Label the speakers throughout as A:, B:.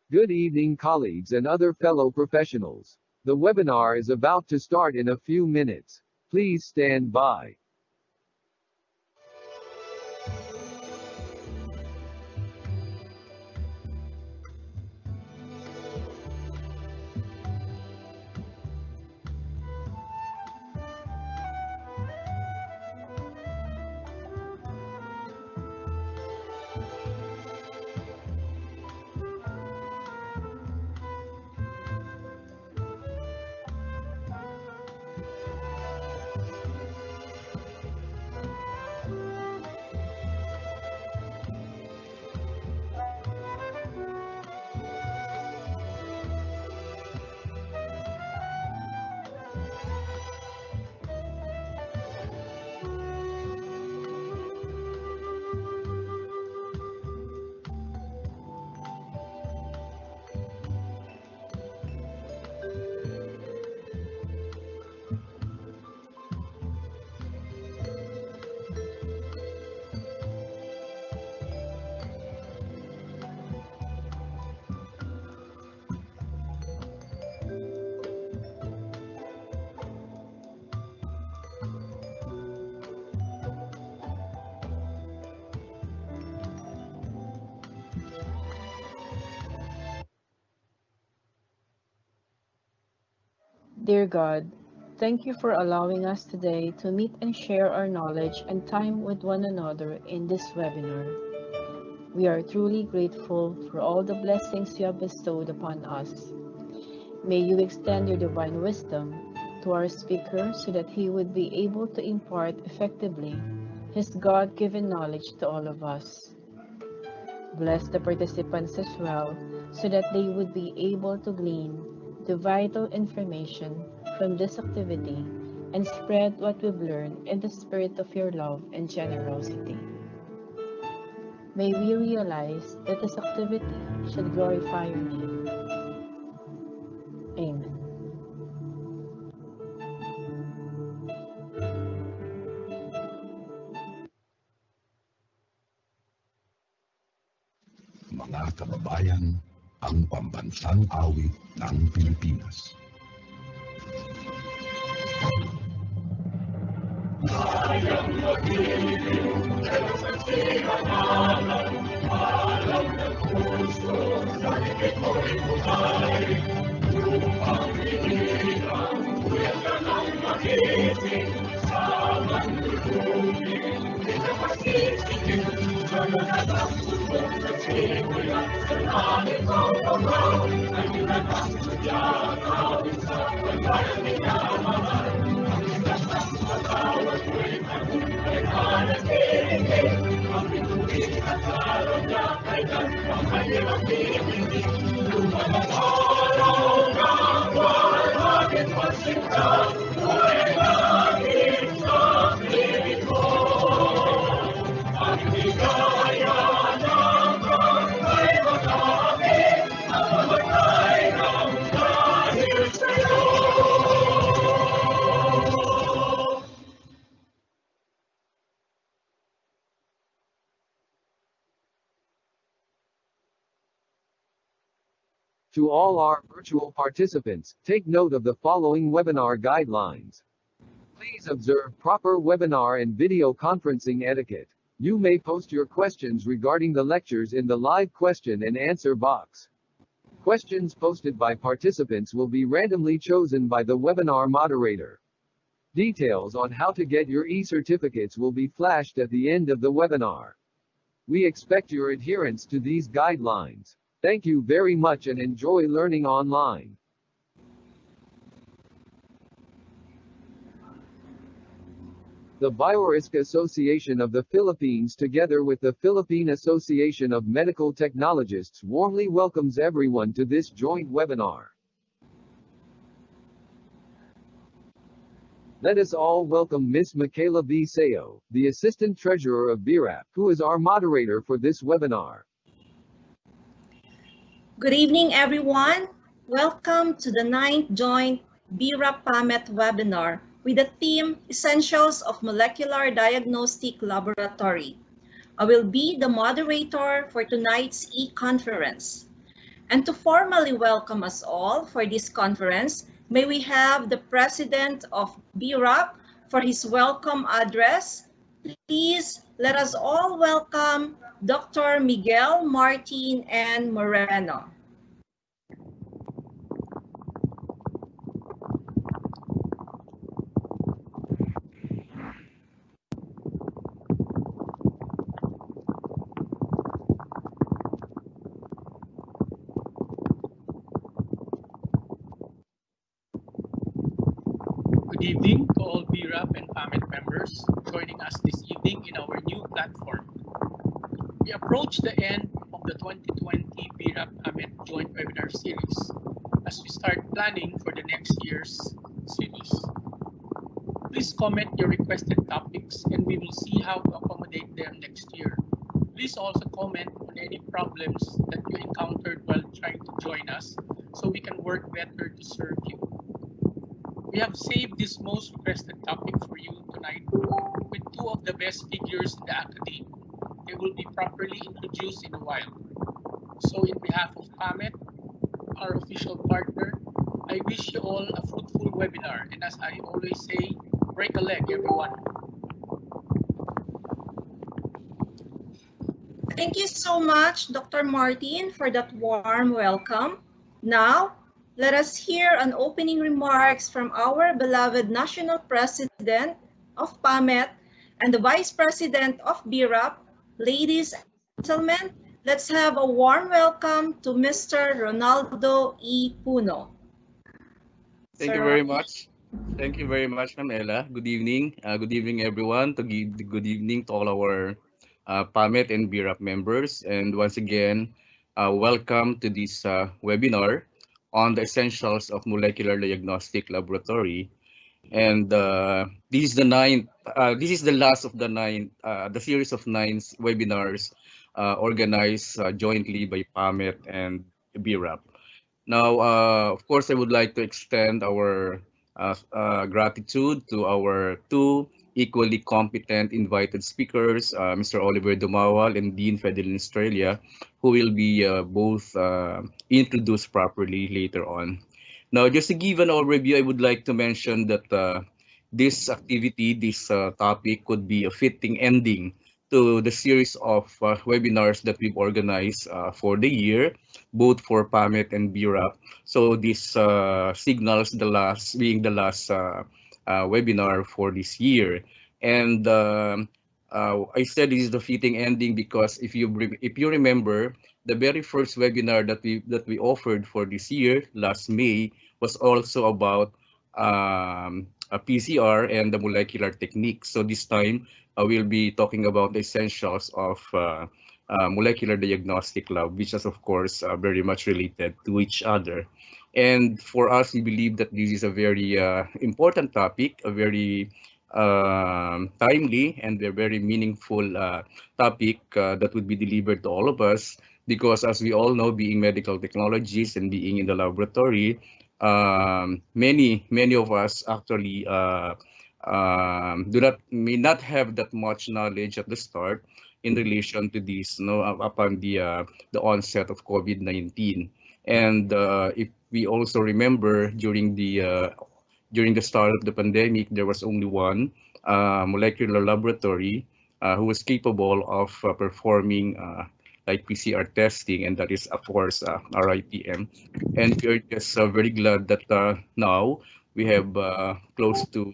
A: Good evening, colleagues and other fellow professionals. The webinar is about to start in a few minutes. Please stand by.
B: Dear God, thank you for allowing us today to meet and share our knowledge and time with one another in this webinar. We are truly grateful for all the blessings you have bestowed upon us. May you extend your divine wisdom to our speaker so that he would be able to impart effectively his God-given knowledge to all of us. Bless the participants as well so that they would be able to glean the vital information from this activity and spread what we've learned in the spirit of your love and generosity. May we realize that this activity should glorify your name. Amen.
C: Mga kababayan, ang pambansang awit ng Pilipinas. Ayang magiging sa sinangalan, alam ng puso, sa higit mo'y buhay. Lupang pinilang, buyan ka ng magising, sa mandulungin, di ka masisingin, sa lahat ng tulong sa simula, sa langit ko pamaw, ang inatang sudya, kawin sa pagbayang minamahal, ang inatang matawag ko'y tagumpay manatiling, ang bituin at araw na kailan, ang mahirap ibigin, lumabas araw ng walagin magsinta, buhay natin sa piling ko. Ang higaya ng pagkay magamit, ang mamatay ng dahil sa'yo.
A: To all our virtual participants, take note of the following webinar guidelines. Please observe proper webinar and video conferencing etiquette. You may post your questions regarding the lectures in the live question and answer box. Questions posted by participants will be randomly chosen by the webinar moderator. Details on how to get your e-certificates will be flashed at the end of the webinar. We expect your adherence to these guidelines. Thank you very much and enjoy learning online. The Biorisk Association of the Philippines together with the Philippine Association of Medical Technologists warmly welcomes everyone to this joint webinar. Let us all welcome Ms. Michaela B. Sayo, the Assistant Treasurer of BRAP, who is our moderator for this webinar.
D: Good evening, everyone. Welcome to the 9th Joint BRAP-PAMET webinar with the theme Essentials of Molecular Diagnostic Laboratory. I will be the moderator for tonight's e-conference. And to formally welcome us all for this conference, may we have the President of BRAP for his welcome address. Please let us all welcome Dr. Miguel Martin and Moreno.
E: Good evening to all BRAP and PAMET members joining us this evening in our new platform. We approach the end of the 2020 BRAP-PAMET joint webinar series as we start planning for the next year's series. Please comment your requested topics and we will see how to accommodate them next year. Please also comment on any problems that you encountered while trying to join us so we can work better to serve you. We have saved this most requested topic for you tonight with two of the best figures in the academy. They will be properly introduced in a while. So in behalf of PAMET, our official partner, I wish you all a fruitful webinar. And as I always say, break a leg, everyone.
D: Thank you so much, Dr. Martin, for that warm welcome. Now, let us hear an opening remarks from our beloved National President of PAMET and the Vice President of BRAP. Ladies and gentlemen, let's have a warm welcome to Mr. Ronaldo E Puno.
F: Thank you very much. Thank you very much, Ma'am Ella. Good evening. Good evening, everyone. Good evening to all our PAMET and BRAP members. And once again, welcome to this webinar on the essentials of molecular diagnostic laboratory. And this is the ninth. This is the last of the the series of 9 webinars organized jointly by PAMET and BRAP. Now, of course, I would like to extend our gratitude to our two equally competent invited speakers, Mr. Oliver Dumawal and Dean Federal Australia, who will be both introduced properly later on. Now, just to give an overview, I would like to mention that this activity, this topic could be a fitting ending to the series of webinars that we've organized for the year, both for PAMET and BRAP. So this signals the last webinar for this year. And I said this is the fitting ending because if you remember, the very first webinar that we offered for this year last May was also about a PCR and the molecular techniques. So this time we'll be talking about the essentials of molecular diagnostic lab, which is of course very much related to each other. And for us, we believe that this is a very important topic, a very timely and a very meaningful topic that would be delivered to all of us, because as we all know, being medical technologists and being in the laboratory, many of us actually may not have that much knowledge at the start in relation to this, upon the onset of COVID-19. And if we also remember, during the start of the pandemic, there was only one molecular laboratory who was capable of performing like PCR testing, and that is of course RITM. And we're just very glad that now we have close to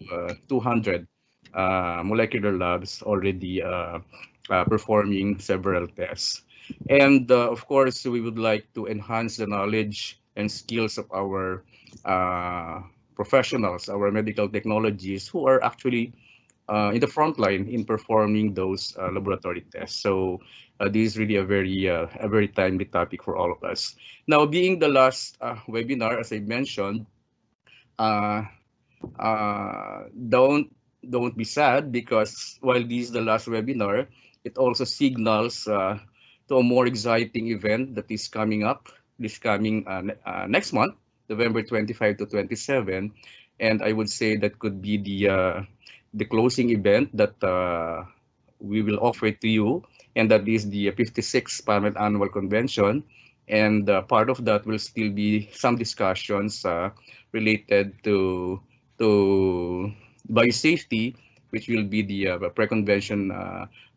F: 200 molecular labs already performing several tests. And of course, we would like to enhance the knowledge and skills of our professionals, our medical technologists who are actually in the front line in performing those laboratory tests. So this is really a very timely topic for all of us. Now, being the last webinar, as I mentioned, don't be sad, because while this is the last webinar, it also signals to a more exciting event that is coming up next month, November 25 to 27, and I would say that could be the closing event that we will offer to you, and that is the 56th PAMET Annual Convention, And part of that will still be some discussions related to biosafety, which will be the pre-convention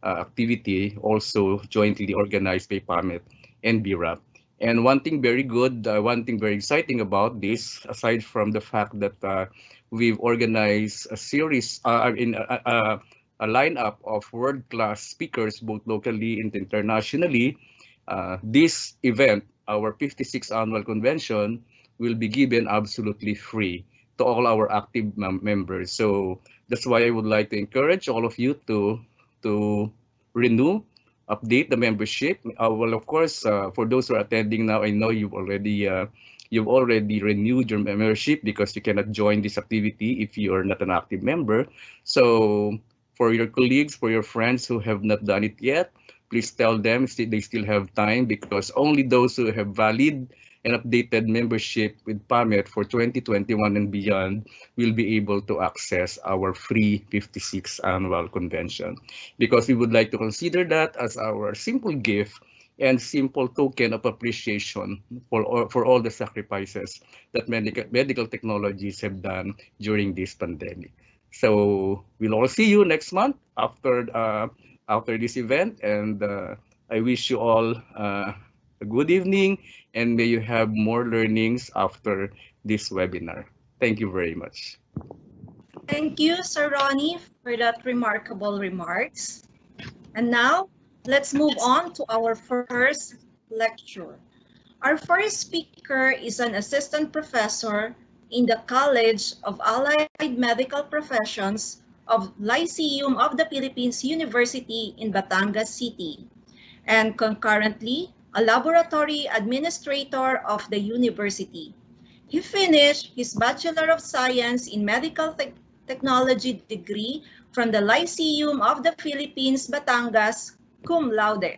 F: activity, also jointly organized by PAMET and BRAP. And one thing very good, one thing very exciting about this, aside from the fact that we've organized a series a lineup of world-class speakers, both locally and internationally. This event, our 56th annual convention, will be given absolutely free to all our active members. So that's why I would like to encourage all of you to renew, update the membership. Well, of course, for those who are attending now, I know you've already renewed your membership because you cannot join this activity if you are not an active member. So for your colleagues, for your friends who have not done it yet, please tell them they still have time, because only those who have valid and updated membership with PAMET for 2021 and beyond will be able to access our free 56th annual convention, because we would like to consider that as our simple gift and simple token of appreciation for all the sacrifices that medical technologies have done during this pandemic. So we'll all see you next month after this event, and I wish you all a good evening, and may you have more learnings after this webinar. Thank you very much.
D: Thank you, Sir Ronnie, for that remarkable remarks. And now, let's move on to our first lecture. Our first speaker is an assistant professor in the College of Allied Medical Professions of Lyceum of the Philippines University in Batangas City, and concurrently a laboratory administrator of the university. He finished his Bachelor of Science in Medical Technology degree from the Lyceum of the Philippines, Batangas, cum laude.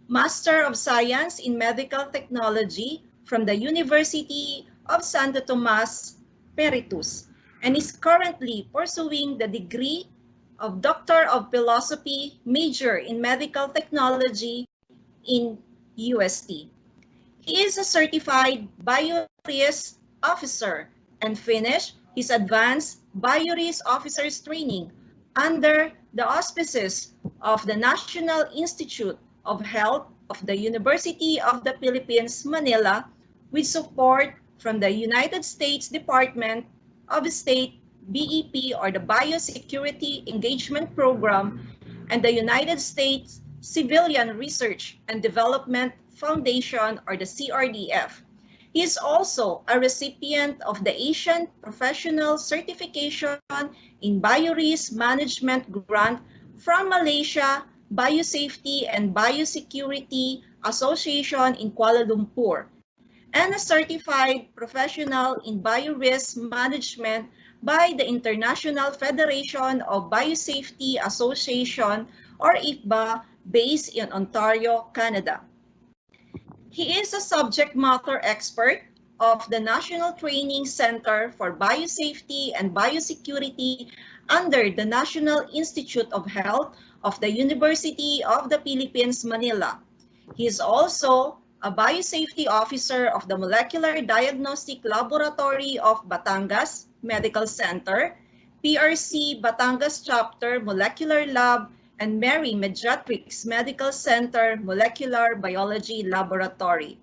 D: Master of Science in Medical Technology from the University of Santo Tomas, Peritus, and is currently pursuing the degree of Doctor of Philosophy, major in Medical Technology in UST. He is a certified bioreactor officer and finished his advanced bioreactor officer's training under the auspices of the National Institute of Health of the University of the Philippines, Manila, with support from the United States Department of State BEP, or the Biosecurity Engagement Program, and the United States Civilian Research and Development Foundation, or the CRDF. He is also a recipient of the Asian Professional Certification in Biorisk Management Grant from Malaysia Biosafety and Biosecurity Association in Kuala Lumpur, and a certified professional in biorisk management by the International Federation of Biosafety Association, or IFBA, based in Ontario, Canada. He is a subject matter expert of the National Training Center for Biosafety and Biosecurity under the National Institute of Health of the University of the Philippines, Manila. He is also a biosafety officer of the Molecular Diagnostic Laboratory of Batangas Medical Center, PRC Batangas Chapter Molecular Lab, and Mary Mediatrix Medical Center Molecular Biology Laboratory.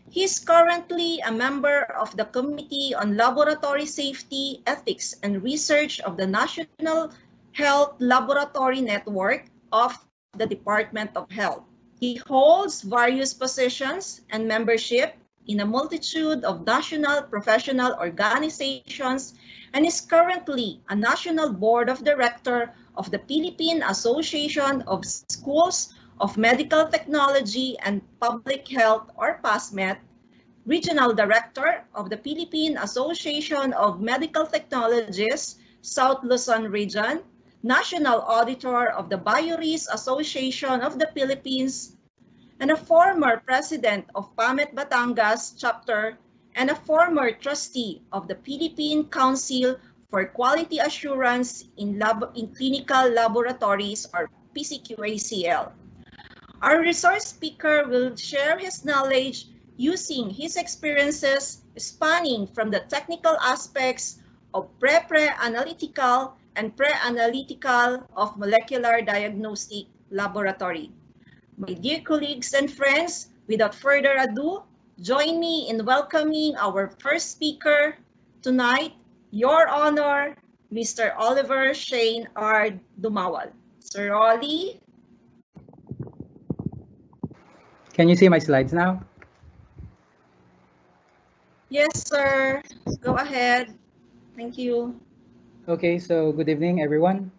D: He is currently a member of the Committee on Laboratory Safety, Ethics, and Research of the National Health Laboratory Network of the Department of Health. He holds various positions and membership in a multitude of national professional organizations and is currently a national board of directors of the Philippine Association of Schools of Medical Technology and Public Health, or PASMET, regional director of the Philippine Association of Medical Technologists, South Luzon Region, national auditor of the Biorisk Association of the Philippines, and a former president of PAMET Batangas chapter, and a former trustee of the Philippine Council for Quality Assurance in Clinical Laboratories, or PCQACL. Our resource speaker will share his knowledge using his experiences spanning from the technical aspects of pre-analytical and pre-analytical of molecular diagnostic laboratory. My dear colleagues and friends, without further ado, join me in welcoming our first speaker tonight, Your Honor, Mr. Oliver Shane R. Dumawal. Sir Ollie?
G: Can you see my slides now?
D: Yes, sir. Go ahead. Thank you.
G: Okay, so good evening, everyone.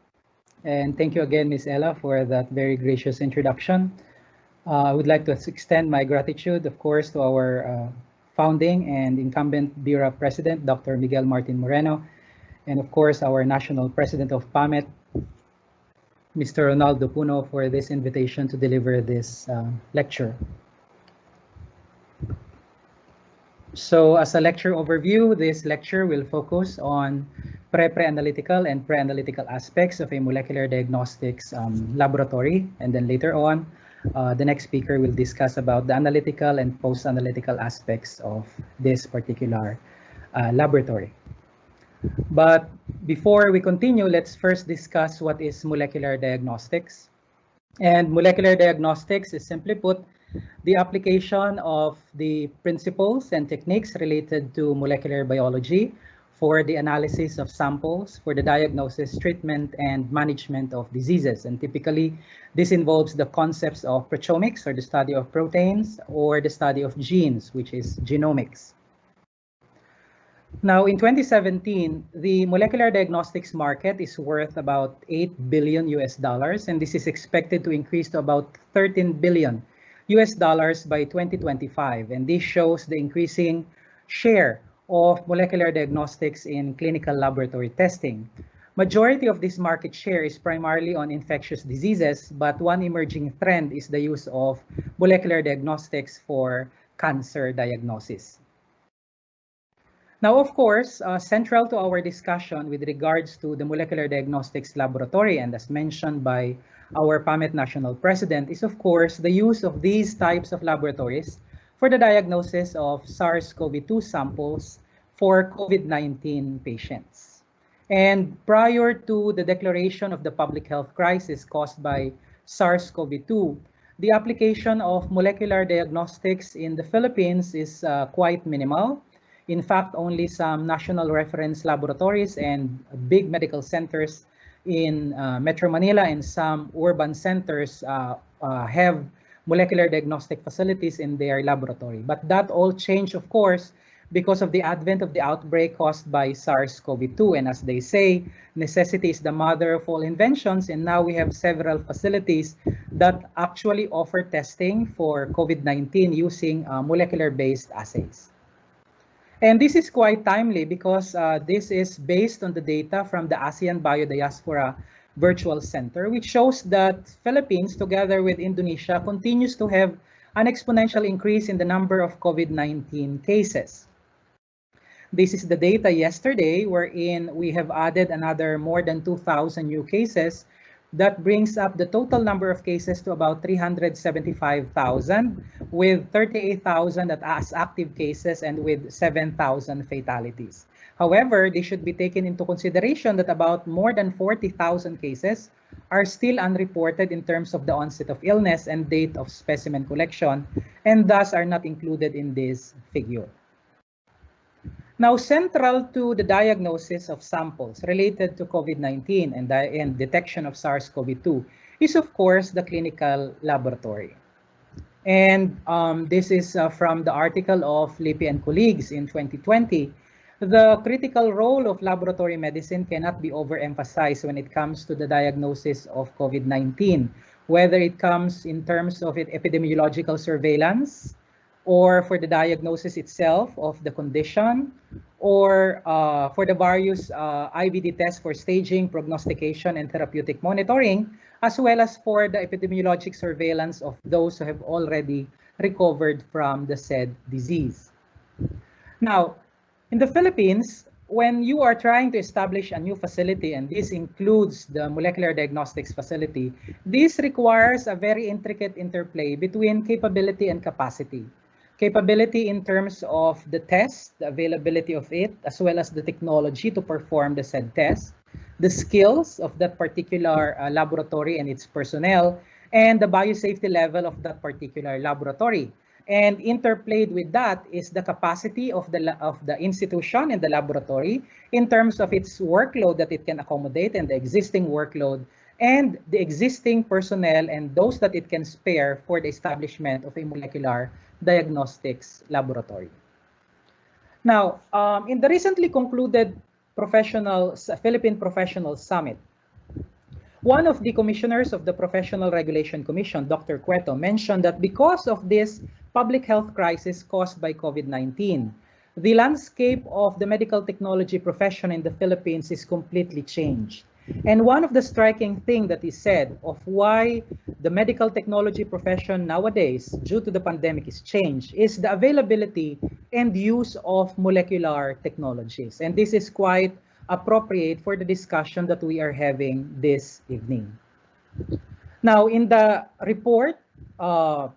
G: And thank you again, Ms. Ella, for that very gracious introduction. I would like to extend my gratitude, of course, to our founding and incumbent BRAP President, Dr. Miguel Martin Moreno, and of course, our National President of PAMET, Mr. Ronaldo E Puno, for this invitation to deliver this lecture. So as a lecture overview, this lecture will focus on pre-analytical and pre-analytical aspects of a molecular diagnostics laboratory. And then later on, the next speaker will discuss about the analytical and post-analytical aspects of this particular laboratory. But before we continue, let's first discuss what is molecular diagnostics. And molecular diagnostics is, simply put, the application of the principles and techniques related to molecular biology for the analysis of samples, for the diagnosis, treatment, and management of diseases. And typically, this involves the concepts of proteomics, or the study of proteins, or the study of genes, which is genomics. Now, in 2017, the molecular diagnostics market is worth about $8 billion US, and this is expected to increase to about $13 billion US by 2025. And this shows the increasing share of molecular diagnostics in clinical laboratory testing. Majority of this market share is primarily on infectious diseases, but one emerging trend is the use of molecular diagnostics for cancer diagnosis. Now, of course, central to our discussion with regards to the molecular diagnostics laboratory, and as mentioned by our PAMET National President, is of course the use of these types of laboratories for the diagnosis of SARS-CoV-2 samples for COVID-19 patients. And prior to the declaration of the public health crisis caused by SARS-CoV-2, the application of molecular diagnostics in the Philippines is quite minimal. In fact, only some national reference laboratories and big medical centers in Metro Manila and some urban centers have molecular diagnostic facilities in their laboratory. But that all changed, of course, because of the advent of the outbreak caused by SARS-CoV-2. And as they say, necessity is the mother of all inventions. And now we have several facilities that actually offer testing for COVID-19 using molecular-based assays. And this is quite timely because this is based on the data from the ASEAN Biodiaspora Virtual Center, which shows that Philippines, together with Indonesia, continues to have an exponential increase in the number of COVID-19 cases. This is the data yesterday, wherein we have added another more than 2,000 new cases. That brings up the total number of cases to about 375,000, with 38,000 as active cases and with 7,000 fatalities. However, this should be taken into consideration that about more than 40,000 cases are still unreported in terms of the onset of illness and date of specimen collection, and thus are not included in this figure. Now, central to the diagnosis of samples related to COVID-19 and detection of SARS-CoV-2 is, of course, the clinical laboratory. And this is from the article of Lippi and colleagues in 2020. The critical role of laboratory medicine cannot be overemphasized when it comes to the diagnosis of COVID-19, whether it comes in terms of epidemiological surveillance, or for the diagnosis itself of the condition, or for the various IVD tests for staging, prognostication, and therapeutic monitoring, as well as for the epidemiologic surveillance of those who have already recovered from the said disease. Now, in the Philippines, when you are trying to establish a new facility, and this includes the molecular diagnostics facility, this requires a very intricate interplay between capability and capacity. capability in terms of the test, the availability of it, as well as the technology to perform the said test, the skills of that particular laboratory and its personnel, and the biosafety level of that particular laboratory. And interplayed with that is the capacity of the institution and the laboratory in terms of its workload that it can accommodate and the existing workload and the existing personnel and those that it can spare for the establishment of a molecular diagnostics laboratory. Now, in the recently concluded Philippine Professional Summit, one of the commissioners of the Professional Regulation Commission, Dr. Cueto, mentioned that because of this public health crisis caused by COVID-19, the landscape of the medical technology profession in the Philippines is completely changed. And one of the striking things that he said of why the medical technology profession nowadays, due to the pandemic, is changed is the availability and use of molecular technologies. And this is quite appropriate for the discussion that we are having this evening. Now, in the report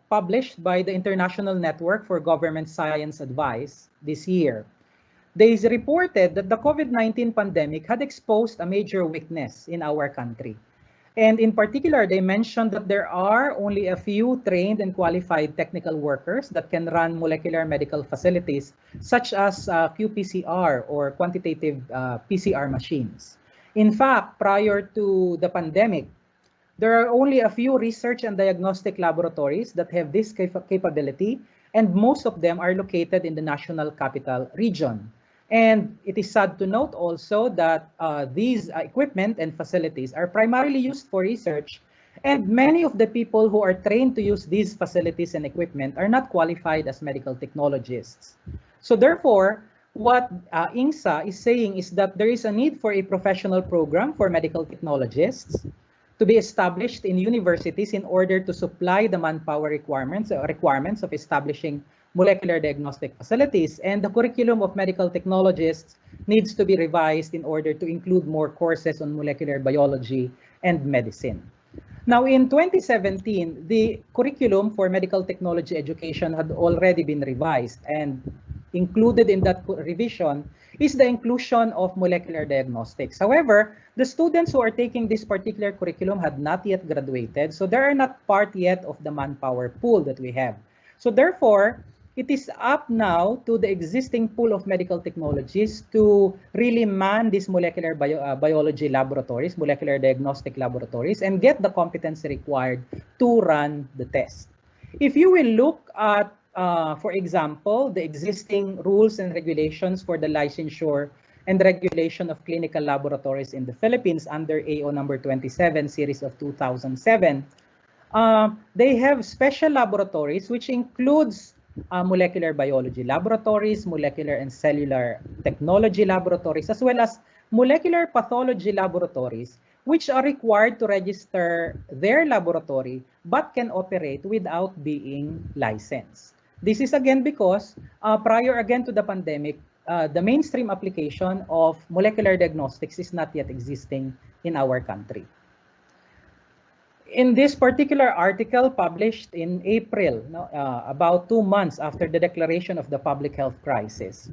G: published by the International Network for Government Science Advice this year, they reported that the COVID-19 pandemic had exposed a major weakness in our country. And in particular, they mentioned that there are only a few trained and qualified technical workers that can run molecular medical facilities, such as qPCR or quantitative PCR machines. In fact, prior to the pandemic, there are only a few research and diagnostic laboratories that have this capability, and most of them are located in the National Capital Region. And it is sad to note also that these equipment and facilities are primarily used for research, and many of the people who are trained to use these facilities and equipment are not qualified as medical technologists. So therefore, what INGSA is saying is that there is a need for a professional program for medical technologists to be established in universities in order to supply the manpower requirements of establishing molecular diagnostic facilities, and the curriculum of medical technologists needs to be revised in order to include more courses on molecular biology and medicine. Now, in 2017, the curriculum for medical technology education had already been revised, and included in that revision is the inclusion of molecular diagnostics. However, the students who are taking this particular curriculum had not yet graduated, so they are not part yet of the manpower pool that we have. So therefore, it is up now to the existing pool of medical technologists to really man these molecular biology laboratories, molecular diagnostic laboratories, and get the competency required to run the test. If you will look at, for example, the existing rules and regulations for the licensure and regulation of clinical laboratories in the Philippines under AO number 27, series of 2007, they have special laboratories, which includes molecular biology laboratories, molecular and cellular technology laboratories, as well as molecular pathology laboratories, which are required to register their laboratory but can operate without being licensed. This is again because prior again to the pandemic, the mainstream application of molecular diagnostics is not yet existing in our country. In this particular article published in April, about 2 months after the declaration of the public health crisis,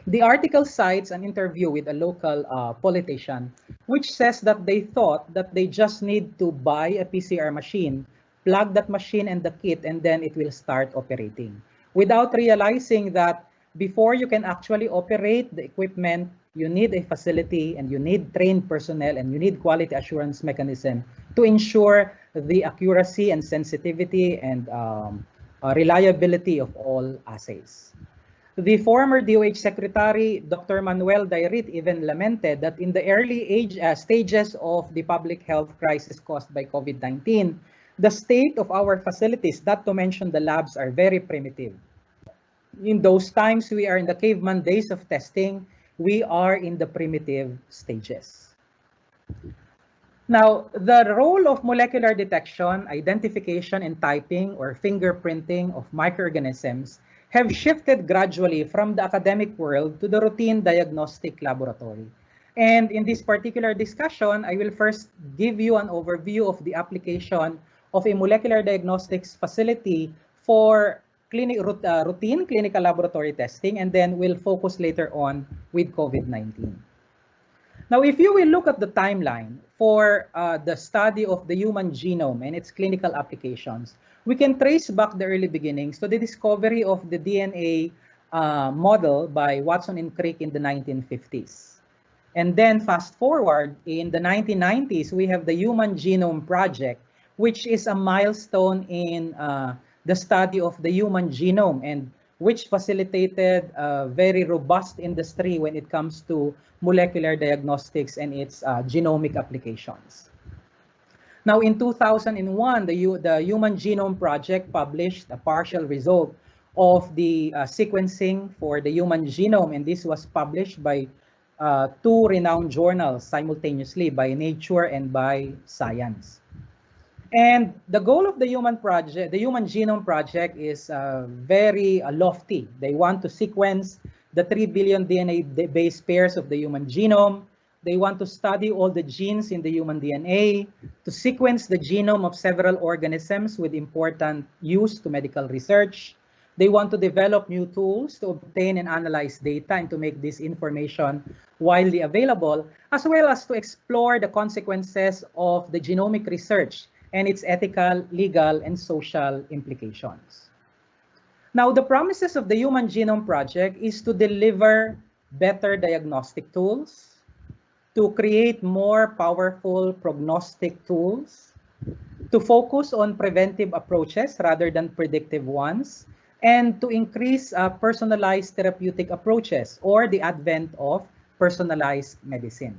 G: the article cites an interview with a local politician, which says that they thought that they just need to buy a PCR machine, plug that machine and the kit, and then it will start operating, without realizing that before you can actually operate the equipment, you need a facility and you need trained personnel and you need quality assurance mechanism to ensure the accuracy and sensitivity and reliability of all assays. The former DOH Secretary, Dr. Manuel Dairit, even lamented that in the early stages of the public health crisis caused by COVID-19, the state of our facilities, not to mention the labs, are very primitive. In those times, we are in the caveman days of testing. We are in the primitive stages. Now, the role of molecular detection, identification, and typing or fingerprinting of microorganisms have shifted gradually from the academic world to the routine diagnostic laboratory. And in this particular discussion, I will first give you an overview of the application of a molecular diagnostics facility for routine clinical laboratory testing, and then we'll focus later on with COVID-19. Now, if you will look at the timeline for the study of the human genome and its clinical applications, we can trace back the early beginnings to the discovery of the DNA model by Watson and Crick in the 1950s. And then fast forward, in the 1990s, we have the Human Genome Project, which is a milestone in the study of the human genome, and which facilitated a very robust industry when it comes to molecular diagnostics and its genomic applications. Now, in 2001, the Human Genome Project published a partial result of the sequencing for the human genome, and this was published by two renowned journals simultaneously, by Nature and by Science. And the goal of the Human Genome Project is very lofty. They want to sequence the 3 billion DNA base pairs of the human genome. They want to study all the genes in the human DNA, to sequence the genome of several organisms with important use to medical research. They want to develop new tools to obtain and analyze data and to make this information widely available, as well as to explore the consequences of the genomic research and its ethical, legal, and social implications. Now, the promises of the Human Genome Project is to deliver better diagnostic tools, to create more powerful prognostic tools, to focus on preventive approaches rather than predictive ones, and to increase personalized therapeutic approaches, or the advent of personalized medicine.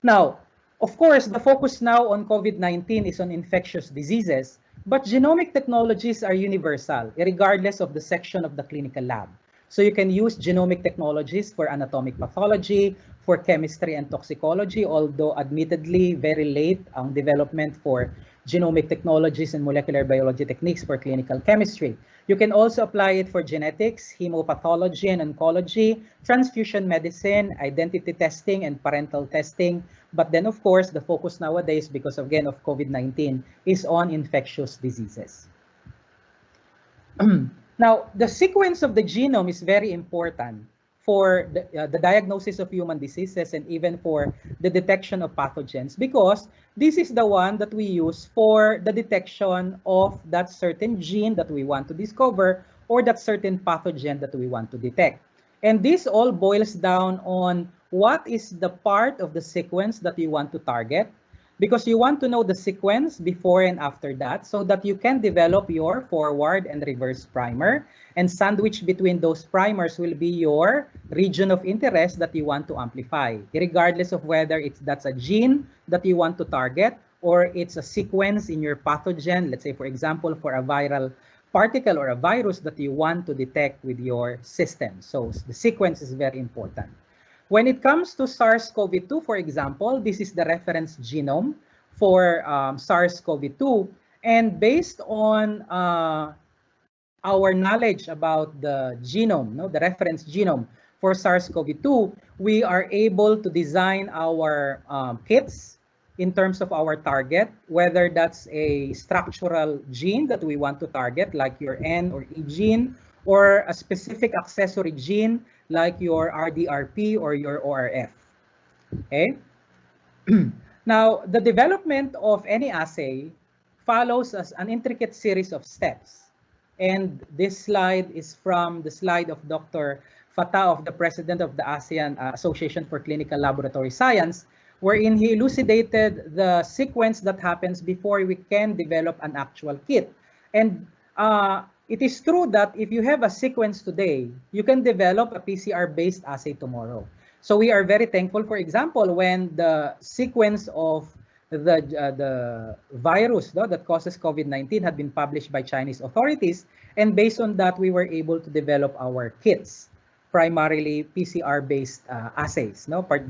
G: Now, of course, the focus now on COVID-19 is on infectious diseases, but genomic technologies are universal, regardless of the section of the clinical lab. So you can use genomic technologies for anatomic pathology, for chemistry and toxicology, although admittedly very late ang development for genomic technologies and molecular biology techniques for clinical chemistry. You can also apply it for genetics, hemopathology and oncology, transfusion medicine, identity testing, and parental testing. But then, of course, the focus nowadays, because again of COVID-19, is on infectious diseases. Now, the sequence of the genome is very important for the diagnosis of human diseases and even for the detection of pathogens, because this is the one that we use for the detection of that certain gene that we want to discover or that certain pathogen that we want to detect. And this all boils down on what is the part of the sequence that you want to target, because you want to know the sequence before and after that so that you can develop your forward and reverse primer, and sandwich between those primers will be your region of interest that you want to amplify, regardless of whether that's a gene that you want to target or it's a sequence in your pathogen, let's say, for example, for a viral particle or a virus that you want to detect with your system. So the sequence is very important. When it comes to SARS-CoV-2, for example, this is the reference genome for SARS-CoV-2. And based on our knowledge about the genome, the reference genome for SARS-CoV-2, we are able to design our kits in terms of our target, whether that's a structural gene that we want to target, like your N or E gene, or a specific accessory gene, like your RDRP or your ORF. Okay. Now, the development of any assay follows as an intricate series of steps. And this slide is from the slide of Dr. Fatah, of the president of the ASEAN Association for Clinical Laboratory Science, wherein he elucidated the sequence that happens before we can develop an actual kit. And it is true that if you have a sequence today, you can develop a PCR-based assay tomorrow. So we are very thankful, for example, when the sequence of the virus that causes COVID-19 had been published by Chinese authorities. And based on that, we were able to develop our kits, primarily PCR-based assays,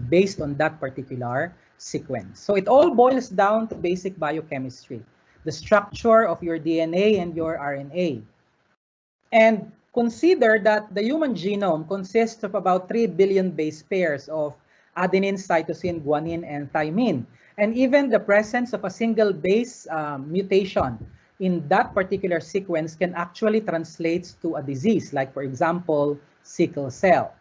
G: based on that particular sequence. So it all boils down to basic biochemistry, the structure of your DNA and your RNA. And consider that the human genome consists of about 3 billion base pairs of adenine, cytosine, guanine, and thymine. And even the presence of a single base mutation in that particular sequence can actually translate to a disease, like for example, sickle cell.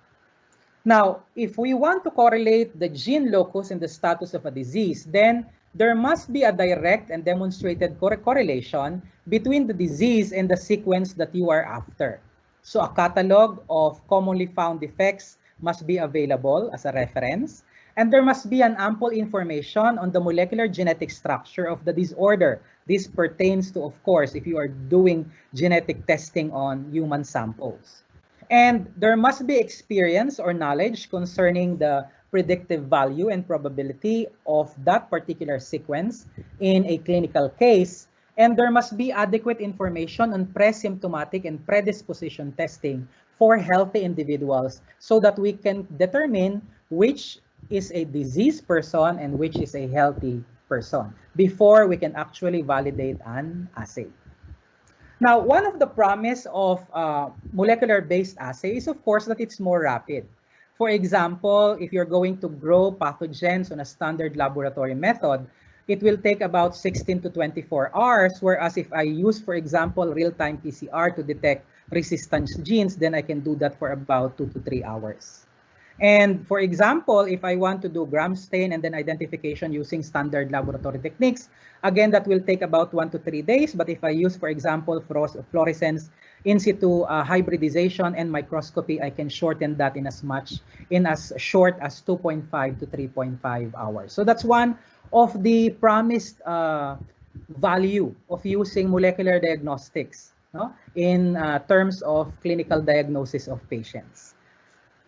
G: Now, if we want to correlate the gene locus and the status of a disease, then there must be a direct and demonstrated correlation between the disease and the sequence that you are after. So a catalog of commonly found defects must be available as a reference, and there must be an ample information on the molecular genetic structure of the disorder. This pertains to, of course, if you are doing genetic testing on human samples. And there must be experience or knowledge concerning the predictive value and probability of that particular sequence in a clinical case. And there must be adequate information on pre-symptomatic and predisposition testing for healthy individuals so that we can determine which is a diseased person and which is a healthy person before we can actually validate an assay. Now, one of the promise of molecular-based assay is, of course, that it's more rapid. For example, if you're going to grow pathogens on a standard laboratory method, it will take about 16 to 24 hours, whereas if I use, for example, real-time PCR to detect resistance genes, then I can do that for about 2 to 3 hours. And for example, if I want to do gram stain and then identification using standard laboratory techniques, again, that will take about 1 to 3 days. But if I use, for example, fluorescence, in situ hybridization and microscopy, I can shorten that in as short as 2.5 to 3.5 hours. So that's one of the promised value of using molecular diagnostics, no? In terms of clinical diagnosis of patients.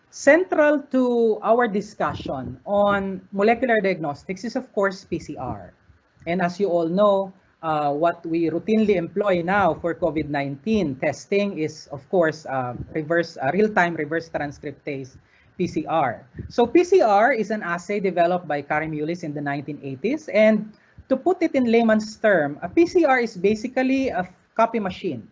G: Central to our discussion on molecular diagnostics is, of course, PCR. And as you all know, what we routinely employ now for COVID-19 testing is, of course, real-time reverse transcriptase PCR. So PCR is an assay developed by Karim Yulis in the 1980s. And to put it in layman's term, a PCR is basically a copy machine.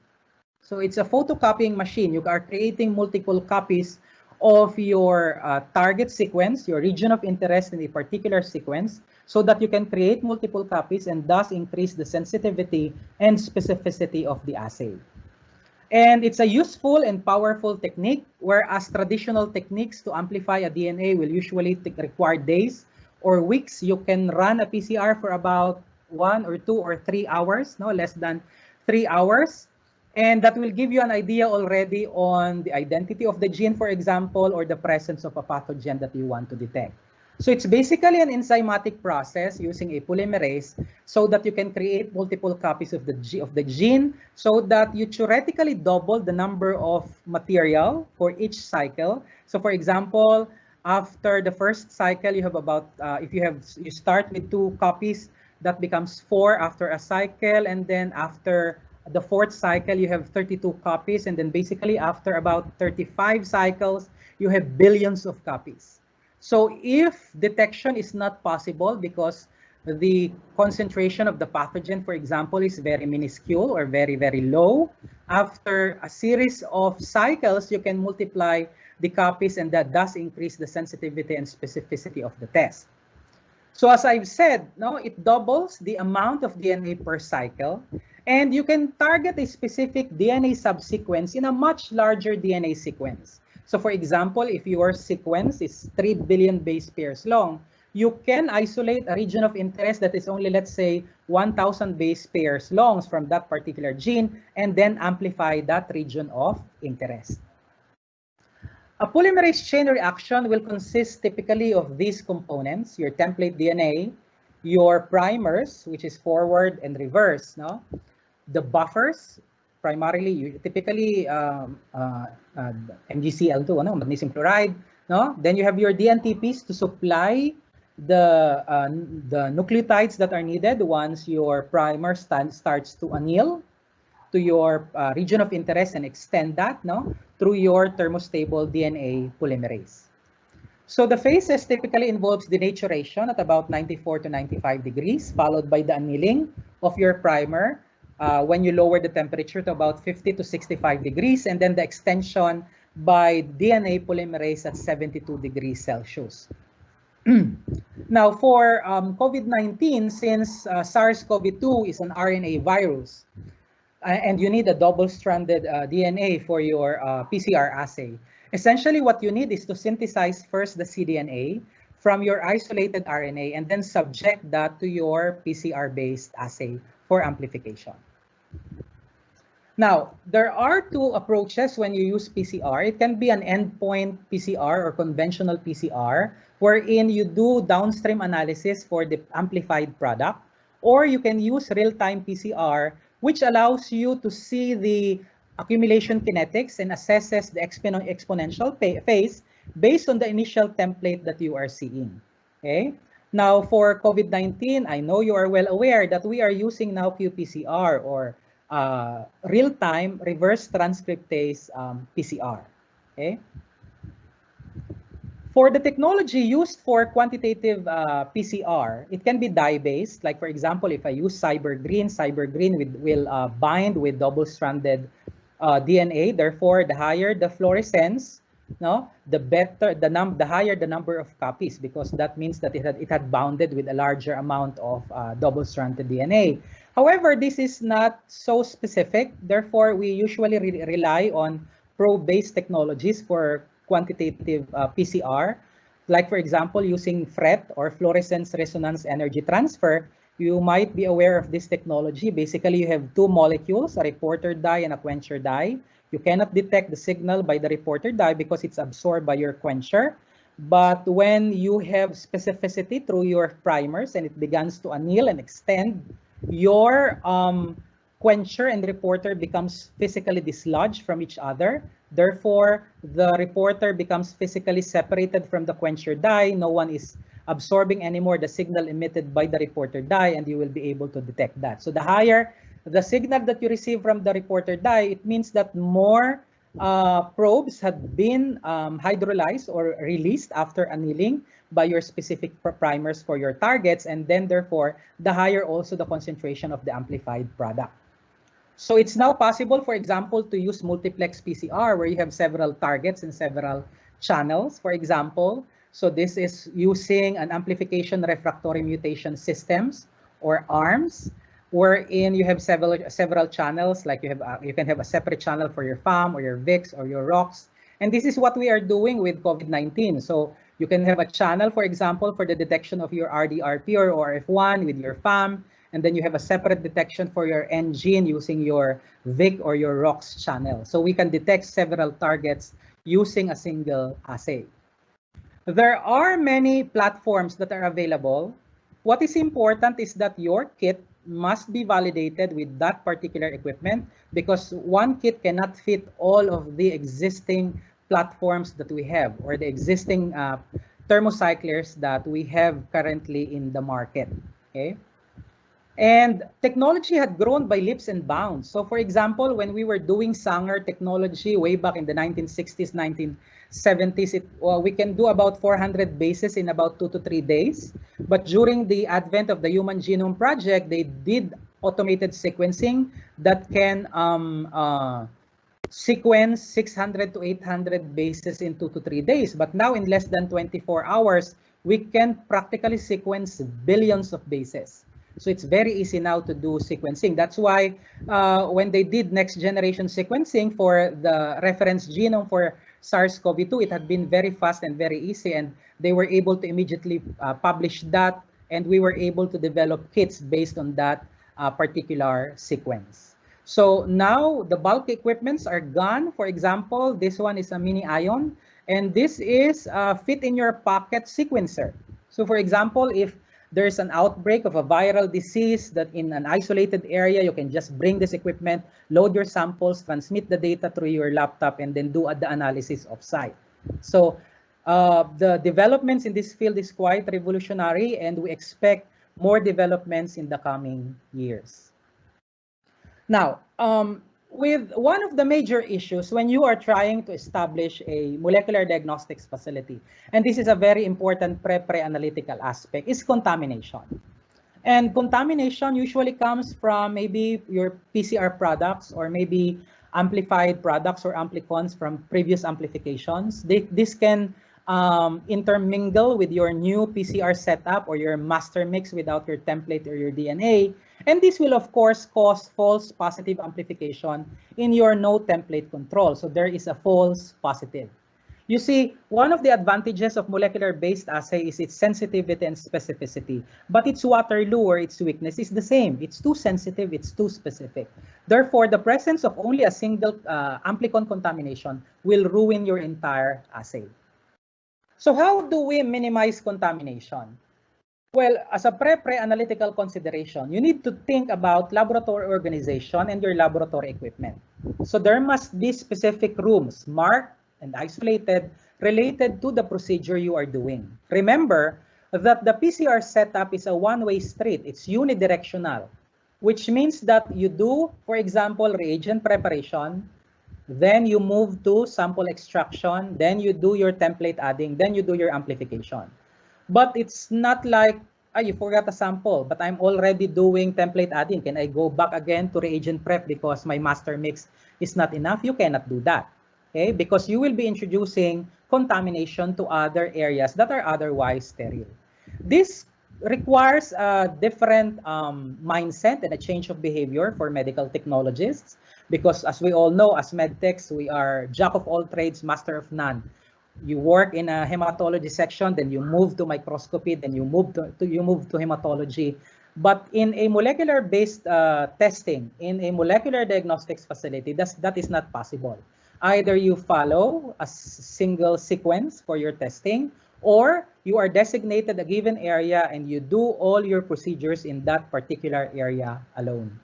G: So it's a photocopying machine. You are creating multiple copies of your target sequence, your region of interest in a particular sequence, so that you can create multiple copies and thus increase the sensitivity and specificity of the assay. And it's a useful and powerful technique, whereas traditional techniques to amplify a DNA will usually require days or weeks. You can run a PCR for about 1 or 2 or 3 hours, no less than 3 hours. And that will give you an idea already on the identity of the gene, for example, or the presence of a pathogen that you want to detect. So it's basically an enzymatic process using a polymerase so that you can create multiple copies of the gene so that you theoretically double the number of material for each cycle. So for example, after the first cycle, you have about, you start with 2 copies, that becomes 4 after a cycle, and then after the 4th cycle, you have 32 copies, and then basically after about 35 cycles, you have billions of copies. So if detection is not possible because the concentration of the pathogen, for example, is very minuscule or very, very low, after a series of cycles, you can multiply the copies, and that does increase the sensitivity and specificity of the test. So as I've said, no, it doubles the amount of DNA per cycle, and you can target a specific DNA subsequence in a much larger DNA sequence. So for example, if your sequence is 3 billion base pairs long, you can isolate a region of interest that is only, let's say, 1,000 base pairs long from that particular gene, and then amplify that region of interest. A polymerase chain reaction will consist typically of these components: your template DNA, your primers, which is forward and reverse, no? The buffers, primarily, typically MgCl2, no? Magnesium chloride, no? Then you have your DNTPs to supply the nucleotides that are needed once your primer starts to anneal to your region of interest and extend that, no, through your thermostable DNA polymerase. So the phases typically involves denaturation at about 94 to 95 degrees, followed by the annealing of your primer when you lower the temperature to about 50 to 65 degrees, and then the extension by DNA polymerase at 72 degrees Celsius. Now for COVID-19, since SARS-CoV-2 is an RNA virus, and you need a double-stranded DNA for your PCR assay. Essentially, what you need is to synthesize first the cDNA from your isolated RNA and then subject that to your PCR-based assay for amplification. Now, there are two approaches when you use PCR. It can be an endpoint PCR or conventional PCR, wherein you do downstream analysis for the amplified product, or you can use real-time PCR, which allows you to see the accumulation kinetics and assesses the exponential phase based on the initial template that you are seeing. Okay. Now, for COVID-19, I know you are well aware that we are using now qPCR, or real-time reverse transcriptase PCR. Okay. For the technology used for quantitative PCR, it can be dye-based. Like, for example, if I use cybergreen will bind with double-stranded DNA. Therefore, the higher the fluorescence, no, the higher the number of copies, because that means that it had bounded with a larger amount of double-stranded DNA. However, this is not so specific. Therefore, we usually rely on probe-based technologies for quantitative PCR. Like, for example, using FRET, or fluorescence resonance energy transfer. You might be aware of this technology. Basically, you have two molecules, a reporter dye and a quencher dye. You cannot detect the signal by the reporter dye because it's absorbed by your quencher. But when you have specificity through your primers and it begins to anneal and extend, your quencher and reporter becomes physically dislodged from each other. Therefore, the reporter becomes physically separated from the quencher dye. No one is absorbing anymore the signal emitted by the reporter dye, and you will be able to detect that. So the higher the signal that you receive from the reporter dye, it means that more probes have been hydrolyzed or released after annealing by your specific primers for your targets, and then therefore the higher also the concentration of the amplified product. So it's now possible, for example, to use multiplex PCR, where you have several targets and several channels, for example. So this is using an amplification refractory mutation systems, or ARMS, wherein you have several channels. Like you can have a separate channel for your FAM or your VIX or your ROX. And this is what we are doing with COVID-19. So you can have a channel, for example, for the detection of your RDRP or ORF1 with your FAM. And then you have a separate detection for your N gene using your VIC or your ROX channel. So we can detect several targets using a single assay. There are many platforms that are available. What is important is that your kit must be validated with that particular equipment, because one kit cannot fit all of the existing platforms that we have, or the existing thermocyclers that we have currently in the market. Okay. And technology had grown by leaps and bounds. So for example, when we were doing Sanger technology way back in the 1960s, 1970s, we can do about 400 bases in about 2 to 3 days. But during the advent of the Human Genome Project, they did automated sequencing that can sequence 600 to 800 bases in 2 to 3 days. But now in less than 24 hours, we can practically sequence billions of bases. So it's very easy now to do sequencing. That's why when they did next generation sequencing for the reference genome for SARS-CoV-2, it had been very fast and very easy, and they were able to immediately publish that, and we were able to develop kits based on that particular sequence. So now the bulk equipments are gone. For example, this one is a mini ion, and this is a fit in your pocket sequencer. So for example, if there's an outbreak of a viral disease that in an isolated area, you can just bring this equipment, load your samples, transmit the data through your laptop, and then do the analysis off-site. So the developments in this field is quite revolutionary, and we expect more developments in the coming years. Now, with one of the major issues when you are trying to establish a molecular diagnostics facility, and this is a very important pre-analytical aspect, is contamination. And contamination usually comes from maybe your PCR products, or maybe amplified products or amplicons from previous amplifications. This can intermingle with your new PCR setup or your master mix without your template or your DNA. And this will, of course, cause false positive amplification in your no template control. So there is a false positive. You see, one of the advantages of molecular-based assay is its sensitivity and specificity. But its Waterloo or its weakness is the same. It's too sensitive, it's too specific. Therefore, the presence of only a single amplicon contamination will ruin your entire assay. So how do we minimize contamination? Well, as a pre-analytical consideration, you need to think about laboratory organization and your laboratory equipment. So there must be specific rooms marked and isolated related to the procedure you are doing. Remember that the PCR setup is a one-way street. It's unidirectional, which means that you do, for example, reagent preparation, then you move to sample extraction, then you do your template adding, then you do your amplification. But it's not like, you forgot a sample, but I'm already doing template adding. Can I go back again to reagent prep because my master mix is not enough? You cannot do that, okay? Because you will be introducing contamination to other areas that are otherwise sterile. This requires a different mindset and a change of behavior for medical technologists, because as we all know, as medtechs, we are jack of all trades, master of none. You work in a hematology section, then you move to microscopy, then you move to hematology. But in a molecular-based testing, in a molecular diagnostics facility, that is not possible. Either you follow a single sequence for your testing, or you are designated a given area and you do all your procedures in that particular area alone.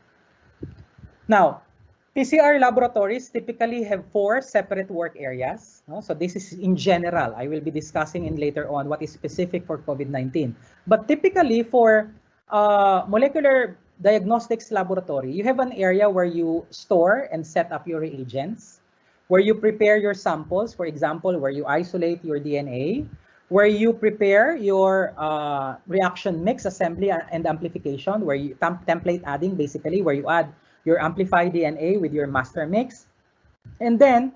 G: Now, PCR laboratories typically have 4 separate work areas. So this is in general. I will be discussing in later on what is specific for COVID-19. But typically for molecular diagnostics laboratory, you have an area where you store and set up your reagents, where you prepare your samples, for example, where you isolate your DNA, where you prepare your reaction mix assembly and amplification, where you template adding, basically, where you add your amplified DNA with your master mix, and then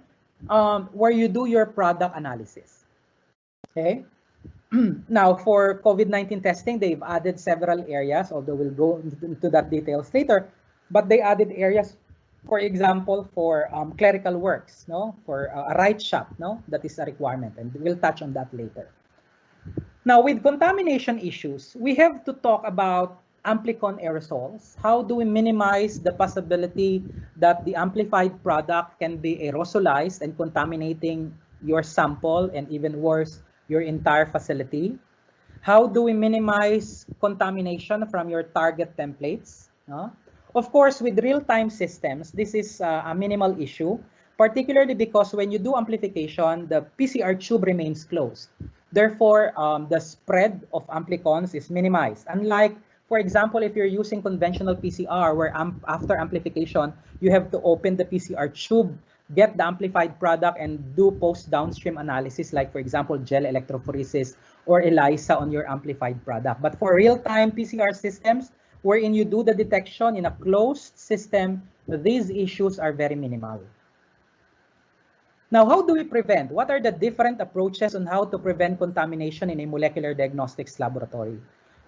G: where you do your product analysis. Okay. Now, for COVID-19 testing, they've added several areas, although we'll go into that details later. But they added areas, for example, for clerical works, for a right shop, that is a requirement, and we'll touch on that later. Now, with contamination issues, we have to talk about amplicon aerosols. How do we minimize the possibility that the amplified product can be aerosolized and contaminating your sample, and even worse, your entire facility? How do we minimize contamination from your target templates? Of course, with real-time systems, this is a minimal issue, particularly because when you do amplification, the PCR tube remains closed. Therefore, the spread of amplicons is minimized. Unlike, for example, if you're using conventional PCR, where after amplification, you have to open the PCR tube, get the amplified product, and do post-downstream analysis, like, for example, gel electrophoresis or ELISA on your amplified product. But for real-time PCR systems, wherein you do the detection in a closed system, these issues are very minimal. Now, how do we prevent? What are the different approaches on how to prevent contamination in a molecular diagnostics laboratory?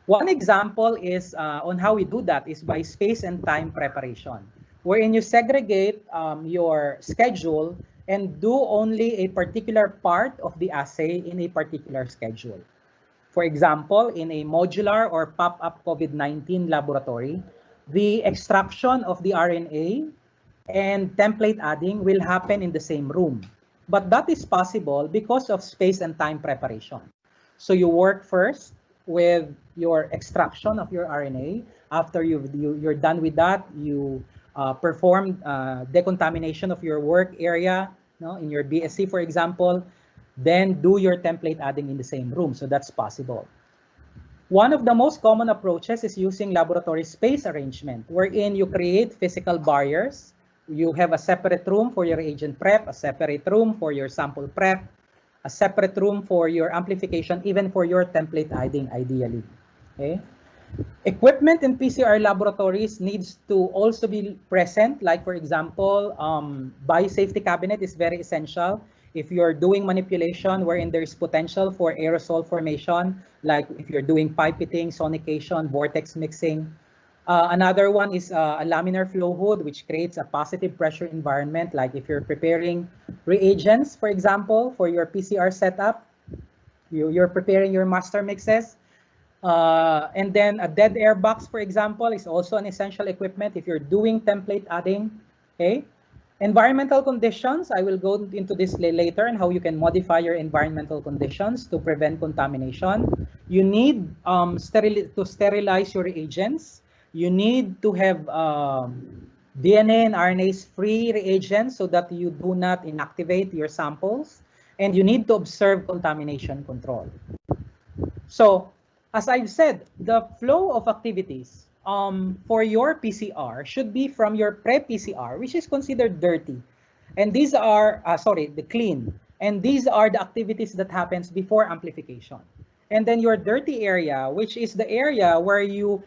G: One example is on how we do that is by space and time preparation, wherein you segregate your schedule and do only a particular part of the assay in a particular schedule. For example, in a modular or pop-up COVID-19 laboratory, the extraction of the RNA and template adding will happen in the same room. But that is possible because of space and time preparation. So you work first with your extraction of your RNA. After you're done with that, you perform decontamination of your work area, in your BSc, for example, then do your template adding in the same room. So that's possible. One of the most common approaches is using laboratory space arrangement, wherein you create physical barriers. You have a separate room for your reagent prep, a separate room for your sample prep, a separate room for your amplification, even for your template adding, ideally. Okay. Equipment in PCR laboratories needs to also be present. Like, for example, biosafety cabinet is very essential. If you're doing manipulation wherein there is potential for aerosol formation, like if you're doing pipetting, sonication, vortex mixing, Another one is a laminar flow hood, which creates a positive pressure environment. Like if you're preparing reagents, for example, for your PCR setup, you're preparing your master mixes. And then a dead air box, for example, is also an essential equipment if you're doing template adding. Okay. Environmental conditions, I will go into this later and how you can modify your environmental conditions to prevent contamination. You need to sterilize your reagents. You need to have DNA and RNase free reagents so that you do not inactivate your samples. And you need to observe contamination control. So, as I've said, the flow of activities for your PCR should be from your pre-PCR, which is considered dirty. And these are, the clean. And these are the activities that happens before amplification. And then your dirty area, which is the area where you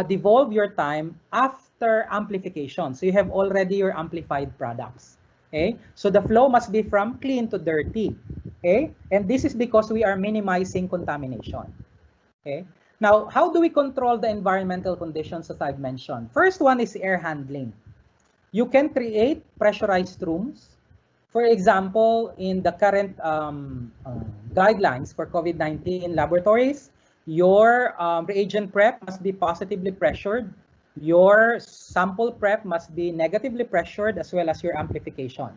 G: devolve your time after amplification. So you have already your amplified products. Okay, so the flow must be from clean to dirty. Okay, and this is because we are minimizing contamination. Okay, now how do we control the environmental conditions as I've mentioned? First one is air handling. You can create pressurized rooms. For example, in the current guidelines for COVID-19 laboratories, your reagent prep must be positively pressured. Your sample prep must be negatively pressured, as well as your amplification.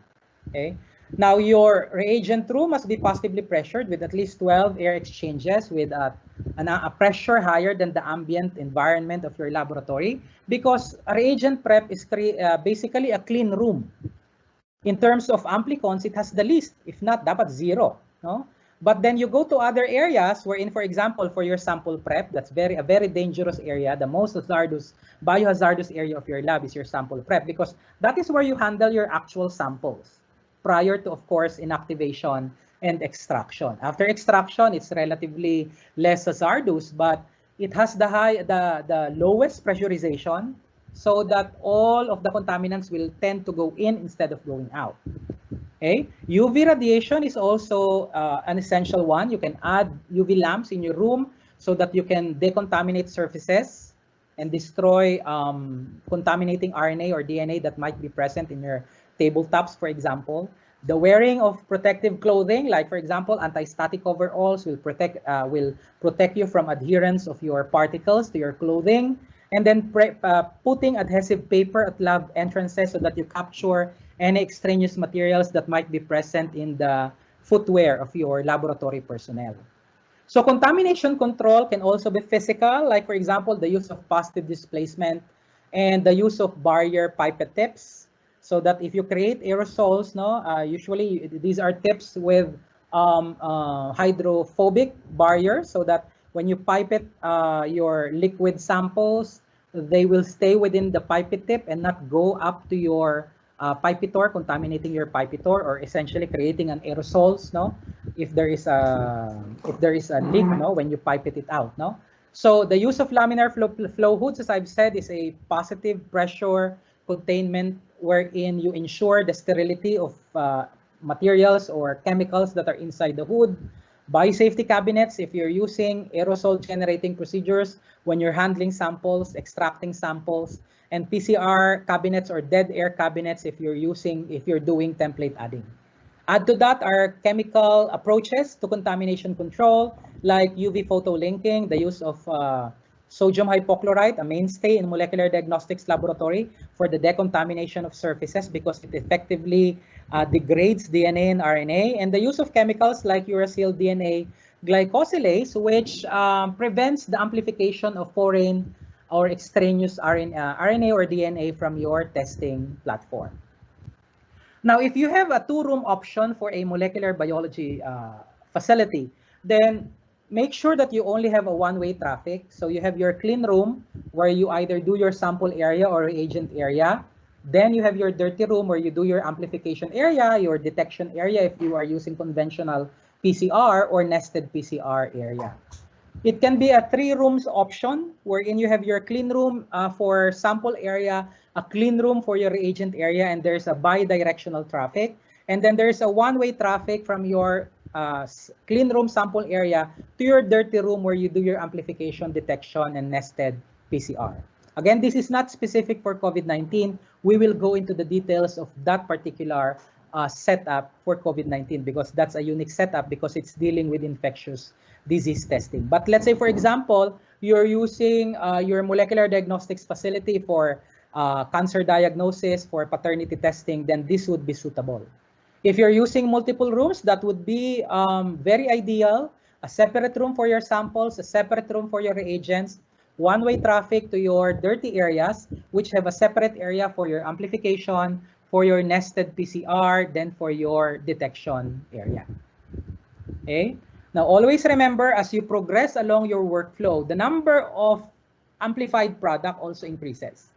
G: Okay. Now your reagent room must be positively pressured with at least 12 air exchanges with a pressure higher than the ambient environment of your laboratory, because a reagent prep is basically a clean room. In terms of amplicons, it has the least, if not, dapat zero. No? But then you go to other areas wherein, for example, for your sample prep, that's a very dangerous area. The most biohazardous area of your lab is your sample prep, because that is where you handle your actual samples prior to, of course, inactivation and extraction. After extraction, it's relatively less hazardous, but it has the lowest pressurization, so that all of the contaminants will tend to go in instead of going out. Okay, UV radiation is also an essential one. You can add UV lamps in your room so that you can decontaminate surfaces and destroy contaminating RNA or DNA that might be present in your tabletops, for example. The wearing of protective clothing, like for example, anti-static overalls will protect you from adherence of your particles to your clothing. And then putting adhesive paper at lab entrances so that you capture any extraneous materials that might be present in the footwear of your laboratory personnel. So contamination control can also be physical, like for example, the use of positive displacement and the use of barrier pipette tips, so that if you create aerosols, usually these are tips with hydrophobic barriers, so that when you pipette your liquid samples, they will stay within the pipette tip and not go up to your pipetor, contaminating your pipetor, or essentially creating an aerosols, if there is a leak, when you pipette it out, So the use of laminar flow hoods, as I've said, is a positive pressure containment wherein you ensure the sterility of materials or chemicals that are inside the hood. Biosafety cabinets, if you're using aerosol generating procedures when you're handling samples, extracting samples, and PCR cabinets or dead air cabinets if you're doing template adding. Add to that are chemical approaches to contamination control, like UV photolinking, the use of sodium hypochlorite, a mainstay in molecular diagnostics laboratory for the decontamination of surfaces because it effectively degrades DNA and RNA, and the use of chemicals like uracil DNA glycosylase, which prevents the amplification of foreign or extraneous RNA or DNA from your testing platform. Now, if you have a two-room option for a molecular biology facility, then make sure that you only have a one-way traffic. So you have your clean room where you either do your sample area or reagent area. Then you have your dirty room where you do your amplification area, your detection area if you are using conventional PCR or nested PCR area. It can be a 3 rooms option wherein you have your clean room for sample area, a clean room for your reagent area, and there's a bi-directional traffic. And then there's a one-way traffic from your clean room sample area to your dirty room where you do your amplification, detection, and nested PCR. Again, this is not specific for COVID-19. We will go into the details of that particular setup for COVID-19 because that's a unique setup because it's dealing with infectious disease testing. But let's say, for example, you're using your molecular diagnostics facility for cancer diagnosis, for paternity testing, then this would be suitable. If you're using multiple rooms, that would be very ideal. A separate room for your samples, a separate room for your reagents, one-way traffic to your dirty areas, which have a separate area for your amplification, for your nested PCR, then for your detection area. Okay. Now, always remember, as you progress along your workflow, the number of amplified product also increases.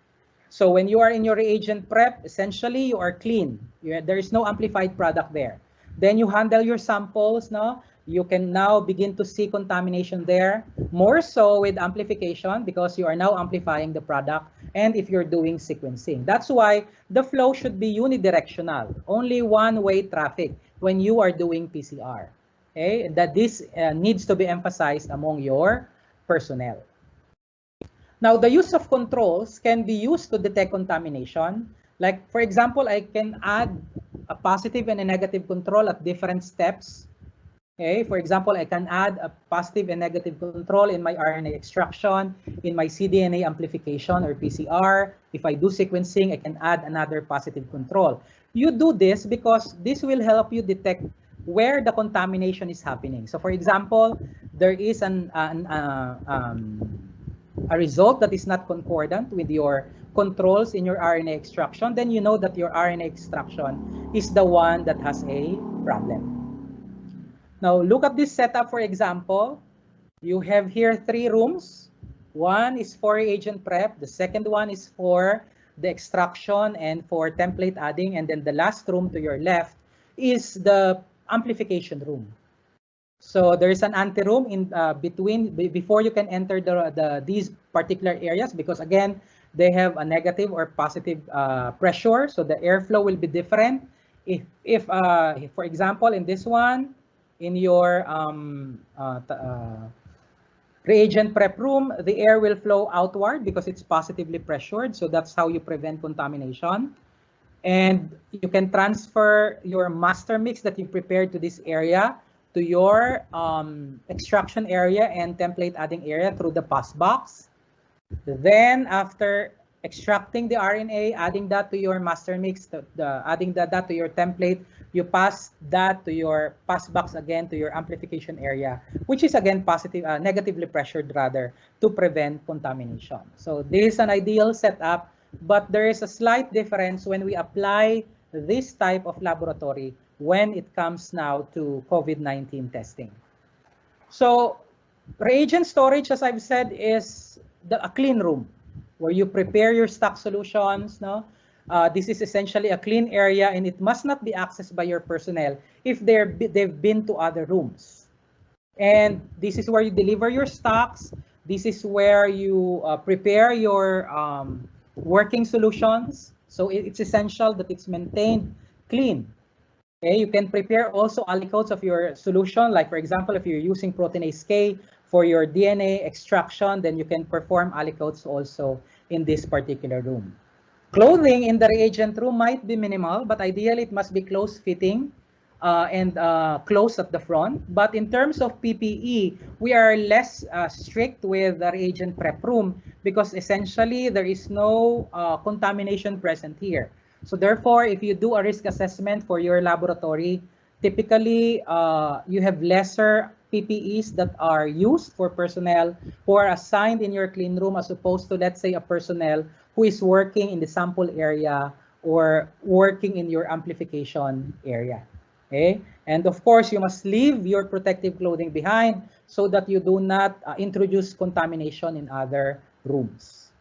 G: So when you are in your reagent prep, essentially you are clean. There is no amplified product there. Then you handle your samples, no? You can now begin to see contamination there, more so with amplification because you are now amplifying the product and if you're doing sequencing. That's why the flow should be unidirectional, only one-way traffic when you are doing PCR. Okay, that this needs to be emphasized among your personnel. Now, the use of controls can be used to detect contamination. Like, for example, I can add a positive and a negative control at different steps. Okay, for example, I can add a positive and negative control in my RNA extraction, in my cDNA amplification or PCR. If I do sequencing, I can add another positive control. You do this because this will help you detect where the contamination is happening. So, for example, there is a result that is not concordant with your controls in your RNA extraction, then you know that your RNA extraction is the one that has a problem. Now, look at this setup, for example. You have here 3 rooms. One is for reagent prep. The second one is for the extraction and for template adding. And then the last room to your left is the amplification room. So there is an anteroom in between before you can enter these particular areas because again they have a negative or positive pressure, so the airflow will be different. If for example in this one in your reagent prep room, the air will flow outward because it's positively pressured, so that's how you prevent contamination. And you can transfer your master mix that you prepared to this area to your extraction area and template adding area through the pass box. Then after extracting the RNA, adding that to your master mix, adding that to your template, you pass that to your pass box again to your amplification area, which is again negatively pressured rather to prevent contamination. So this is an ideal setup, but there is a slight difference when we apply this type of laboratory when it comes now to COVID-19 testing. So reagent storage, as I've said, is a clean room where you prepare your stock solutions. No, this is essentially a clean area and it must not be accessed by your personnel if they've been to other rooms. And this is where you deliver your stocks. This is where you prepare your working solutions. So it's essential that it's maintained clean. Okay, you can prepare also aliquots of your solution. Like for example, if you're using proteinase K for your DNA extraction, then you can perform aliquots also in this particular room. Clothing in the reagent room might be minimal, but ideally it must be close fitting and close at the front. But in terms of PPE, we are less strict with the reagent prep room because essentially there is no contamination present here. So therefore, if you do a risk assessment for your laboratory, typically you have lesser PPEs that are used for personnel who are assigned in your clean room as opposed to, let's say, a personnel who is working in the sample area or working in your amplification area. Okay, and of course, you must leave your protective clothing behind so that you do not introduce contamination in other rooms.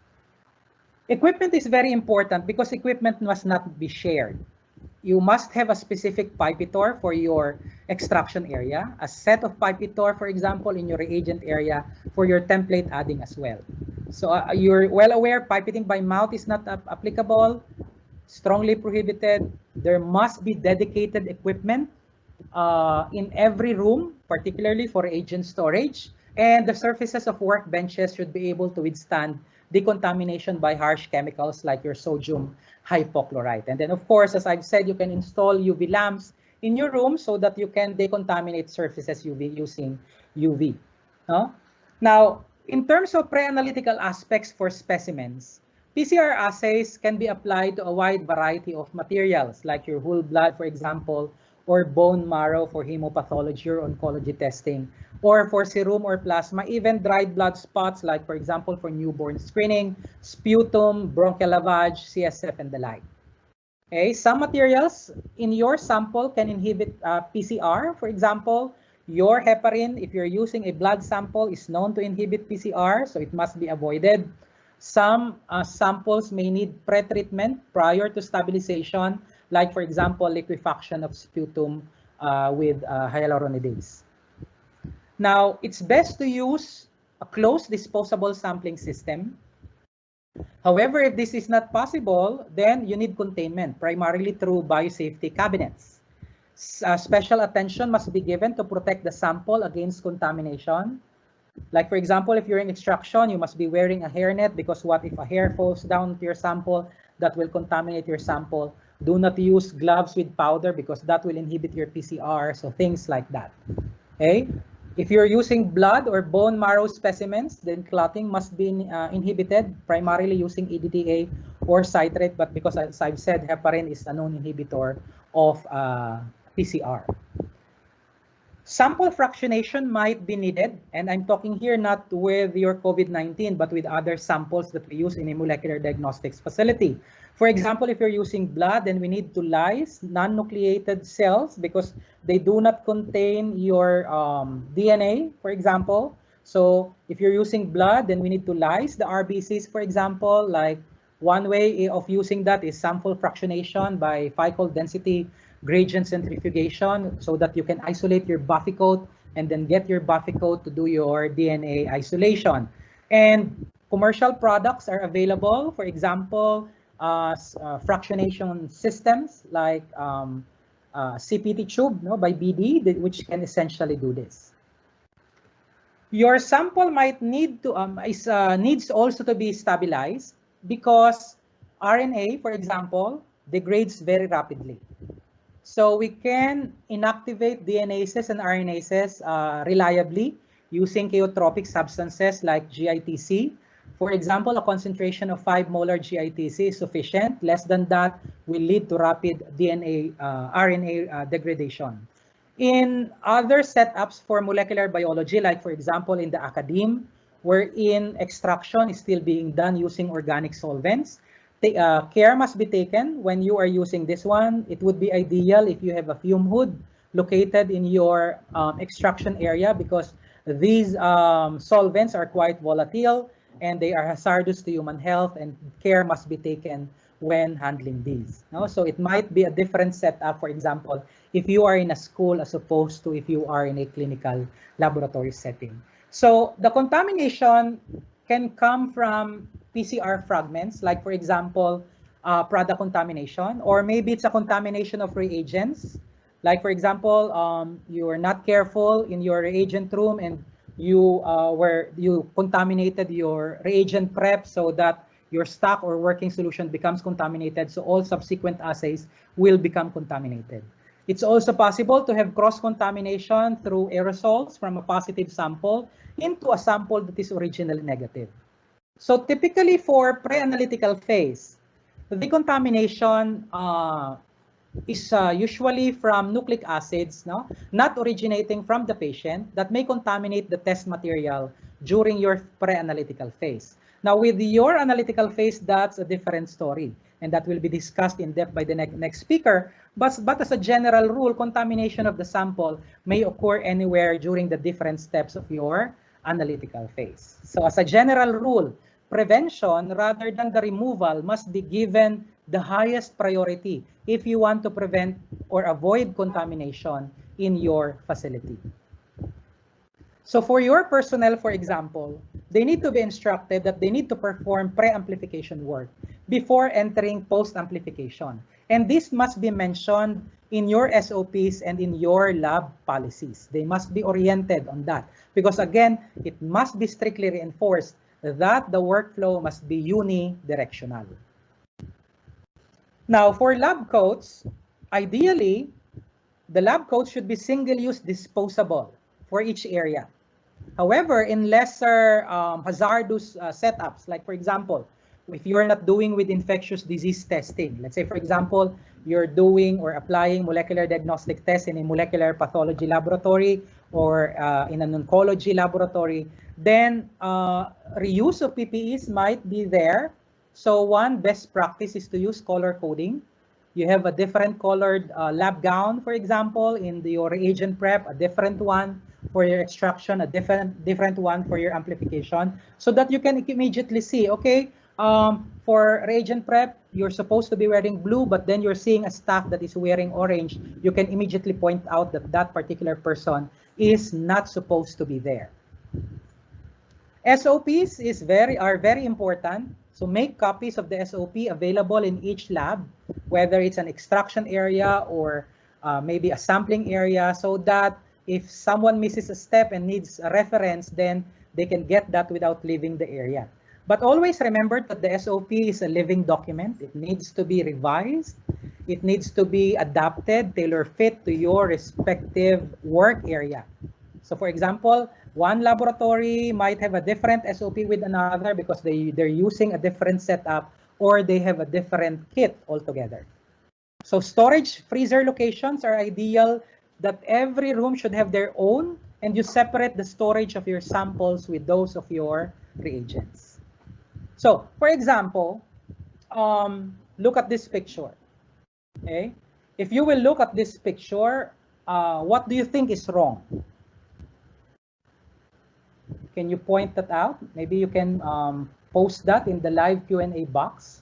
G: Equipment is very important because equipment must not be shared. You must have a specific pipetor for your extraction area, a set of pipetor, for example, in your reagent area for your template adding as well. So you're well aware pipetting by mouth is not applicable, strongly prohibited. There must be dedicated equipment in every room, particularly for reagent storage, and the surfaces of workbenches should be able to withstand decontamination by harsh chemicals like your sodium hypochlorite. And then, of course, as I've said, you can install UV lamps in your room so that you can decontaminate surfaces using UV. No? Now, in terms of pre-analytical aspects for specimens, PCR assays can be applied to a wide variety of materials like your whole blood, for example, or bone marrow for hemopathology or oncology testing, or for serum or plasma, even dried blood spots like, for example, for newborn screening, sputum, bronchial lavage, CSF, and the like. Okay, some materials in your sample can inhibit PCR. For example, your heparin, if you're using a blood sample, is known to inhibit PCR, so it must be avoided. Some samples may need pretreatment prior to stabilization, like, for example, liquefaction of sputum with hyaluronidase. Now, it's best to use a closed disposable sampling system. However, if this is not possible, then you need containment, primarily through biosafety cabinets. Special attention must be given to protect the sample against contamination. Like, for example, if you're in extraction, you must be wearing a hairnet, because what if a hair falls down to your sample? That will contaminate your sample. Do not use gloves with powder, because that will inhibit your PCR, so things like that. Okay? If you're using blood or bone marrow specimens, then clotting must be inhibited, primarily using EDTA or citrate, but because, as I've said, heparin is a known inhibitor of PCR. Sample fractionation might be needed, and I'm talking here not with your COVID-19, but with other samples that we use in a molecular diagnostics facility. For example, if you're using blood, then we need to lyse non-nucleated cells because they do not contain your DNA, for example. So if you're using blood, then we need to lyse the RBCs, for example. Like, one way of using that is sample fractionation by Fickel density gradient centrifugation, so that you can isolate your buffy coat and then get your buffy coat to do your DNA isolation. And commercial products are available, for example, fractionation systems like CPT tube, no, by BD, which can essentially do this. Your sample might need to needs also to be stabilized, because RNA, for example, degrades very rapidly. So we can inactivate DNases and RNases reliably using cheotropic substances like GITC. For example, a concentration of 5 molar GITC is sufficient. Less than that will lead to rapid RNA degradation. In other setups for molecular biology, like, for example, in the academe, wherein extraction is still being done using organic solvents, care must be taken when you are using this one. It would be ideal if you have a fume hood located in your extraction area, because these solvents are quite volatile and they are hazardous to human health, and care must be taken when handling these. No? So it might be a different setup, for example, if you are in a school as opposed to if you are in a clinical laboratory setting. So the contamination can come from PCR fragments, like, for example, product contamination, or maybe it's a contamination of reagents. Like, for example, you are not careful in your reagent room and you contaminated your reagent prep so that your stock or working solution becomes contaminated. So all subsequent assays will become contaminated. It's also possible to have cross-contamination through aerosols from a positive sample into a sample that is originally negative. So typically for pre-analytical phase, the contamination is usually from nucleic acids, no? Not originating from the patient, that may contaminate the test material during your pre-analytical phase. Now with your analytical phase, that's a different story, and that will be discussed in depth by the next speaker. But as a general rule, contamination of the sample may occur anywhere during the different steps of your analytical phase. So as a general rule, prevention rather than the removal must be given the highest priority if you want to prevent or avoid contamination in your facility. So for your personnel, for example, they need to be instructed that they need to perform pre-amplification work before entering post-amplification. And this must be mentioned in your SOPs and in your lab policies. They must be oriented on that because, again, it must be strictly reinforced that the workflow must be unidirectional. Now, for lab coats, ideally, the lab coats should be single-use disposable for each area. However, in lesser hazardous setups, like for example, if you're not doing with infectious disease testing, let's say for example, you're doing or applying molecular diagnostic tests in a molecular pathology laboratory or in an oncology laboratory, then reuse of PPEs might be there. So one best practice is to use color coding. You have a different colored lab gown, for example, in your reagent prep, a different one for your extraction, a different one for your amplification, so that you can immediately see, okay, for reagent prep, you're supposed to be wearing blue, but then you're seeing a staff that is wearing orange. You can immediately point out that that particular person is not supposed to be there. SOPs are very important. So make copies of the SOP available in each lab, whether it's an extraction area or maybe a sampling area, so that if someone misses a step and needs a reference, then they can get that without leaving the area. But always remember that the SOP is a living document. It needs to be revised. It needs to be adapted, tailor-fit to your respective work area. So for example, one laboratory might have a different SOP with another because they're using a different setup or they have a different kit altogether. So storage freezer locations are ideal, that every room should have their own, and you separate the storage of your samples with those of your reagents. So for example, look at this picture. Okay, if you will look at this picture, what do you think is wrong? Can you point that out? Maybe you can post that in the live Q&A box.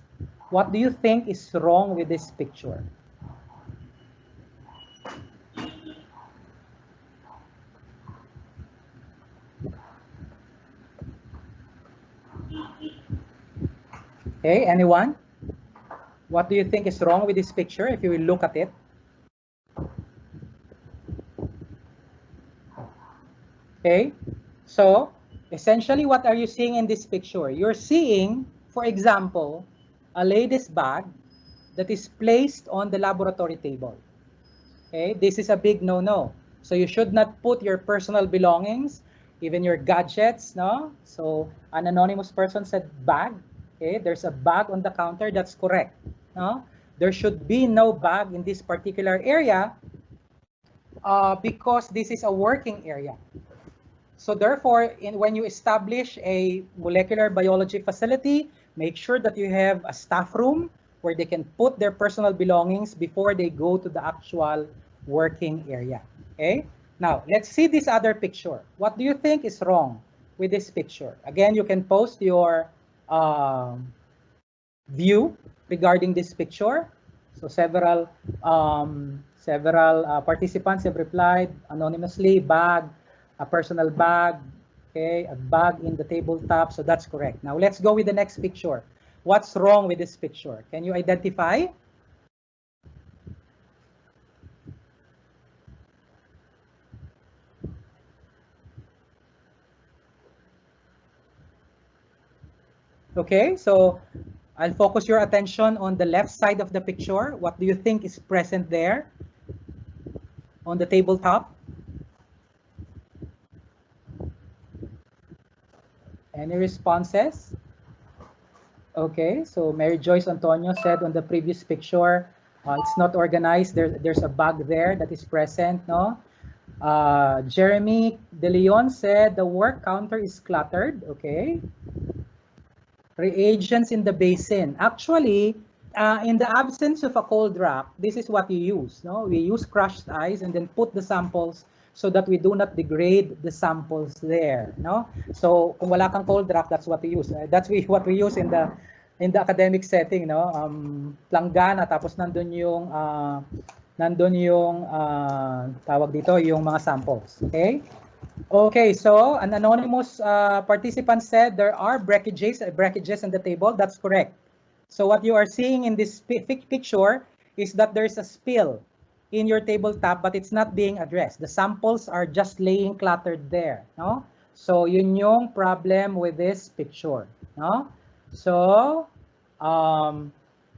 G: What do you think is wrong with this picture? Okay, anyone? What do you think is wrong with this picture if you will look at it? Okay, so essentially, what are you seeing in this picture? You're seeing, for example, a lady's bag that is placed on the laboratory table. Okay, this is a big no-no. So you should not put your personal belongings, even your gadgets, no? So an anonymous person said bag. Okay, there's a bag on the counter, that's correct. No? There should be no bag in this particular area because this is a working area. So therefore, when you establish a molecular biology facility, make sure that you have a staff room where they can put their personal belongings before they go to the actual working area. Okay. Now, let's see this other picture. What do you think is wrong with this picture? Again, you can post your view regarding this picture. So several participants have replied anonymously, bag, a personal bag, okay, a bag in the tabletop, so that's correct. Now let's go with the next picture. What's wrong with this picture? Can you identify? Okay, so I'll focus your attention on the left side of the picture. What do you think is present there on the tabletop? Any responses? Okay, so Mary Joyce Antonio said on the previous picture, it's not organized. There's a bug there that is present, no? Jeremy De Leon said the work counter is cluttered. Okay. Reagents in the basin. Actually, in the absence of a cold wrap, this is what you use. No, we use crushed ice and then put the samples so that we do not degrade the samples there. No, so kung wala kang cold wrap, that's what we use. That's what we use in the academic setting. No, planggana tapos nandun yung tawag dito yung mga samples. Okay. Okay, so an anonymous participant said there are breakages in the table. That's correct. So what you are seeing in this picture is that there's a spill in your tabletop, but it's not being addressed. The samples are just laying cluttered there. No? So yun yung problem with this picture, no? So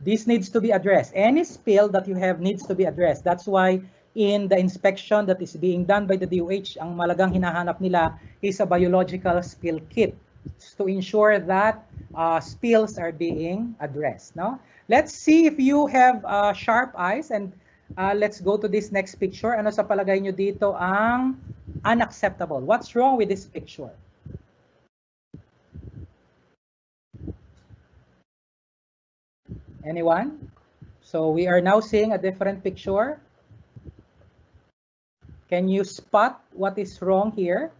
G: this needs to be addressed. Any spill that you have needs to be addressed. That's why in the inspection that is being done by the DOH, ang malagang hinahanap nila is a biological spill kit to ensure that spills are being addressed. No? Let's see if you have sharp eyes, and let's go to this next picture. Ano sa palagay nyo dito ang unacceptable? What's wrong with this picture? Anyone? So we are now seeing a different picture. Can you spot what is wrong here?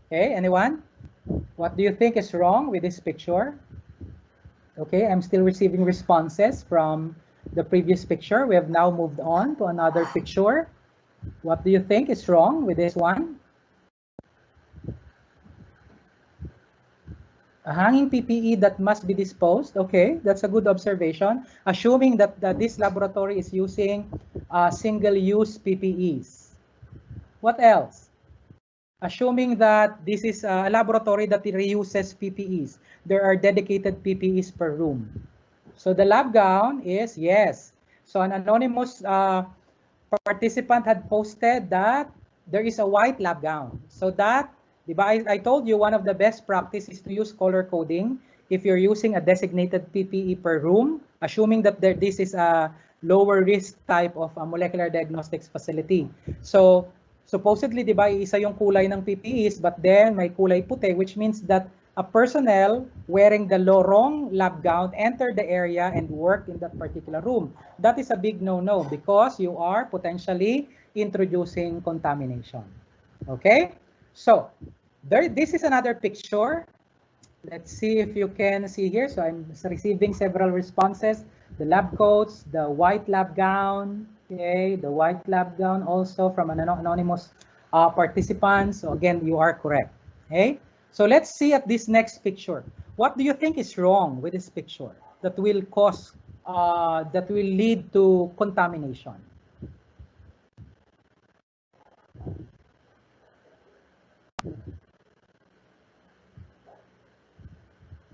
G: Okay, anyone? What do you think is wrong with this picture? Okay, I'm still receiving responses from the previous picture. We have now moved on to another picture. What do you think is wrong with this one? A hanging PPE that must be disposed. Okay, that's a good observation. Assuming that this laboratory is using single-use PPEs. What else? Assuming that this is a laboratory that reuses PPEs. There are dedicated PPEs per room. So the lab gown is, yes. So an anonymous participant had posted that there is a white lab gown. So that, I told you one of the best practice is to use color coding if you're using a designated PPE per room, assuming that this is a lower risk type of a molecular diagnostics facility. So supposedly, isa yung kulay ng PPEs, but then may kulay puti, which means that a personnel wearing the wrong lab gown enter the area and work in that particular room. That is a big no-no because you are potentially introducing contamination. Okay, so this is another picture. Let's see if you can see here. So I'm receiving several responses. The lab coats, the white lab gown, okay, the white lab gown also from an anonymous participant. So again, you are correct. Okay, so let's see at this next picture. What do you think is wrong with this picture that will cause, that will lead to contamination?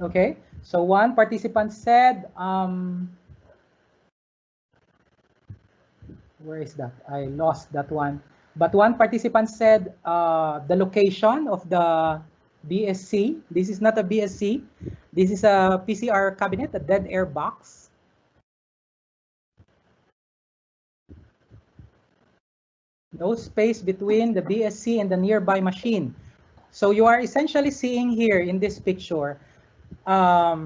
G: Okay, so one participant said, where is that? I lost that one. But one participant said the location of the BSC. This is not a BSC. This is a PCR cabinet, a dead air box. No space between the BSC and the nearby machine. So you are essentially seeing here in this picture a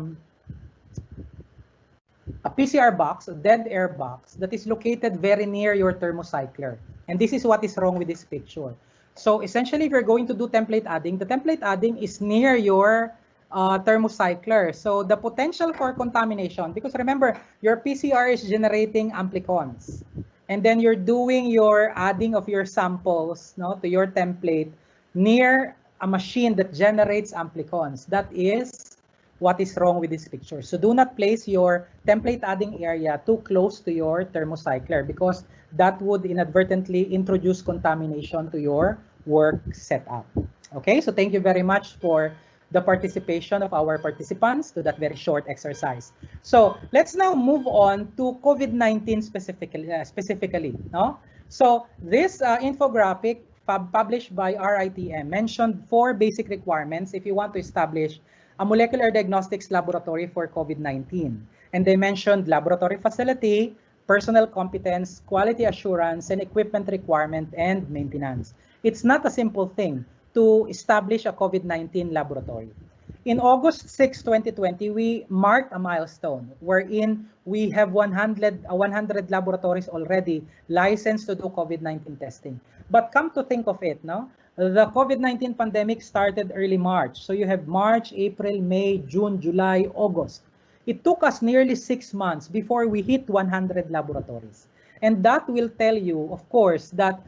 G: PCR box, a dead air box that is located very near your thermocycler. And this is what is wrong with this picture. So essentially, if you're going to do template adding, the template adding is near your thermocycler. So the potential for contamination, because remember, your PCR is generating amplicons. And then you're doing your adding of your samples to your template near a machine that generates amplicons. That is what is wrong with this picture. So do not place your template adding area too close to your thermocycler because that would inadvertently introduce contamination to your work setup. Okay, so thank you very much for the participation of our participants to that very short exercise. So let's now move on to COVID-19 specifically. No? So this infographic published by RITM mentioned 4 basic requirements if you want to establish a molecular diagnostics laboratory for COVID-19. And they mentioned laboratory facility, personnel competence, quality assurance, and equipment requirement and maintenance. It's not a simple thing to establish a COVID-19 laboratory. In August 6, 2020, we marked a milestone wherein we have 100 laboratories already licensed to do COVID-19 testing. But come to think of it, the COVID-19 pandemic started early March. So you have March, April, May, June, July, August. It took us nearly 6 months before we hit 100 laboratories. And that will tell you, of course, that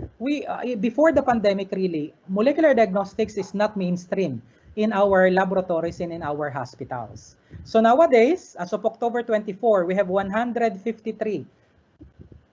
G: before the pandemic really, molecular diagnostics is not mainstream. in our laboratories and in our hospitals. So nowadays, as of October 24, we have 153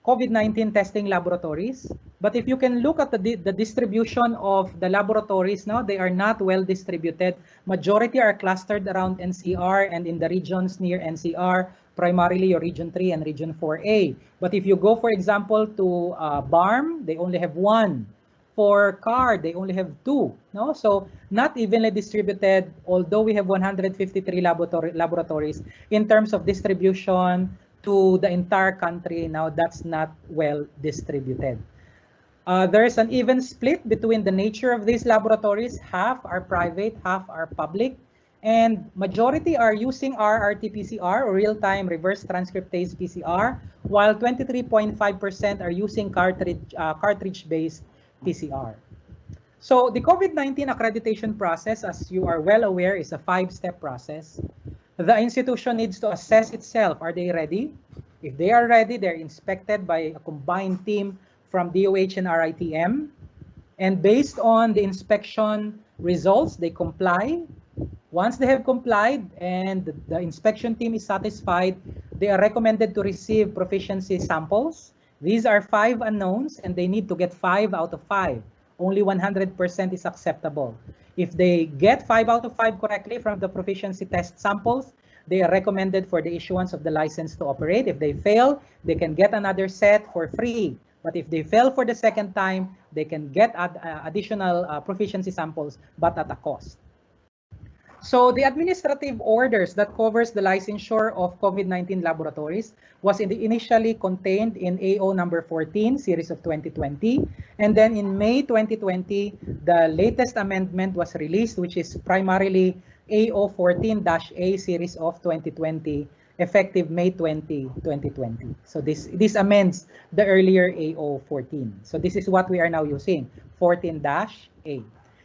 G: COVID-19 testing laboratories. But if you can look at the distribution of the laboratories now, they are not well distributed. Majority are clustered around NCR and in the regions near NCR, primarily your Region 3 and Region 4A. But if you go, for example, to BARM, they only have 1. For CAR, they only have 2. No? So not evenly distributed, although we have 153 laboratories in terms of distribution to the entire country. Now that's not well distributed. There is an even split between the nature of these laboratories. Half are private, half are public, and majority are using RT-PCR or real-time reverse transcriptase PCR, while 23.5% are using cartridge-based PCR. So the COVID-19 accreditation process, as you are well aware, is a 5-step process. The institution needs to assess itself. Are they ready? If they are ready, they're inspected by a combined team from DOH and RITM. And based on the inspection results, they comply. Once they have complied and the inspection team is satisfied, they are recommended to receive proficiency samples. These are 5 unknowns, and they need to get 5 out of 5. Only 100% is acceptable. If they get 5 out of 5 correctly from the proficiency test samples, they are recommended for the issuance of the license to operate. If they fail, they can get another set for free. But if they fail for the second time, they can get additional proficiency samples, but at a cost. So the administrative orders that covers the licensure of COVID-19 laboratories was initially contained in AO number 14, series of 2020. And then in May 2020, the latest amendment was released, which is primarily AO 14-A series of 2020, effective May 20, 2020. So this amends the earlier AO 14. So this is what we are now using, 14-A.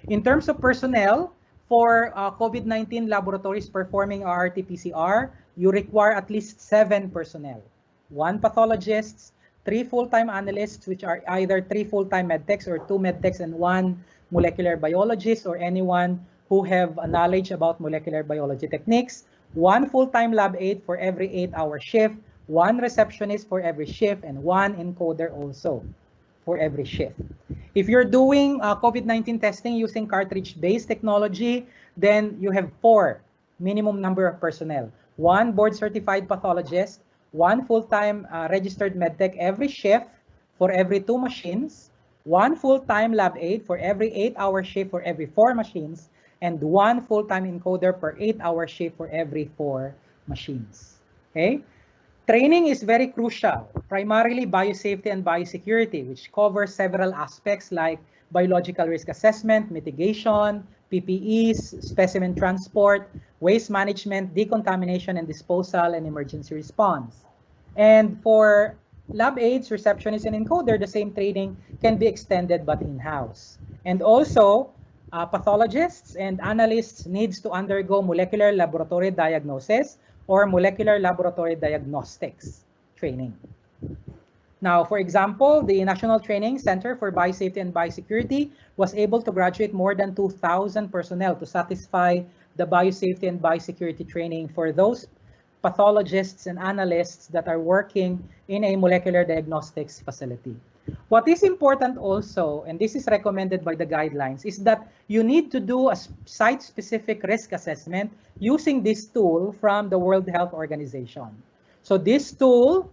G: In terms of personnel, for COVID-19 laboratories performing RT-PCR, you require at least 7 personnel. 1 pathologist, 3 full-time analysts, which are either 3 full-time medtechs or 2 medtechs and 1 molecular biologist, or anyone who have a knowledge about molecular biology techniques, 1 full-time lab aide for every 8-hour shift, 1 receptionist for every shift, and 1 encoder also for every shift. If you're doing COVID-19 testing using cartridge-based technology, then you have 4 minimum number of personnel. 1 board-certified pathologist, 1 full-time registered medtech every shift for every 2 machines, 1 full-time lab aide for every 8-hour shift for every 4 machines, and 1 full-time encoder per 8-hour shift for every 4 machines. Okay? Training is very crucial, primarily biosafety and biosecurity, which covers several aspects like biological risk assessment, mitigation, PPEs, specimen transport, waste management, decontamination and disposal, and emergency response. And for lab aides, receptionists, and encoder, the same training can be extended but in-house. And also, pathologists and analysts needs to undergo molecular laboratory diagnosis or molecular laboratory diagnostics training. Now, for example, the National Training Center for Biosafety and Biosecurity was able to graduate more than 2,000 personnel to satisfy the biosafety and biosecurity training for those pathologists and analysts that are working in a molecular diagnostics facility. What is important also, and this is recommended by the guidelines, is that you need to do a site-specific risk assessment using this tool from the World Health Organization. So this tool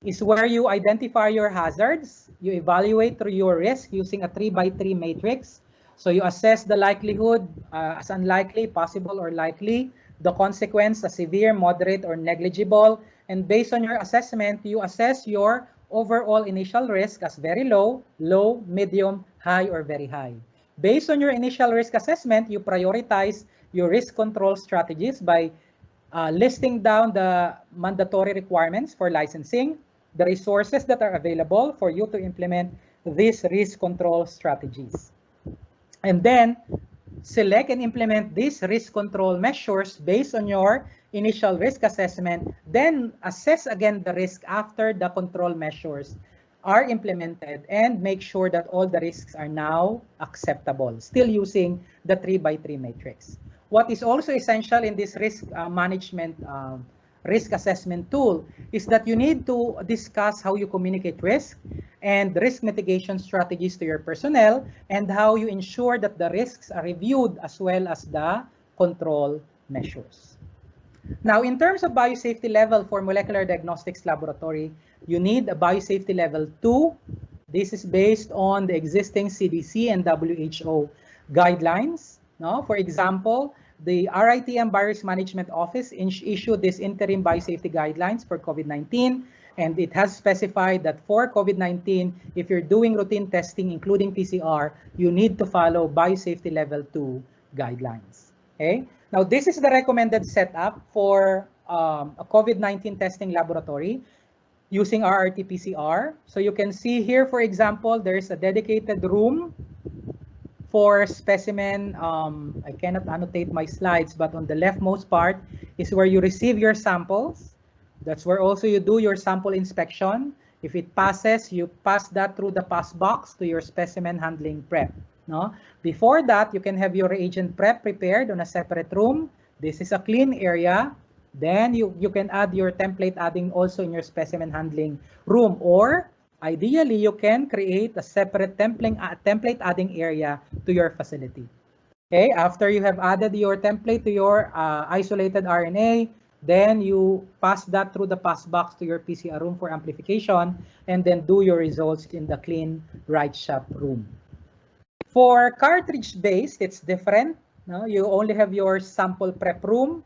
G: is where you identify your hazards, you evaluate through your risk using a 3x3 matrix. So you assess the likelihood as unlikely, possible, or likely, the consequence as severe, moderate, or negligible, and based on your assessment, you assess your overall initial risk as very low, low, medium, high, or very high. Based on your initial risk assessment, you prioritize your risk control strategies by listing down the mandatory requirements for licensing, the resources that are available for you to implement these risk control strategies. And then select and implement these risk control measures based on your initial risk assessment, then assess again the risk after the control measures are implemented and make sure that all the risks are now acceptable, still using the 3x3 matrix. What is also essential in this risk management risk assessment tool is that you need to discuss how you communicate risk and risk mitigation strategies to your personnel, and how you ensure that the risks are reviewed as well as the control measures. Now, in terms of biosafety level for molecular diagnostics laboratory, you need a biosafety level 2. This is based on the existing CDC and WHO guidelines. No? For example, the RITM Virus Management Office issued this interim biosafety guidelines for COVID-19, and it has specified that for COVID-19, if you're doing routine testing, including PCR, you need to follow biosafety level 2 guidelines. Okay? Now, this is the recommended setup for a COVID-19 testing laboratory using RRT-PCR. So you can see here, for example, there's a dedicated room for specimen. I cannot annotate my slides, but on the leftmost part is where you receive your samples. That's where also you do your sample inspection. If it passes, you pass that through the pass box to your specimen handling prep. No? Before that, you can have your reagent prep prepared on a separate room. This is a clean area. Then you can add your template adding also in your specimen handling room, or ideally you can create a separate template adding area to your facility. Okay, after you have added your template to your isolated RNA, then you pass that through the pass box to your PCR room for amplification, and then do your results in the clean right shop room. For cartridge-based, it's different. No? You only have your sample prep room.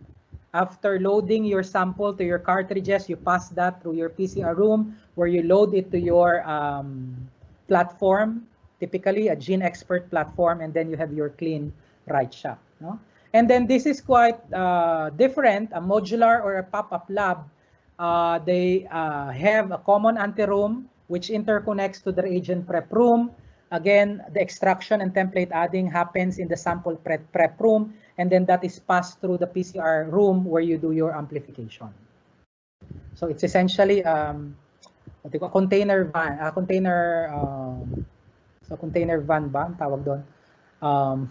G: After loading your sample to your cartridges, you pass that through your PCR room, where you load it to your platform, typically a GeneXpert platform, and then you have your clean right shop. No? And then this is quite different, a modular or a pop-up lab. They have a common anteroom, which interconnects to the reagent prep room. Again, the extraction and template adding happens in the sample prep room, and then that is passed through the PCR room where you do your amplification. So it's essentially what you call container van, container van ba ang tawag doon,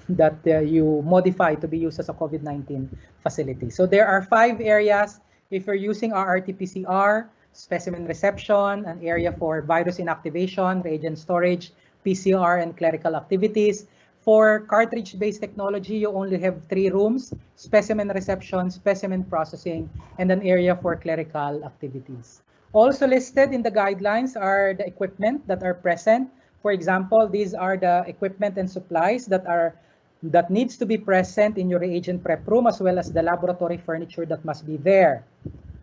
G: that you modify to be used as a COVID-19 facility. So there are 5 areas if you're using RRT-PCR: specimen reception, an area for virus inactivation, reagent storage, PCR, and clerical activities. For cartridge-based technology, you only have 3 rooms: specimen reception, specimen processing, and an area for clerical activities. Also listed in the guidelines are the equipment that are present. For example, these are the equipment and supplies that needs to be present in your reagent prep room, as well as the laboratory furniture that must be there.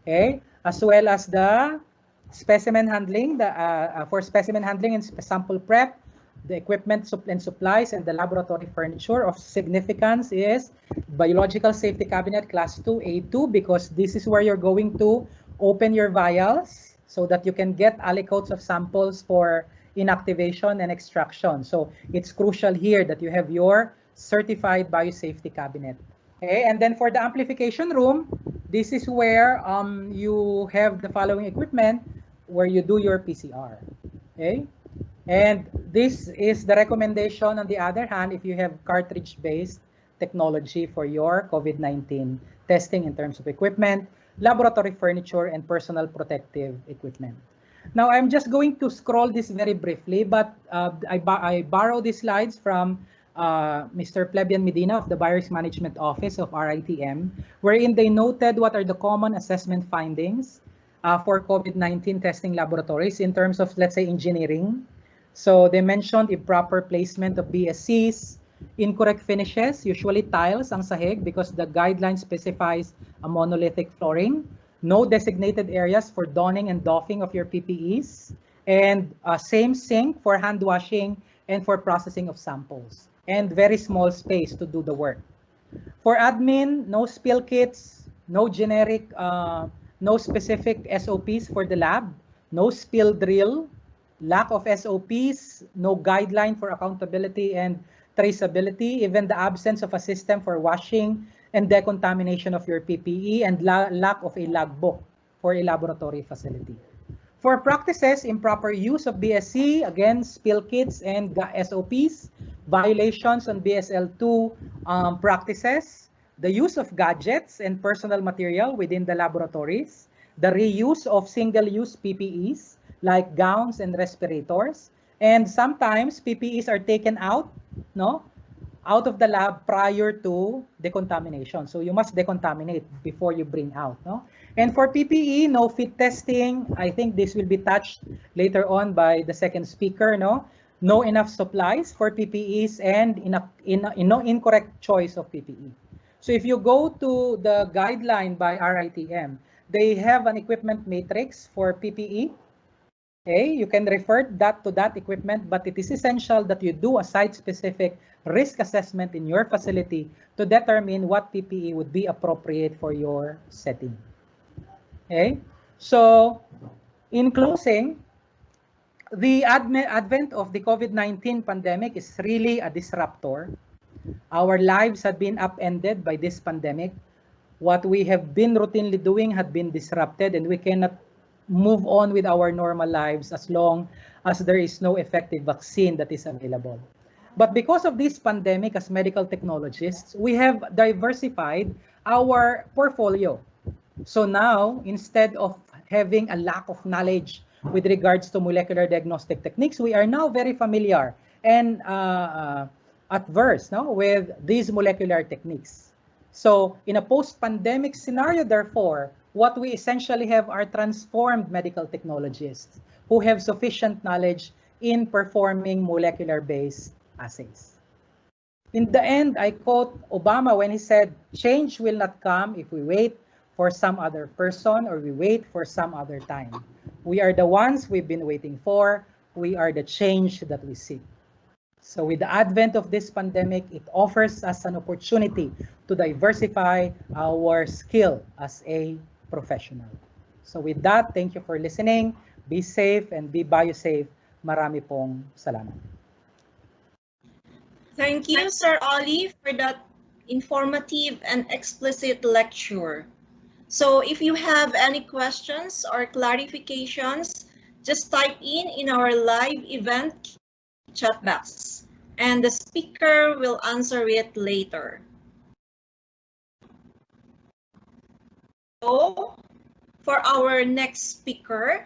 G: Okay, as well as the specimen handling, for specimen handling and sample prep, the equipment and supplies and the laboratory furniture. Of significance is biological safety cabinet class 2 A2, because this is where you're going to open your vials so that you can get aliquots of samples for inactivation and extraction. So it's crucial here that you have your certified biosafety cabinet. Okay, and then for the amplification room, this is where you have the following equipment where you do your PCR. Okay, and this is the recommendation on the other hand if you have cartridge-based technology for your COVID-19 testing in terms of equipment, laboratory furniture, and personal protective equipment. Now, I'm just going to scroll this very briefly, but I borrow these slides from Mr. Plebian Medina of the Virus Management Office of RITM, wherein they noted what are the common assessment findings for COVID-19 testing laboratories in terms of, let's say, engineering. So they mentioned improper placement of BSCs, incorrect finishes, usually tiles ang sahig because the guideline specifies a monolithic flooring, no designated areas for donning and doffing of your PPEs, and same sink for hand washing and for processing of samples, and very small space to do the work. For admin, no spill kits, no generic, no specific SOPs for the lab, no spill drill, lack of SOPs, no guideline for accountability and traceability, even the absence of a system for washing and decontamination of your PPE, and lack of a logbook for a laboratory facility. For practices, improper use of BSC, again, spill kits and SOPs, violations on BSL-2 practices, the use of gadgets and personal material within the laboratories, the reuse of single-use PPEs like gowns and respirators, and sometimes PPEs are taken out, no, out of the lab prior to decontamination. So you must decontaminate before you bring out, no? And for PPE, no fit testing. I think this will be touched later on by the second speaker, no? No enough supplies for PPEs and no incorrect choice of PPE. So if you go to the guideline by RITM, they have an equipment matrix for PPE. Okay, you can refer to that equipment, but it is essential that you do a site-specific risk assessment in your facility to determine what PPE would be appropriate for your setting. Okay, so in closing, the advent of the COVID-19 pandemic is really a disruptor. Our lives have been upended by this pandemic. What we have been routinely doing had been disrupted, and we cannot move on with our normal lives as long as there is no effective vaccine that is available. But because of this pandemic, as medical technologists, we have diversified our portfolio. So now, instead of having a lack of knowledge with regards to molecular diagnostic techniques, we are now very familiar and adverse, no, with these molecular techniques. So in a post-pandemic scenario, therefore, what we essentially have are transformed medical technologists who have sufficient knowledge in performing molecular-based assays. In the end, I quote Obama when he said, "Change will not come if we wait for some other person or we wait for some other time. We are the ones we've been waiting for. We are the change that we seek." So with the advent of this pandemic, it offers us an opportunity to diversify our skill as a professional. So with that, thank you for listening. Be safe and be biosafe. Marami pong salamat.
D: Thank you, Sir Ollie, for that informative and explicit lecture. So if you have any questions or clarifications, just type in our live event chat box, and the speaker will answer it later. So for our next speaker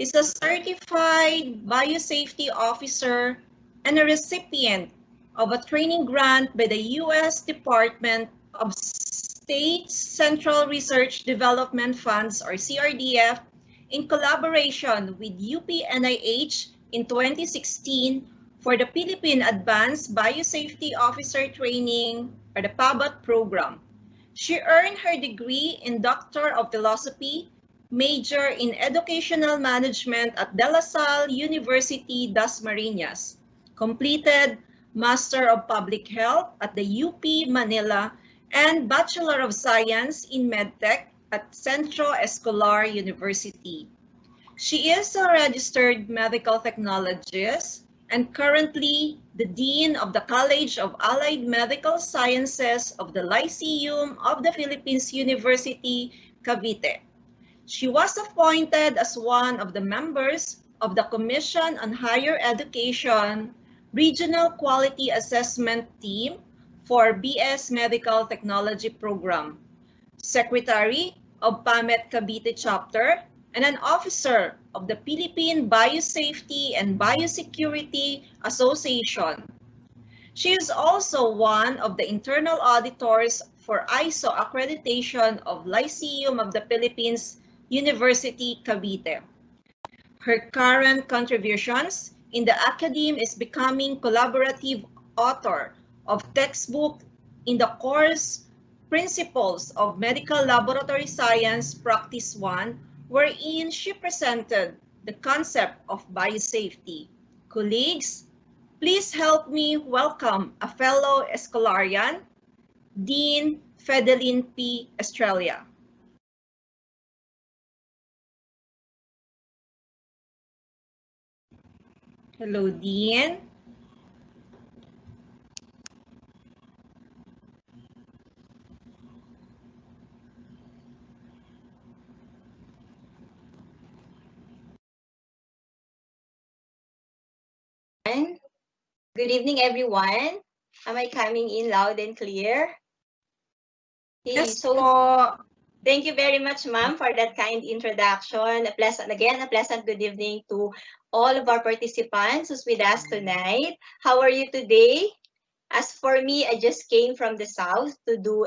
D: is a certified biosafety officer and a recipient of a training grant by the U.S. Department of State's Central Research Development Funds, or CRDF, in collaboration with UP-NIH in 2016 for the Philippine Advanced Biosafety Officer Training, or the PABOT program. She earned her degree in Doctor of Philosophy, major in Educational Management at De La Salle University, Dasmariñas, completed Master of Public Health at the UP Manila, and Bachelor of Science in MedTech at Centro Escolar University. She is a registered medical technologist and currently the Dean of the College of Allied Medical Sciences of the Lyceum of the Philippines University, Cavite. She was appointed as one of the members of the Commission on Higher Education Regional Quality Assessment Team for BS Medical Technology Program, Secretary of PAMET Cavite Chapter, and an officer of the Philippine Biosafety and Biosecurity Association. She is also one of the internal auditors for ISO accreditation of Lyceum of the Philippines University, Cavite. Her current contributions in the academe is becoming collaborative author of textbook in the course Principles of Medical Laboratory Science Practice 1, wherein she presented the concept of biosafety. Colleagues, please help me welcome a fellow Escolarian, Dean Fedelin P. Estrella. Hello, Dean.
H: Good evening, everyone. Am I coming in loud and clear? Okay,
D: Yes
H: so
D: po.
H: thank you very much, ma'am, for that kind introduction. A pleasant good evening to all of our participants who's with us tonight. How are you today? As for me, I just came from the south to do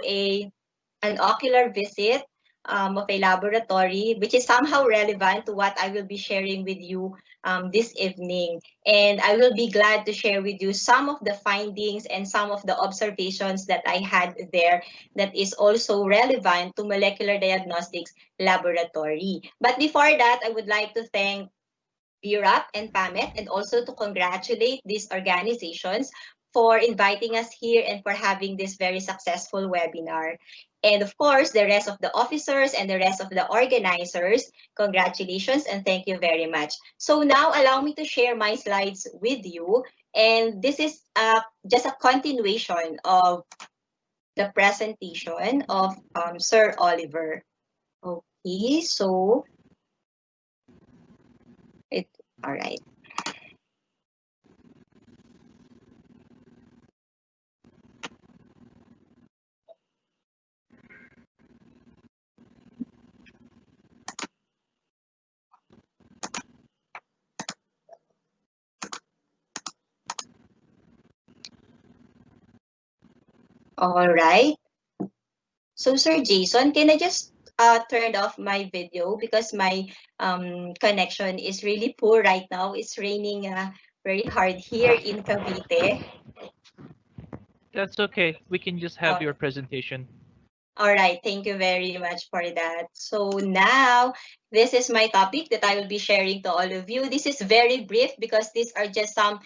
H: an ocular visit of a laboratory, which is somehow relevant to what I will be sharing with you this evening. And I will be glad to share with you some of the findings and some of the observations that I had there that is also relevant to molecular diagnostics laboratory. But before that, I would like to thank BRAP and PAMET, and also to congratulate these organizations for inviting us here and for having this very successful webinar. And of course, the rest of the officers and the rest of the organizers, congratulations and thank you very much. So now allow me to share my slides with you. And this is just a continuation of the presentation of Sir Oliver. Okay, so all right. All right. So, Sir Jason, can I just turn off my video because my connection is really poor right now. It's raining very hard here in Cavite.
I: That's okay. We can just have your presentation.
H: All right, thank you very much for that. So now, this is my topic that I will be sharing to all of you. This is very brief because these are just some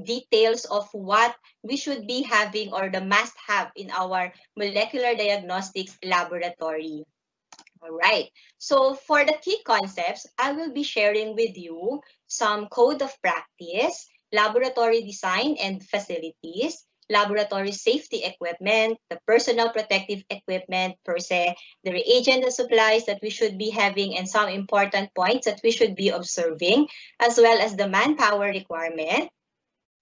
H: details of what we should be having or the must-have in our molecular diagnostics laboratory. All right. So for the key concepts, I will be sharing with you some code of practice, laboratory design and facilities, laboratory safety equipment, the personal protective equipment per se, the reagent and supplies that we should be having, and some important points that we should be observing, as well as the manpower requirement,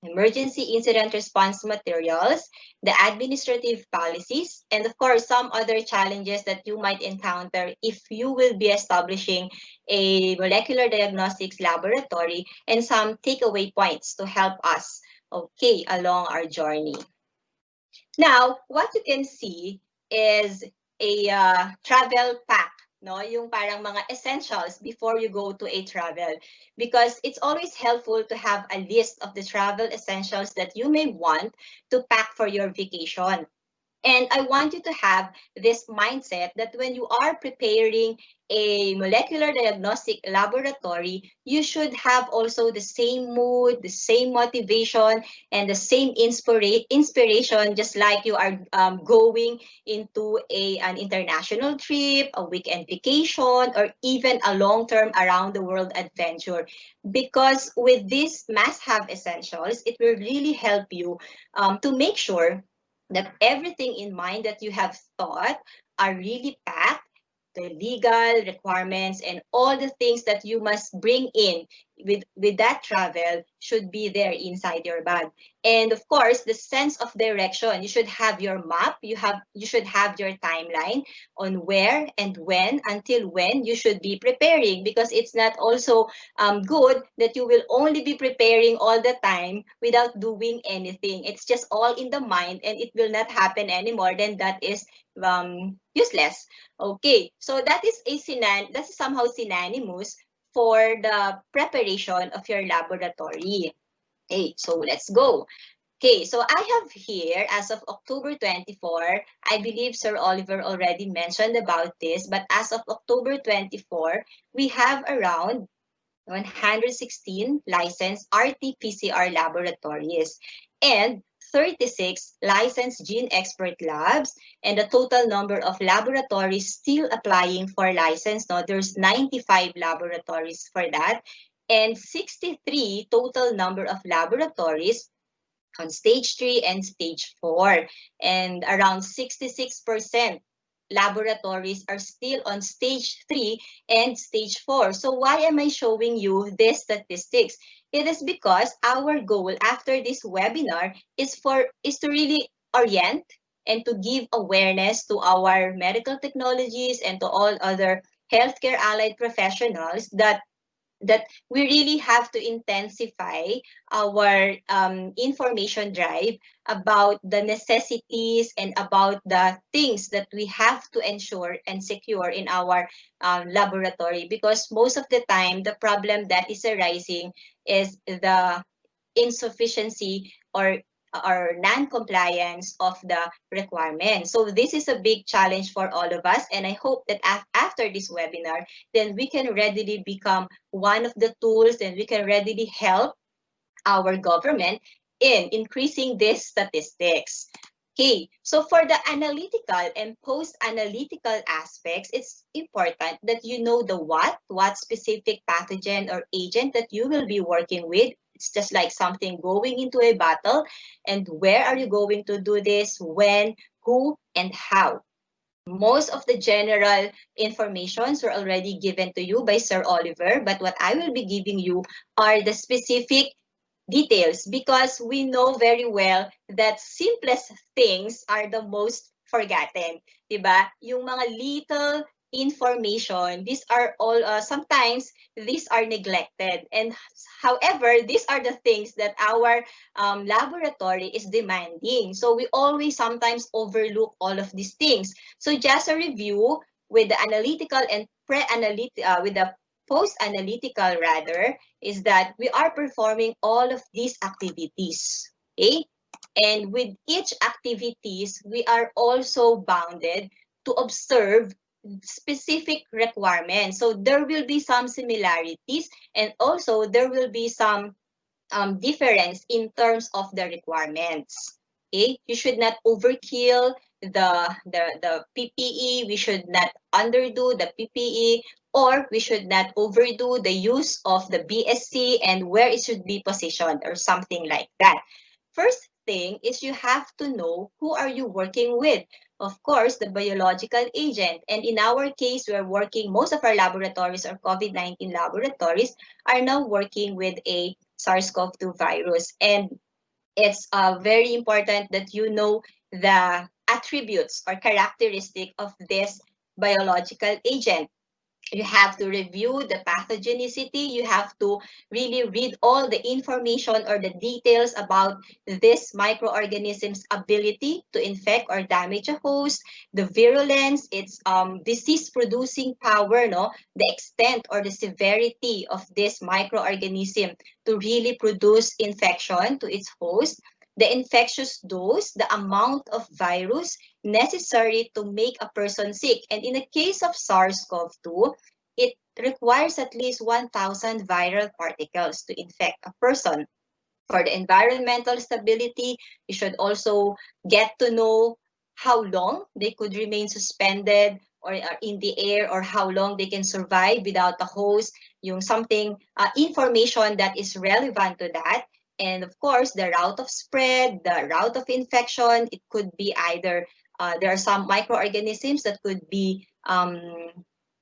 H: emergency incident response materials, the administrative policies, and of course, some other challenges that you might encounter if you will be establishing a molecular diagnostics laboratory, and some takeaway points to help us, okay, along our journey. Now, what you can see is a travel pack, no? Yung parang mga essentials before you go to a travel. Because it's always helpful to have a list of the travel essentials that you may want to pack for your vacation. And I want you to have this mindset that when you are preparing a molecular diagnostic laboratory, you should have also the same mood, the same motivation, and the same inspiration, just like you are going into an international trip, a weekend vacation, or even a long-term around-the-world adventure. Because with these must-have essentials, it will really help you to make sure that everything in mind that you have thought are really packed, the legal requirements and all the things that you must bring in with that travel should be there inside your bag. And of course, the sense of direction. You should have your map. You should have your timeline on where and when, until when you should be preparing, because it's not also good that you will only be preparing all the time without doing anything. It's just all in the mind and it will not happen anymore. Then that is useless. Okay, so that is somehow synonymous for the preparation of your laboratory. Okay, so let's go. Okay, so I have here, as of October 24, I believe Sir Oliver already mentioned about this, but as of October 24, we have around 116 licensed RT-PCR laboratories and 36 licensed gene expert labs, and the total number of laboratories still applying for license. Now, there's 95 laboratories for that, and 63 total number of laboratories on stage 3 and stage 4, and around 66% laboratories are still on stage 3 and stage 4. So why am I showing you these statistics? It is because our goal after this webinar is to really orient and to give awareness to our medical technologies and to all other healthcare allied professionals that we really have to intensify our information drive about the necessities and about the things that we have to ensure and secure in our laboratory, because most of the time the problem that is arising is the insufficiency or non-compliance of the requirements. So this is a big challenge for all of us, and I hope that after this webinar, then we can readily become one of the tools and we can readily help our government in increasing these statistics. Okay, so for the analytical and post-analytical aspects, it's important that you know the what specific pathogen or agent that you will be working with. It's just like something going into a battle. And where are you going to do this? When, who, and how? Most of the general informations were already given to you by Sir Oliver, but what I will be giving you are the specific details, because we know very well that simplest things are the most forgotten, diba? Yung mga little information, these are all sometimes these are neglected, and however these are the things that our laboratory is demanding, so we always sometimes overlook all of these things. So just a review with the analytical and with the post-analytical rather, is that we are performing all of these activities, okay? And with each activities, we are also bounded to observe specific requirements. So there will be some similarities, and also there will be some difference in terms of the requirements. Okay, you should not overkill the PPE. We should not underdo the PPE, or we should not overdo the use of the BSC and where it should be positioned or something like that. First thing is you have to know who are you working with. Of course, the biological agent. And in our case, we are working, most of our laboratories or COVID-19 laboratories are now working with a SARS-CoV-2 virus. And it's very important that you know the attributes or characteristic of this biological agent. You have to review the pathogenicity. You have to really read all the information or the details about this microorganism's ability to infect or damage a host, the virulence, its disease-producing power, no, the extent or the severity of this microorganism to really produce infection to its host, the infectious dose, the amount of virus necessary to make a person sick. And in the case of SARS-CoV-2, it requires at least 1,000 viral particles to infect a person. For the environmental stability, you should also get to know how long they could remain suspended or in the air, or how long they can survive without a host, yung something, information that is relevant to that. And of course, the route of spread, the route of infection, it could be either, there are some microorganisms that could be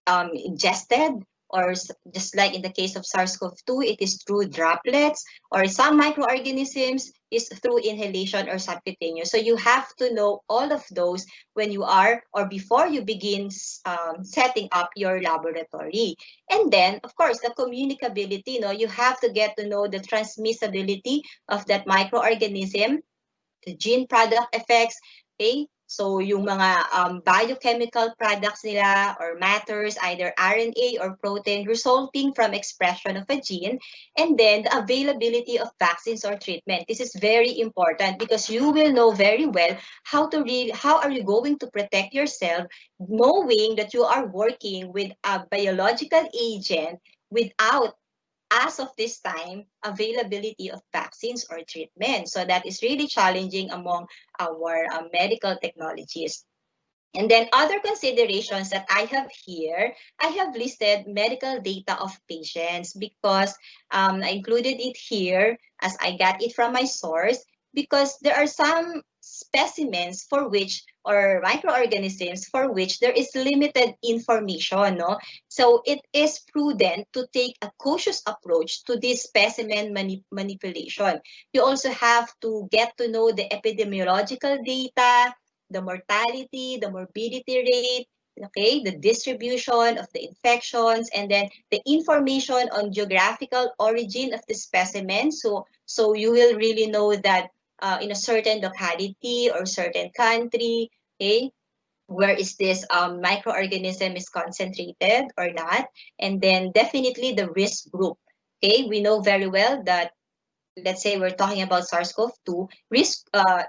H: ingested, or just like in the case of SARS-CoV-2, it is through droplets, or some microorganisms is through inhalation or subcutaneous. So you have to know all of those when you are, or before you begin setting up your laboratory. And then, of course, the communicability, you have to get to know the transmissibility of that microorganism, the gene product effects, okay? So yung mga biochemical products nila or matters, either RNA or protein resulting from expression of a gene, and then the availability of vaccines or treatment. This is very important because you will know very well how are you going to protect yourself, knowing that you are working with a biological agent without, as of this time, availability of vaccines or treatment. So that is really challenging among our medical technologies. And then other considerations that I have here, I have listed medical data of patients because I included it here as I got it from my source, because there are some specimens for which, or microorganisms for which there is limited information, no? So it is prudent to take a cautious approach to this specimen manipulation. You also have to get to know the epidemiological data, the mortality, the morbidity rate, okay, the distribution of the infections, and then the information on geographical origin of the specimen. So you will really know that in a certain locality or certain country, okay, where is this microorganism is concentrated or not. And then definitely the risk group. Okay, we know very well that, let's say we're talking about SARS-CoV-2,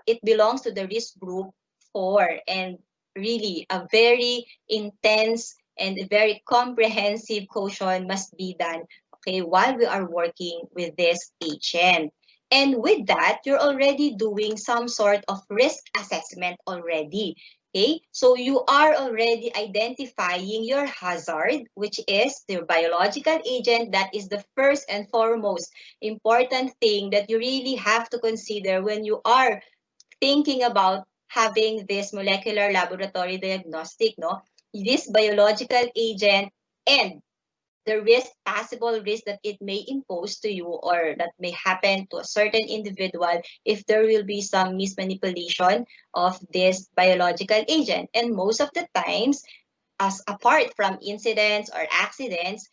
H: it belongs to the risk group 4, and really a very intense and a very comprehensive caution must be done, okay, while we are working with this agent. And with that, you're already doing some sort of risk assessment already. Okay, so you are already identifying your hazard, which is the biological agent. That is the first and foremost important thing that you really have to consider when you are thinking about having this molecular laboratory diagnostic, no? This biological agent and the possible risk that it may impose to you or that may happen to a certain individual if there will be some mismanipulation of this biological agent. And most of the times, as apart from incidents or accidents,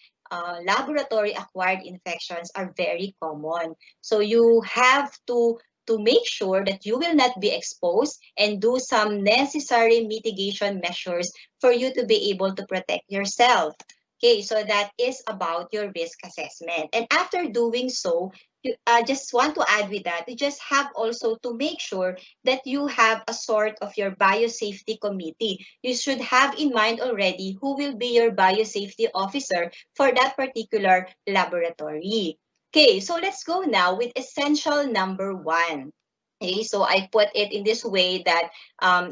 H: laboratory acquired infections are very common. So you have to make sure that you will not be exposed and do some necessary mitigation measures for you to be able to protect yourself. Okay, so that is about your risk assessment. And after doing so, you just want to add with that, you just have also to make sure that you have a sort of your biosafety committee. You should have in mind already who will be your biosafety officer for that particular laboratory. Okay, so let's go now with essential number 1. Okay, so I put it in this way that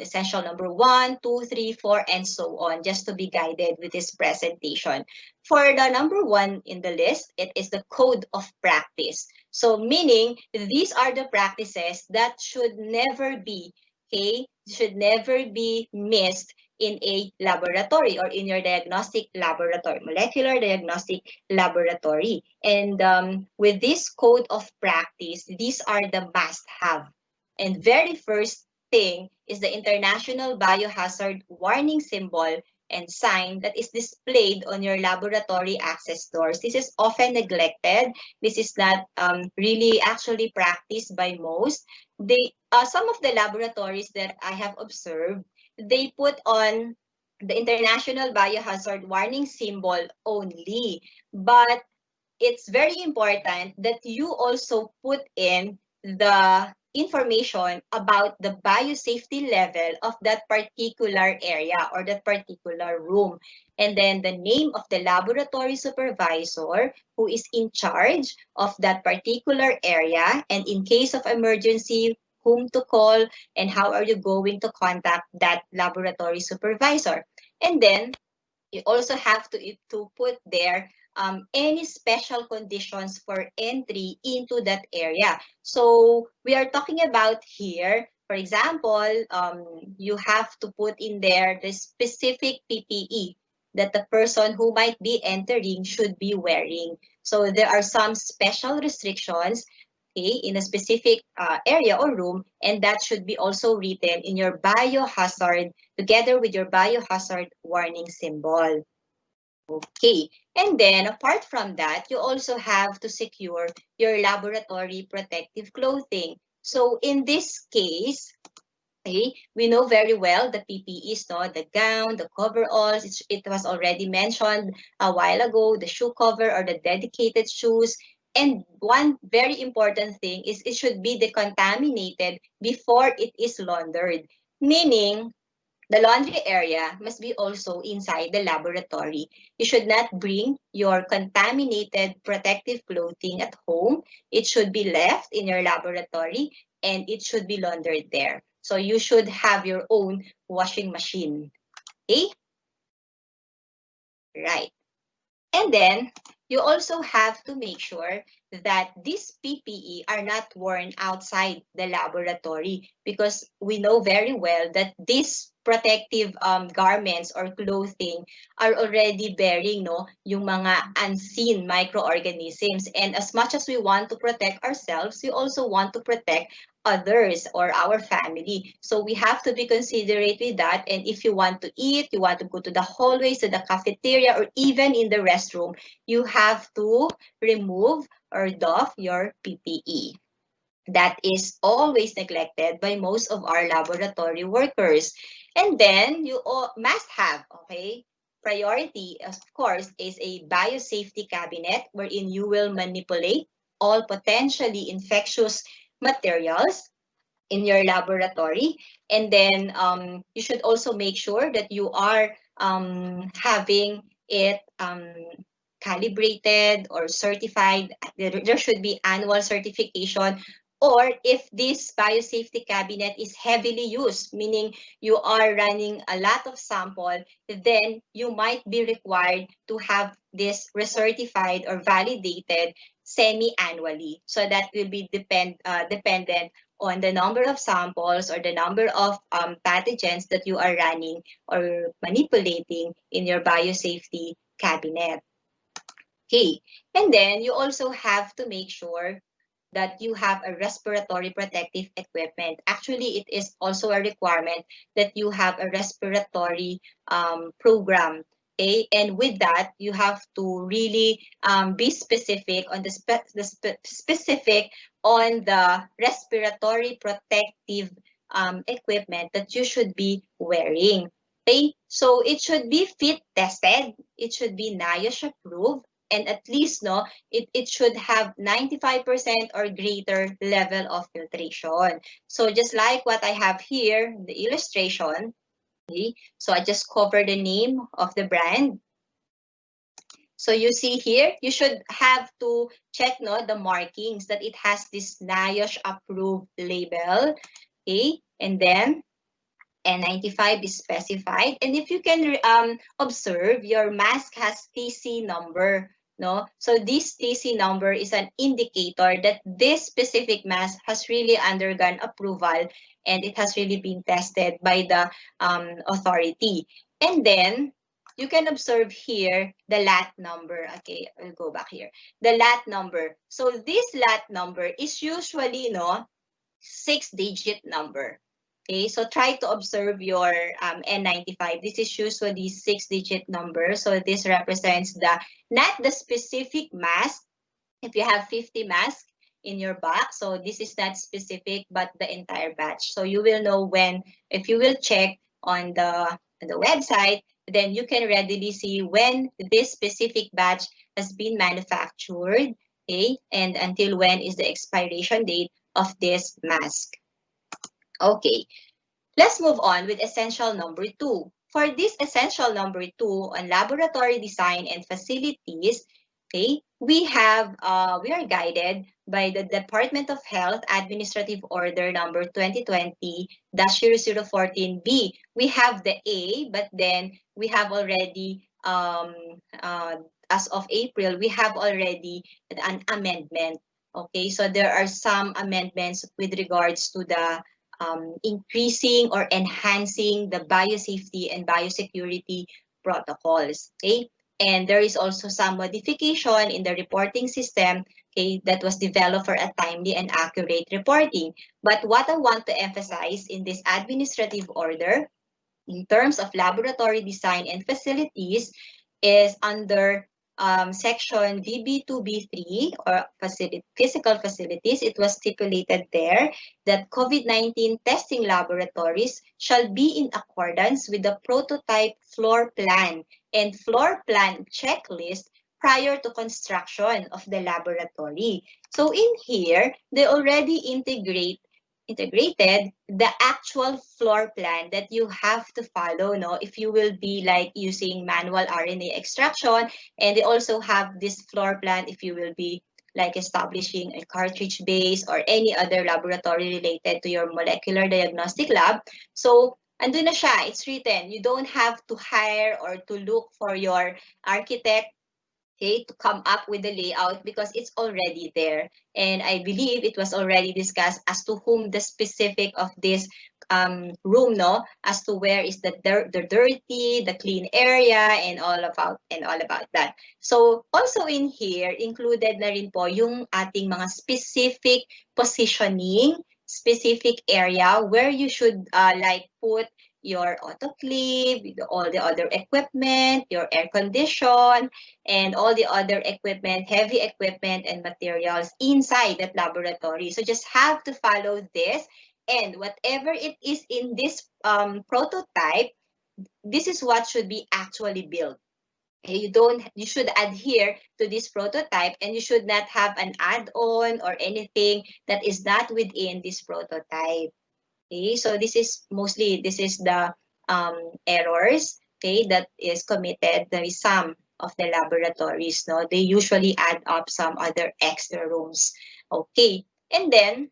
H: essential number 1, 2, 3, 4, and so on, just to be guided with this presentation. For the number 1 in the list, it is the code of practice. So meaning these are the practices that should never be, okay, should never be missed in a laboratory or in your diagnostic laboratory, molecular diagnostic laboratory. And with this code of practice, these are the must-have. And very first thing is the International Biohazard Warning Symbol and sign that is displayed on your laboratory access doors. This is often neglected. This is not really actually practiced by most. Some of the laboratories that I have observed, they put on the International Biohazard Warning Symbol only. But it's very important that you also put in the information about the biosafety level of that particular area or that particular room. And then the name of the laboratory supervisor who is in charge of that particular area. And in case of emergency, whom to call and how are you going to contact that laboratory supervisor. And then you also have to put there any special conditions for entry into that area. So we are talking about here, for example, you have to put in there the specific PPE that the person who might be entering should be wearing. So there are some special restrictions, okay, in a specific area or room, and that should be also written in your biohazard together with your biohazard warning symbol. Okay, and then apart from that, you also have to secure your laboratory protective clothing. So in this case, okay, we know very well the PPEs, no? The gown, the coveralls, it was already mentioned a while ago, the shoe cover or the dedicated shoes. And one very important thing is it should be decontaminated before it is laundered, meaning the laundry area must be also inside the laboratory. You should not bring your contaminated protective clothing at home. It should be left in your laboratory and it should be laundered there. So you should have your own washing machine. Okay? Right. And then you also have to make sure that these PPE are not worn outside the laboratory, because we know very well that these protective garments or clothing are already bearing yung mga unseen microorganisms. And as much as we want to protect ourselves, we also want to protect others or our family. So we have to be considerate with that. And if you want to eat, you want to go to the hallways, to the cafeteria, or even in the restroom, you have to remove or doff your PPE. That is always neglected by most of our laboratory workers. And then you must have, okay, priority, of course, is a biosafety cabinet wherein you will manipulate all potentially infectious materials in your laboratory. And then you should also make sure that you are having it calibrated or certified. There should be annual certification. Or if this biosafety cabinet is heavily used, meaning you are running a lot of sample, then you might be required to have this recertified or validated semi-annually. So that will be dependent on the number of samples or the number of pathogens that you are running or manipulating in your biosafety cabinet. Okay, and then you also have to make sure that you have a respiratory protective equipment. Actually, it is also a requirement that you have a respiratory program. Okay, and with that, you have to really be specific on specific on the respiratory protective equipment that you should be wearing. Okay, so it should be fit tested, it should be NIOSH approved, and at least it should have 95% or greater level of filtration. So just like what I have here, the illustration, okay? So I just cover the name of the brand. So you see here, you should have to check the markings that it has this NIOSH approved label, okay? And then N95 is specified. And if you can observe, your mask has TC number. So this TC number is an indicator that this specific mask has really undergone approval and it has really been tested by the authority. And then you can observe here the lat number. Okay, I'll go back here. The lat number. So this lat number is usually 6-digit number. Okay, so try to observe your N95. This is usually 6-digit number. So this represents not the specific mask. If you have 50 masks in your box, so this is not specific, but the entire batch. So you will know when, if you will check on the website, then you can readily see when this specific batch has been manufactured, okay, and until when is the expiration date of this mask. Okay, let's move on with essential number 2. For this essential number 2 on laboratory design and facilities, okay, we are guided by the Department of Health Administrative Order number 2020-0014B. We have the A, but then we have already as of April, we have already an amendment. Okay, so there are some amendments with regards to the increasing or enhancing the biosafety and biosecurity protocols. Okay, and there is also some modification in the reporting system, okay, that was developed for a timely and accurate reporting. But what I want to emphasize in this administrative order, in terms of laboratory design and facilities, is under section VB2B3 or physical facilities. It was stipulated there that COVID-19 testing laboratories shall be in accordance with the prototype floor plan and floor plan checklist prior to construction of the laboratory. So in here, they already integrated the actual floor plan that you have to follow if you will be like using manual RNA extraction, and they also have this floor plan if you will be like establishing a cartridge base or any other laboratory related to your molecular diagnostic lab. So andun na siya, it's written. You don't have to hire or to look for your architect okay, to come up with the layout because it's already there. And I believe it was already discussed as to whom the specific of this room, no, as to where is the dirty, the clean area, and all about that. So also in here, included na rin po yung ating mga specific positioning, specific area where you should like put your autoclave, all the other equipment, your air condition, and all the other equipment, heavy equipment and materials inside that laboratory. So just have to follow this, and whatever it is in this prototype, this is what should be actually built. Okay, you should adhere to this prototype, and you should not have an add-on or anything that is not within this prototype. Okay, so this is the errors, okay, that is committed by some of the laboratories. No, they usually add up some other extra rooms. Okay, and then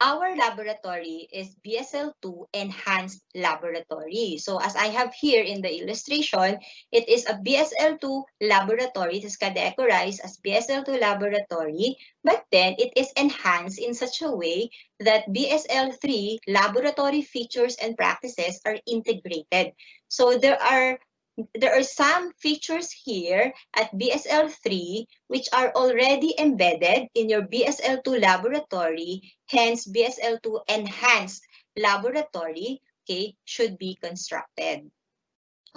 H: our laboratory is BSL-2 Enhanced Laboratory. So as I have here in the illustration, it is a BSL-2 laboratory. It is categorized as BSL-2 laboratory, but then it is enhanced in such a way that BSL-3 laboratory features and practices are integrated. So there are some features here at BSL-3 which are already embedded in your BSL-2 laboratory, hence BSL-2 Enhanced Laboratory, okay, should be constructed.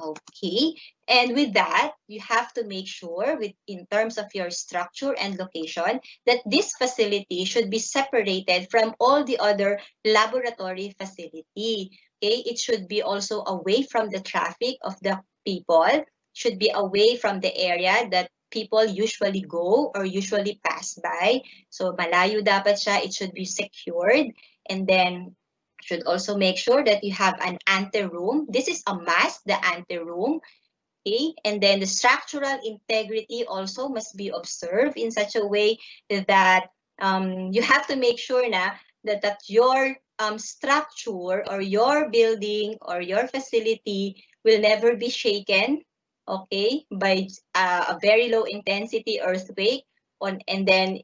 H: Okay, and with that, you have to make sure in terms of your structure and location that this facility should be separated from all the other laboratory facility. Okay, it should be also away from the traffic of the people, should be away from the area that people usually go or usually pass by. So malayo dapat siya, it should be secured, and then should also make sure that you have an anteroom. This is a must, the anteroom. Okay, and then the structural integrity also must be observed in such a way that you have to make sure that your structure or your building or your facility will never be shaken, okay, by a very low intensity earthquake, and then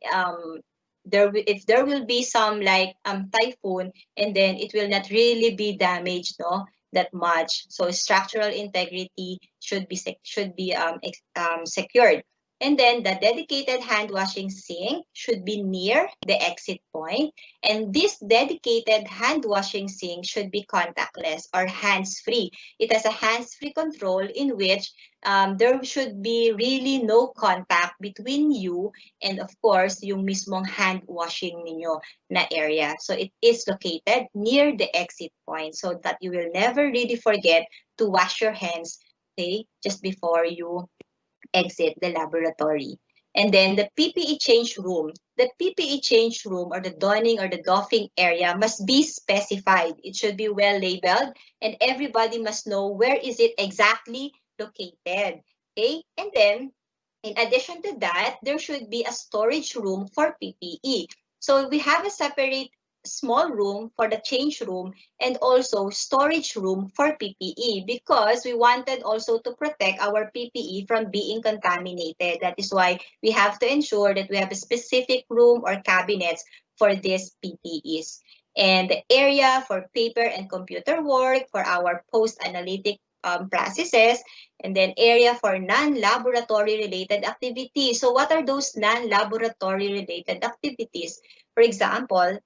H: if there will be some like typhoon, and then it will not really be damaged, no, that much. So structural integrity should be secured. And then the dedicated hand washing sink should be near the exit point. And this dedicated hand washing sink should be contactless or hands-free. It has a hands-free control in which there should be really no contact between you and of course yung mismong hand washing ninyo na area. So it is located near the exit point so that you will never really forget to wash your hands, okay, just before you exit the laboratory. And then the PPE change room. The PPE change room or the donning or the doffing area must be specified. It should be well labeled and everybody must know where is it exactly located. Okay, and then in addition to that, there should be a storage room for PPE. So we have a separate small room for the change room and also storage room for PPE because we wanted also to protect our PPE from being contaminated. That is why we have to ensure that we have a specific room or cabinets for these PPEs. And the area for paper and computer work for our post-analytic processes, and then area for non-laboratory related activities. So what are those non-laboratory related activities? For example,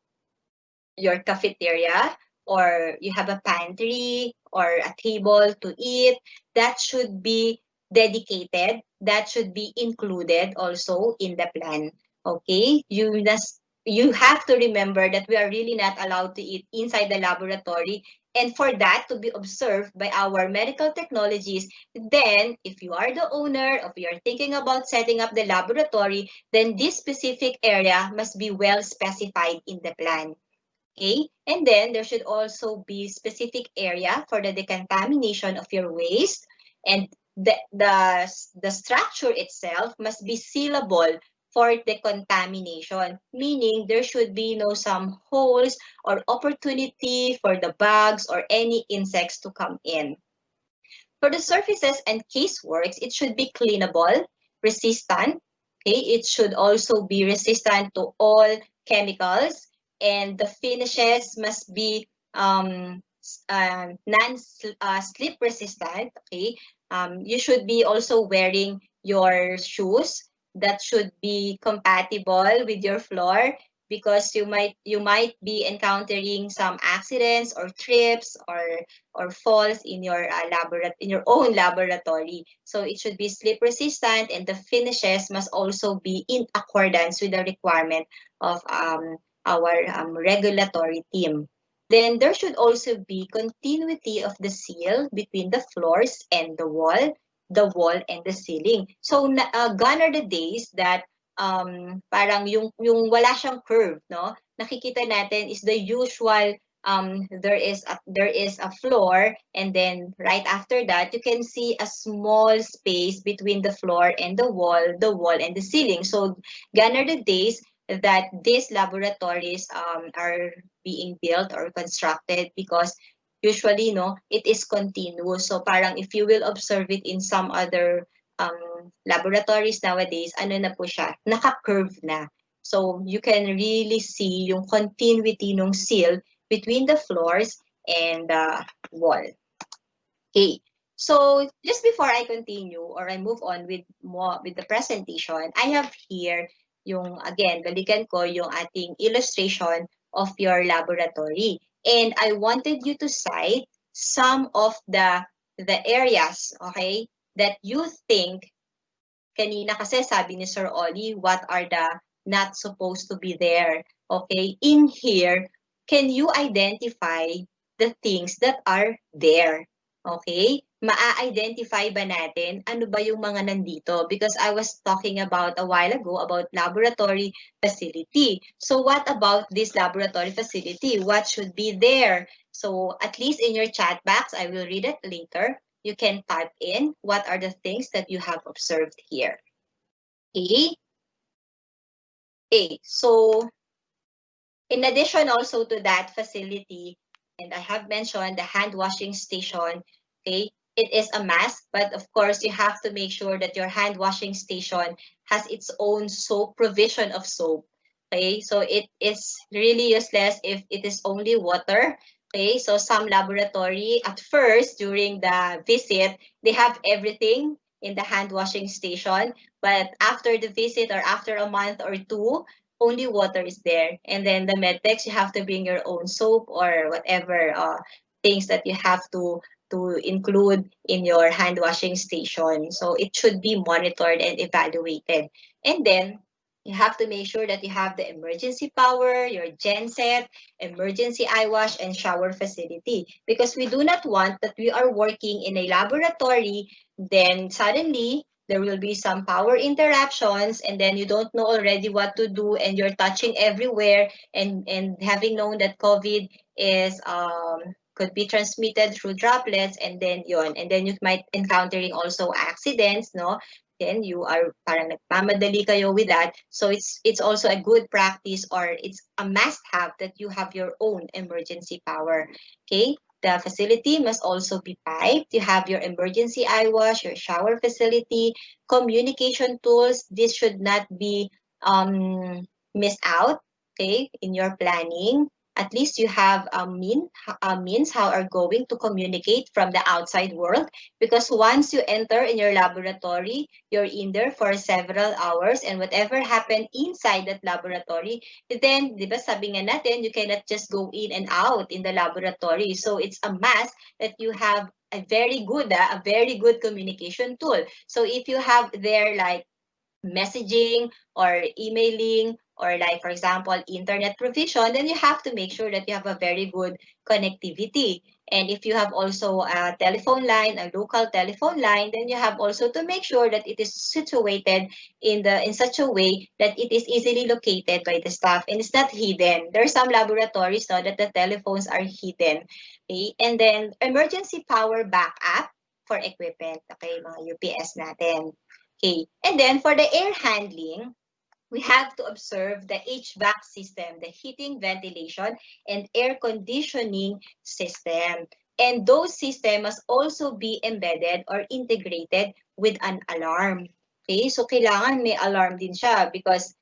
H: your cafeteria, or you have a pantry or a table to eat, that should be dedicated, that should be included also in the plan. Okay, you have to remember that we are really not allowed to eat inside the laboratory, and for that to be observed by our medical technologies, then if you are the owner, if you are thinking about setting up the laboratory, then this specific area must be well specified in the plan. Okay, and then there should also be specific area for the decontamination of your waste, and the structure itself must be sealable for decontamination, meaning there should be no some holes or opportunity for the bugs or any insects to come in. For the surfaces and caseworks, it should be cleanable, resistant. Okay, it should also be resistant to all chemicals, and the finishes must be non-slip resistant. Okay, you should be also wearing your shoes that should be compatible with your floor, because you might be encountering some accidents or trips or falls in your in your own laboratory. So it should be slip resistant, and the finishes must also be in accordance with the requirement of our regulatory team. Then there should also be continuity of the seal between the floors and the wall and the ceiling. So gone are the days that parang yung wala siyang curve, no? Nakikita natin is the usual there is a floor, and then right after that you can see a small space between the floor and the wall and the ceiling. So gone are the days that these laboratories are being built or constructed, because usually, no, it is continuous. So parang if you will observe it in some other laboratories nowadays, ano na po siya, naka-curve na. So you can really see yung continuity ng seal between the floors and the wall. Okay. So just before I continue or I move on with the presentation, I have here yung, again, balikan ko yung ating illustration of your laboratory. And I wanted you to cite some of the areas, okay, that you think, kanina kasi sabi ni Sir Oli, what are the not supposed to be there? Okay, in here, can you identify the things that are there? Okay? Maa-identify ba natin ano ba yung mga nandito? Because I was talking about a while ago about laboratory facility. So what about this laboratory facility? What should be there? So at least in your chat box, I will read it later. You can type in what are the things that you have observed here. Okay? Okay, so in addition also to that facility, and I have mentioned the hand washing station, okay, it is a must, but of course you have to make sure that your hand washing station has its own soap, provision of soap. Okay, so it is really useless if it is only water. Okay, so some laboratory at first during the visit, they have everything in the hand washing station, but after the visit or after a month or two, only water is there. And then the medtex, you have to bring your own soap or whatever things that you have to include in your hand washing station. So it should be monitored and evaluated. And then you have to make sure that you have the emergency power, your genset, emergency eye wash, and shower facility. Because we do not want that we are working in a laboratory, then suddenly there will be some power interruptions, and then you don't know already what to do, and you're touching everywhere, and having known that COVID is could be transmitted through droplets, and then you might encountering also accidents, no? Then you are parang nagmamadali kayo with that. So it's also a good practice, or it's a must-have that you have your own emergency power. Okay. The facility must also be piped. You have your emergency eye wash, your shower facility, communication tools. This should not be missed out, okay, in your planning. At least you have a means how are going to communicate from the outside world, because once you enter in your laboratory, you're in there for several hours, and whatever happened inside that laboratory, then, di ba sabi nga natin, you cannot just go in and out in the laboratory. So it's a must that you have a very good communication tool. So if you have there like messaging or emailing, or like for example internet provision, then you have to make sure that you have a very good connectivity. And if you have also a telephone line, a local telephone line, then you have also to make sure that it is situated in such a way that it is easily located by the staff and it's not hidden. There are some laboratories now that the telephones are hidden. Okay? And then emergency power backup for equipment, okay, mga UPS natin. Okay, and then for the air handling, we have to observe the HVAC system, the heating, ventilation, and air conditioning system. And those systems must also be embedded or integrated with an alarm. Okay, so kailangan may alarm din siya because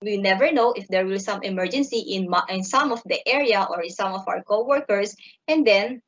H: we never know if there will be some emergency in some of the area or in some of our co-workers, and then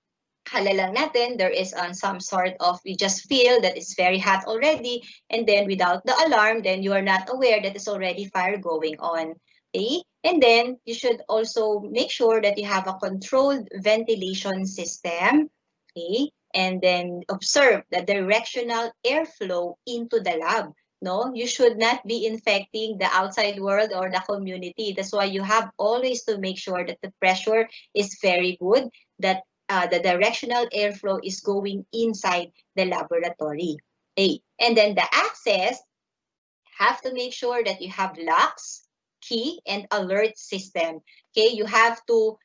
H: hala lang natin, there is some sort of, you just feel that it's very hot already, and then without the alarm, then you are not aware that it's already fire going on. Okay? And then you should also make sure that you have a controlled ventilation system. Okay? And then observe the directional airflow into the lab. No, you should not be infecting the outside world or the community. That's why you have always to make sure that the pressure is very good, that the directional airflow is going inside the laboratory. Okay. And then the access, have to make sure that you have locks, key, and alert system. Okay, you have to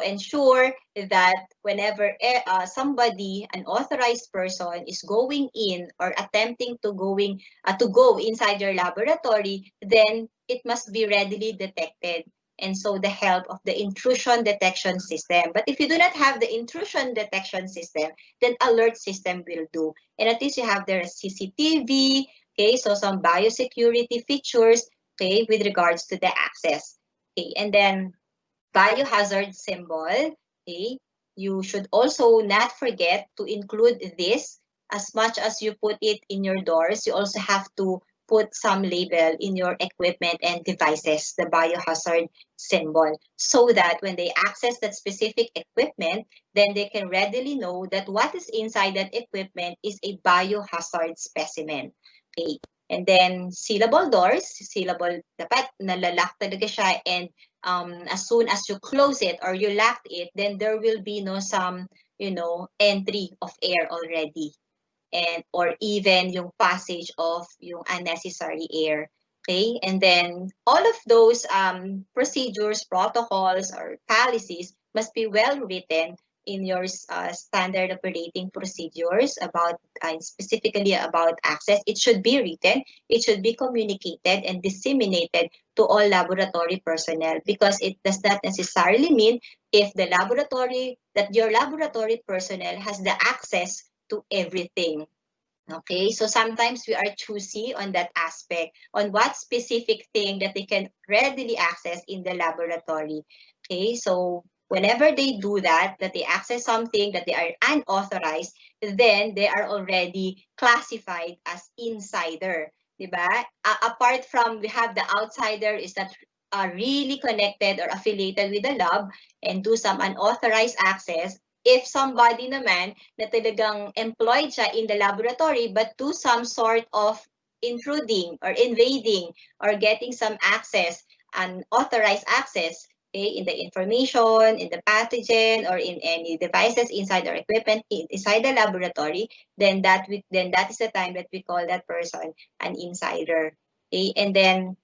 H: ensure that whenever somebody, an authorized person, is going in or attempting to go inside your laboratory, then it must be readily detected. And so the help of the intrusion detection system. But if you do not have the intrusion detection system, then alert system will do. And at least you have the CCTV, okay, so some biosecurity features, okay, with regards to the access. Okay, and then biohazard symbol, okay, you should also not forget to include this. As much as you put it in your doors, you also have to put some label in your equipment and devices, the biohazard symbol, so that when they access that specific equipment, then they can readily know that what is inside that equipment is a biohazard specimen. Okay. And then sealable doors, sealable, dapat nalalak talaga siya, and as soon as you close it or you locked it, then there will be some, entry of air already, and or even yung passage of yung unnecessary air. Okay, and then all of those procedures, protocols, or policies must be well written in your standard operating procedures about specifically about access. It should be written, it should be communicated and disseminated to all laboratory personnel, because it does not necessarily mean if the laboratory, that your laboratory personnel has the access to everything. Okay, so sometimes we are choosy on that aspect, on what specific thing that they can readily access in the laboratory. Okay, so whenever they do that, that they access something that they are unauthorized, then they are already classified as insider. Diba? Apart from, we have the outsider is that are really connected or affiliated with the lab and do some unauthorized access. If somebody naman na talagang employed siya in the laboratory but do some sort of intruding or invading or getting some access, unauthorized access, okay, in the information, in the pathogen, or in any devices inside or equipment inside the laboratory, then that is the time that we call that person an insider. Okay, and then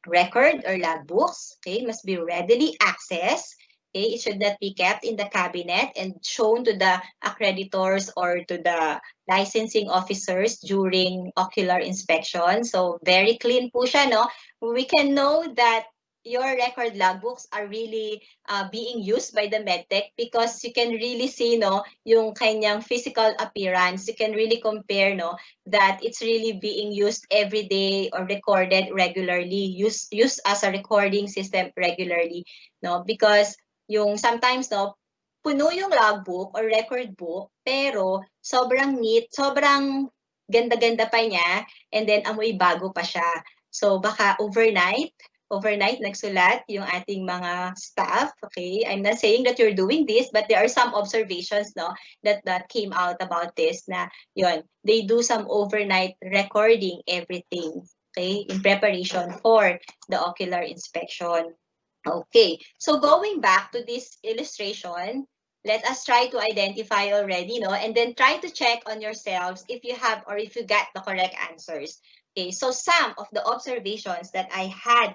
H: record or log books, okay, must be readily accessed. Okay, it should not be kept in the cabinet and shown to the accreditors or to the licensing officers during ocular inspection. So very clean po siya, no? We can know that your record logbooks are really being used by the medtech because you can really see, no, yung kanyang physical appearance. You can really compare, no, that it's really being used every day or recorded regularly, used as a recording system regularly, no, because yung sometimes, no, puno yung logbook or record book, pero sobrang neat, sobrang ganda-ganda pa niya, and then amoy bago pa siya. So baka overnight nagsulat yung ating mga staff, okay? I'm not saying that you're doing this, but there are some observations, no, that came out about this, na yun, they do some overnight recording everything, okay, in preparation for the ocular inspection. Okay, so going back to this illustration, let us try to identify already, no, and then try to check on yourselves if you have or if you got the correct answers. Okay, so some of the observations that I had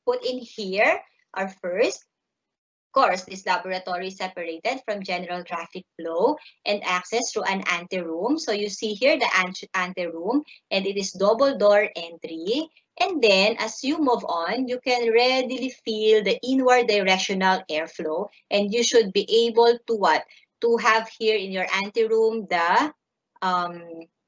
H: put in here are first, of course, this laboratory is separated from general traffic flow and access through an anteroom. So you see here the anteroom, and it is double door entry. And then as you move on, you can readily feel the inward directional airflow, and you should be able to what? To have here in your anteroom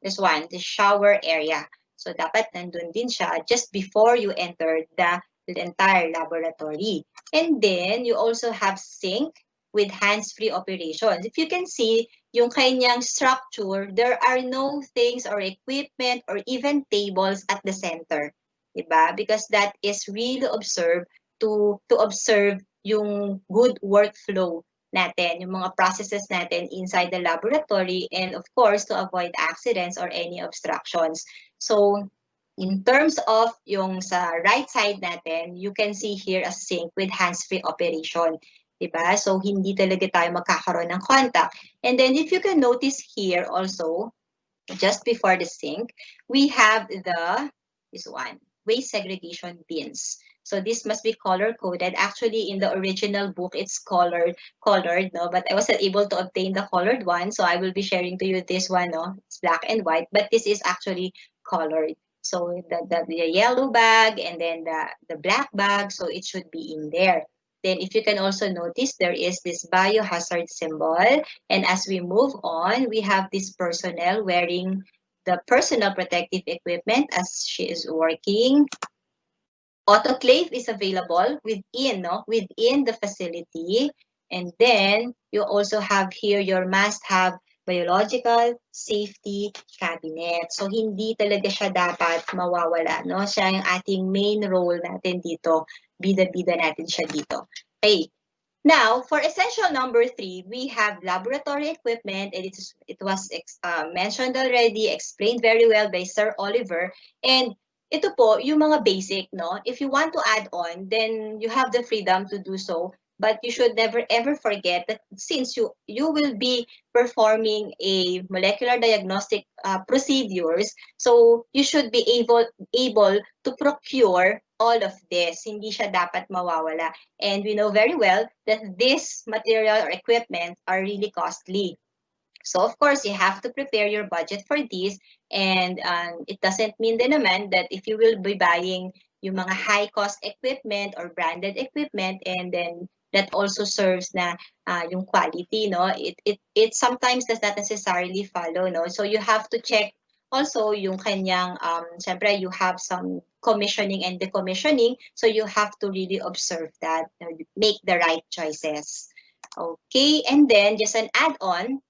H: This one, the shower area. So dapat nandun din siya just before you enter the entire laboratory. And then you also have sink with hands-free operations. If you can see, yung kanyang structure, there are no things or equipment or even tables at the center. Diba? Because that is really observed to observe yung good workflow natin, yung mga processes natin inside the laboratory, and of course, to avoid accidents or any obstructions. So, in terms of yung sa right side natin, you can see here a sink with hands-free operation. Diba? So, hindi talaga tayo magkakaroon ng contact. And then, if you can notice here also, just before the sink, we have this one, waste segregation bins. So this must be color-coded. Actually, in the original book, it's colored, no? But I wasn't able to obtain the colored one, so I will be sharing to you this one, no? It's black and white, but this is actually colored. So the yellow bag and then the black bag, so it should be in there. Then if you can also notice, there is this biohazard symbol. And as we move on, we have this personnel wearing the personal protective equipment as she is working. Autoclave is available within the facility. And then you also have here your must-have biological safety cabinet. So hindi talaga siya dapat mawawala, no? Siya yung ating main role natin dito. Bida-bida natin siya dito. Okay. Now, for essential number 3, we have laboratory equipment, and it was mentioned already, explained very well by Sir Oliver. And ito po, yung mga basic, no? If you want to add on, then you have the freedom to do so. But you should never ever forget that since you will be performing a molecular diagnostic procedures, so you should be able to procure all of this. Hindi siya dapat mawawala. And we know very well that this material or equipment are really costly. So of course, you have to prepare your budget for this, and it doesn't mean din naman that if you will be buying yung mga high-cost equipment or branded equipment, and then that also serves na yung quality, no? It sometimes does not necessarily follow, no? So you have to check also yung kanyang, syempre you have some commissioning and decommissioning, so you have to really observe that, make the right choices. Okay, and then just an add-on,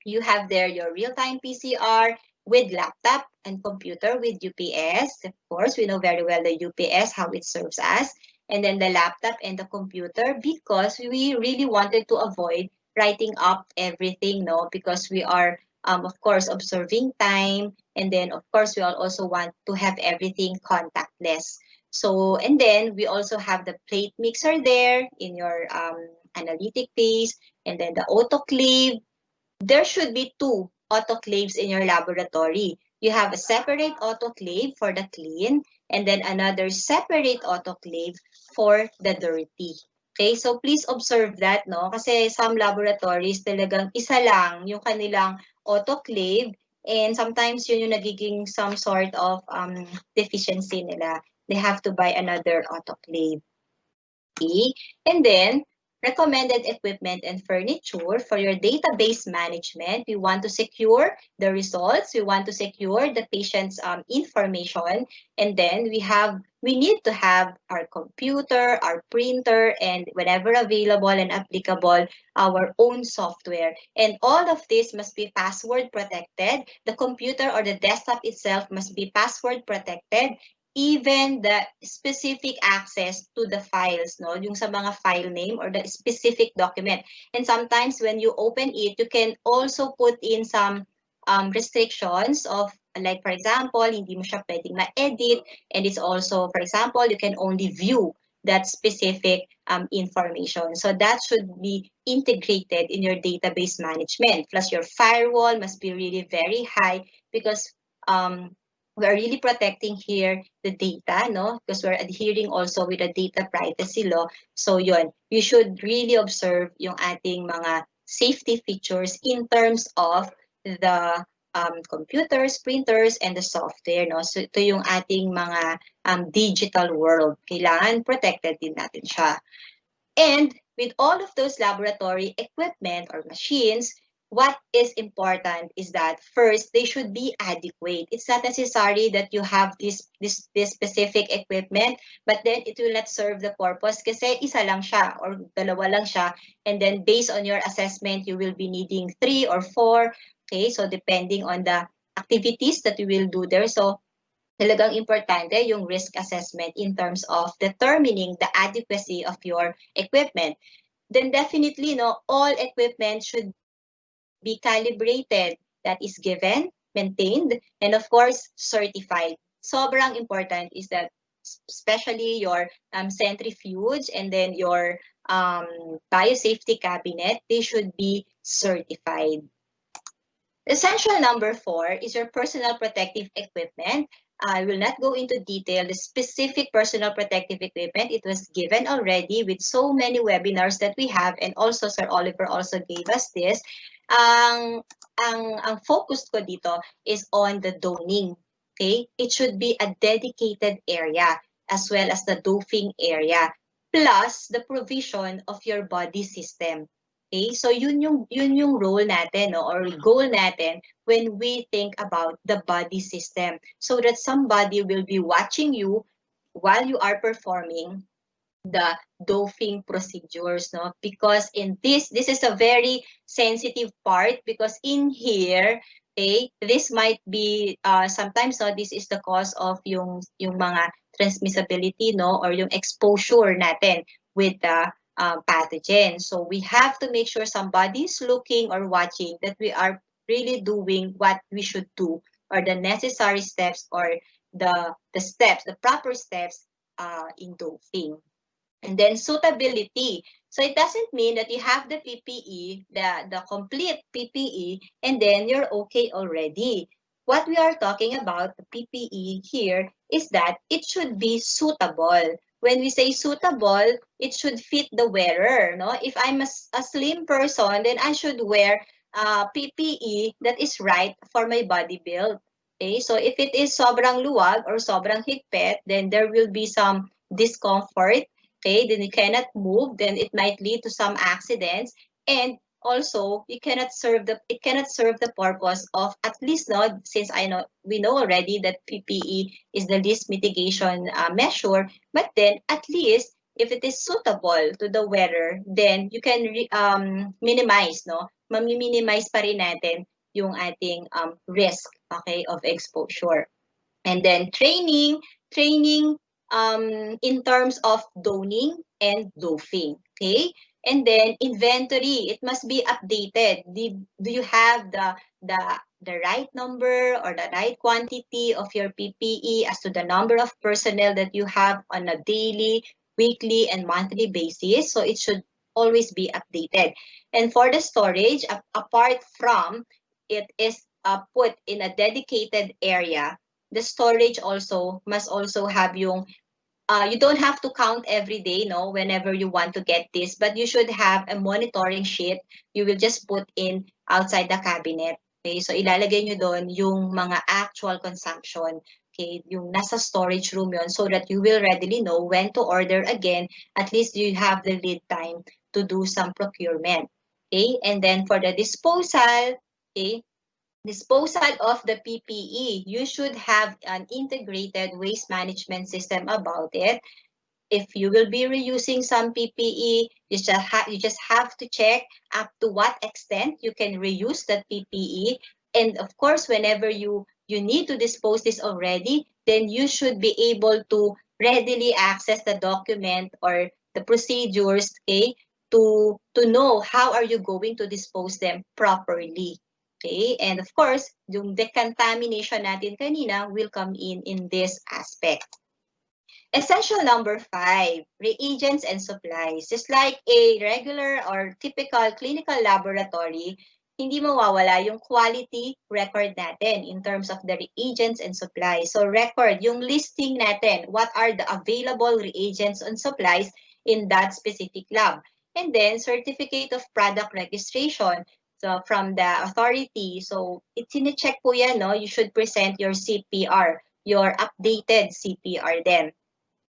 H: you have there your real-time PCR with laptop and computer with UPS. Of course, we know very well the UPS, how it serves us. And then the laptop and the computer, because we really wanted to avoid writing up everything, no? Because we are, of course, observing time. And then, of course, we also want to have everything contactless. So, and then we also have the plate mixer there in your analytic phase. And then the autoclave. There should be 2 autoclaves in your laboratory. You have a separate autoclave for the clean, and then another separate autoclave for the dirty. Okay, so please observe that, no? Kasi some laboratories talagang isa lang yung kanilang autoclave, and sometimes yun yung nagiging some sort of deficiency nila. They have to buy another autoclave. Okay, and then recommended equipment and furniture for your database management. We want to secure the results. We want to secure the patient's information. And then we need to have our computer, our printer, and whenever available and applicable, our own software. And all of this must be password protected. The computer or the desktop itself must be password protected. Even the specific access to the files, no? Yung sa mga file name or the specific document. And sometimes when you open it, you can also put in some restrictions of, like for example, hindi mo siya pwedeng ma-edit. And it's also, for example, you can only view that specific information. So that should be integrated in your database management. Plus your firewall must be really very high because we are really protecting here the data, no? Because we're adhering also with the data privacy law. So yun, you should really observe yung ating mga safety features in terms of the computers, printers, and the software, no? So ito yung ating mga digital world. Kailangan protected din natin siya. And with all of those laboratory equipment or machines, what is important is that first, they should be adequate. It's not necessary that you have this specific equipment, but then it will not serve the purpose kasi isa lang siya or dalawa lang siya. And then based on your assessment, you will be needing 3 or 4. Okay, so depending on the activities that you will do there. So talagang importante yung risk assessment in terms of determining the adequacy of your equipment. Then definitely, all equipment should be calibrated, that is given, maintained, and of course, certified. Sobrang important is that especially your centrifuge and then your biosafety cabinet, they should be certified. Essential number 4 is your personal protective equipment. I will not go into detail the specific personal protective equipment. It was given already with so many webinars that we have, and also Sir Oliver also gave us this. Ang focus ko dito is on the donning. Okay? It should be a dedicated area as well as the doping area, plus the provision of your body system. Okay? So yun yung role natin, or goal natin when we think about the body system, so that somebody will be watching you while you are performing the doping procedures, because in this is a very sensitive part, because in here, okay, this might be sometimes this is the cause of yung mga transmissibility, or yung exposure natin with the pathogen. So we have to make sure somebody's looking or watching that we are really doing what we should do, or the necessary steps, or the proper steps in doping. And then suitability. So it doesn't mean that you have the PPE, the complete PPE, and then you're okay already. What we are talking about, the PPE here, is that it should be suitable. When we say suitable, it should fit the wearer. If I'm a slim person, then I should wear PPE that is right for my body build. Okay, so if it is sobrang luwag or sobrang higpit, then there will be some discomfort. Okay, then you cannot move, then it might lead to some accidents, and also it cannot serve the purpose of, at least since we know already that PPE is the least mitigation measure, but then at least if it is suitable to the wearer, then you can minimize, mami-minimize pa rin natin yung ating risk, okay, of exposure. And then training in terms of donning and doping, okay? And then inventory, it must be updated. Do you have the right number or the right quantity of your PPE as to the number of personnel that you have on a daily, weekly, and monthly basis? So it should always be updated. And for the storage, apart from it is put in a dedicated area, the storage also must also have yung you don't have to count every day, whenever you want to get this, but you should have a monitoring sheet. You will just put in outside the cabinet. Okay, so ilalagay nyo doon yung mga actual consumption. Okay, yung nasa storage room yon, so that you will readily know when to order again. At least you have the lead time to do some procurement. Okay, and then for the disposal, okay, disposal of the PPE, you should have an integrated waste management system about it. If you will be reusing some PPE, you just have to check up to what extent you can reuse that PPE. And of course, whenever you need to dispose this already, then you should be able to readily access the document or the procedures, okay, to know how are you going to dispose them properly. Okay, and of course, yung decontamination natin kanina will come in this aspect. Essential number 5, reagents and supplies. Just like a regular or typical clinical laboratory, hindi mawawala yung quality record natin in terms of the reagents and supplies. So record, yung listing natin, what are the available reagents and supplies in that specific lab. And then, certificate of product registration. So from the authority, so i-check po yan, you should present your CPR, your updated CPR then.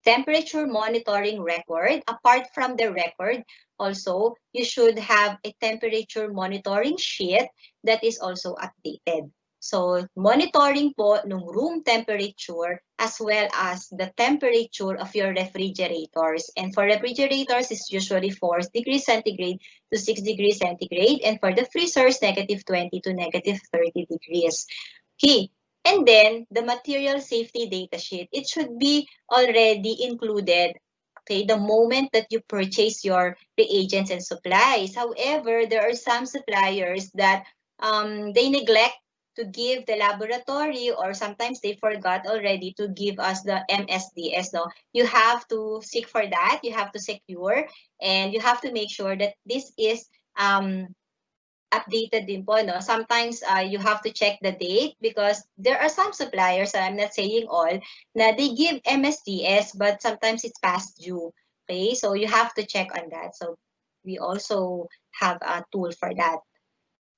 H: temperature monitoring record. Apart from the record, also, you should have a temperature monitoring sheet that is also updated. So, monitoring po ng room temperature as well as the temperature of your refrigerators. And for refrigerators, it's usually 4 degrees centigrade to 6 degrees centigrade. And for the freezers, -20 to -30 degrees. Okay. And then, the material safety data sheet, it should be already included, okay, the moment that you purchase your reagents and supplies. However, there are some suppliers that they neglect to give the laboratory, or sometimes they forgot already to give us the MSDS. No, you have to seek for that. You have to secure, and you have to make sure that this is updated din po, no? Sometimes you have to check the date because there are some suppliers, I'm not saying all, na they give MSDS but sometimes it's past due. Okay, so you have to check on that. So we also have a tool for that.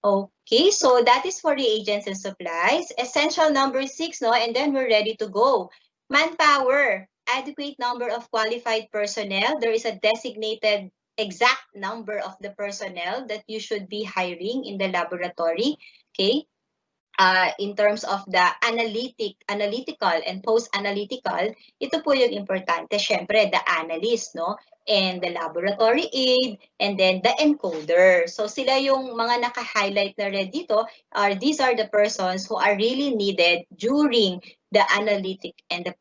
H: Okay, so that is for reagents and supplies. Essential number 6, no? And then we're ready to go. Manpower, adequate number of qualified personnel. There is a designated exact number of the personnel that you should be hiring in the laboratory. Okay, in terms of the analytical and post-analytical, ito po yung importante. Siyempre, the analyst, no? And the laboratory aid, and then the encoder. So sila yung mga naka-highlight na red dito, these are the persons who are really needed during the analytic and the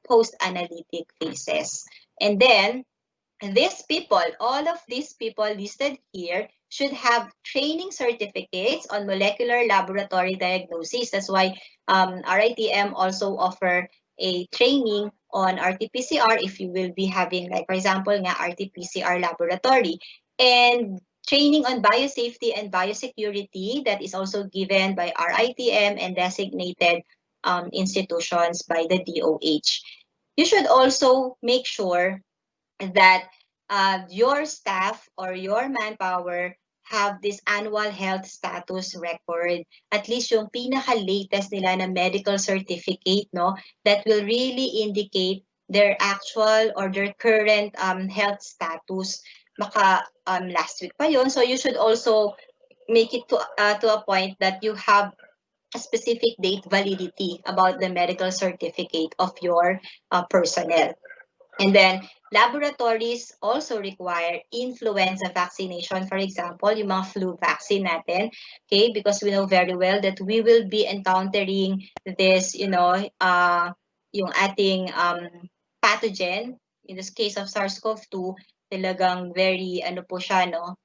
H: post-analytic phases. And then, these people, all of these people listed here, should have training certificates on molecular laboratory diagnosis. That's why RITM also offer a training on RT-PCR if you will be having, like for example, nga RT-PCR laboratory. And training on biosafety and biosecurity that is also given by RITM and designated institutions by the DOH. You should also make sure that your staff or your manpower have this annual health status record, at least yung pinaka-latest nila na medical certificate, no, that will really indicate their actual or their current health status. Baka last week pa yon, so you should also make it to a point that you have a specific date validity about the medical certificate of your personnel. And then, laboratories also require influenza vaccination. For example, yung mga flu vaccine natin, okay? Because we know very well that we will be encountering this, yung ating pathogen. In this case of SARS-CoV-2, talagang very, po siya, no?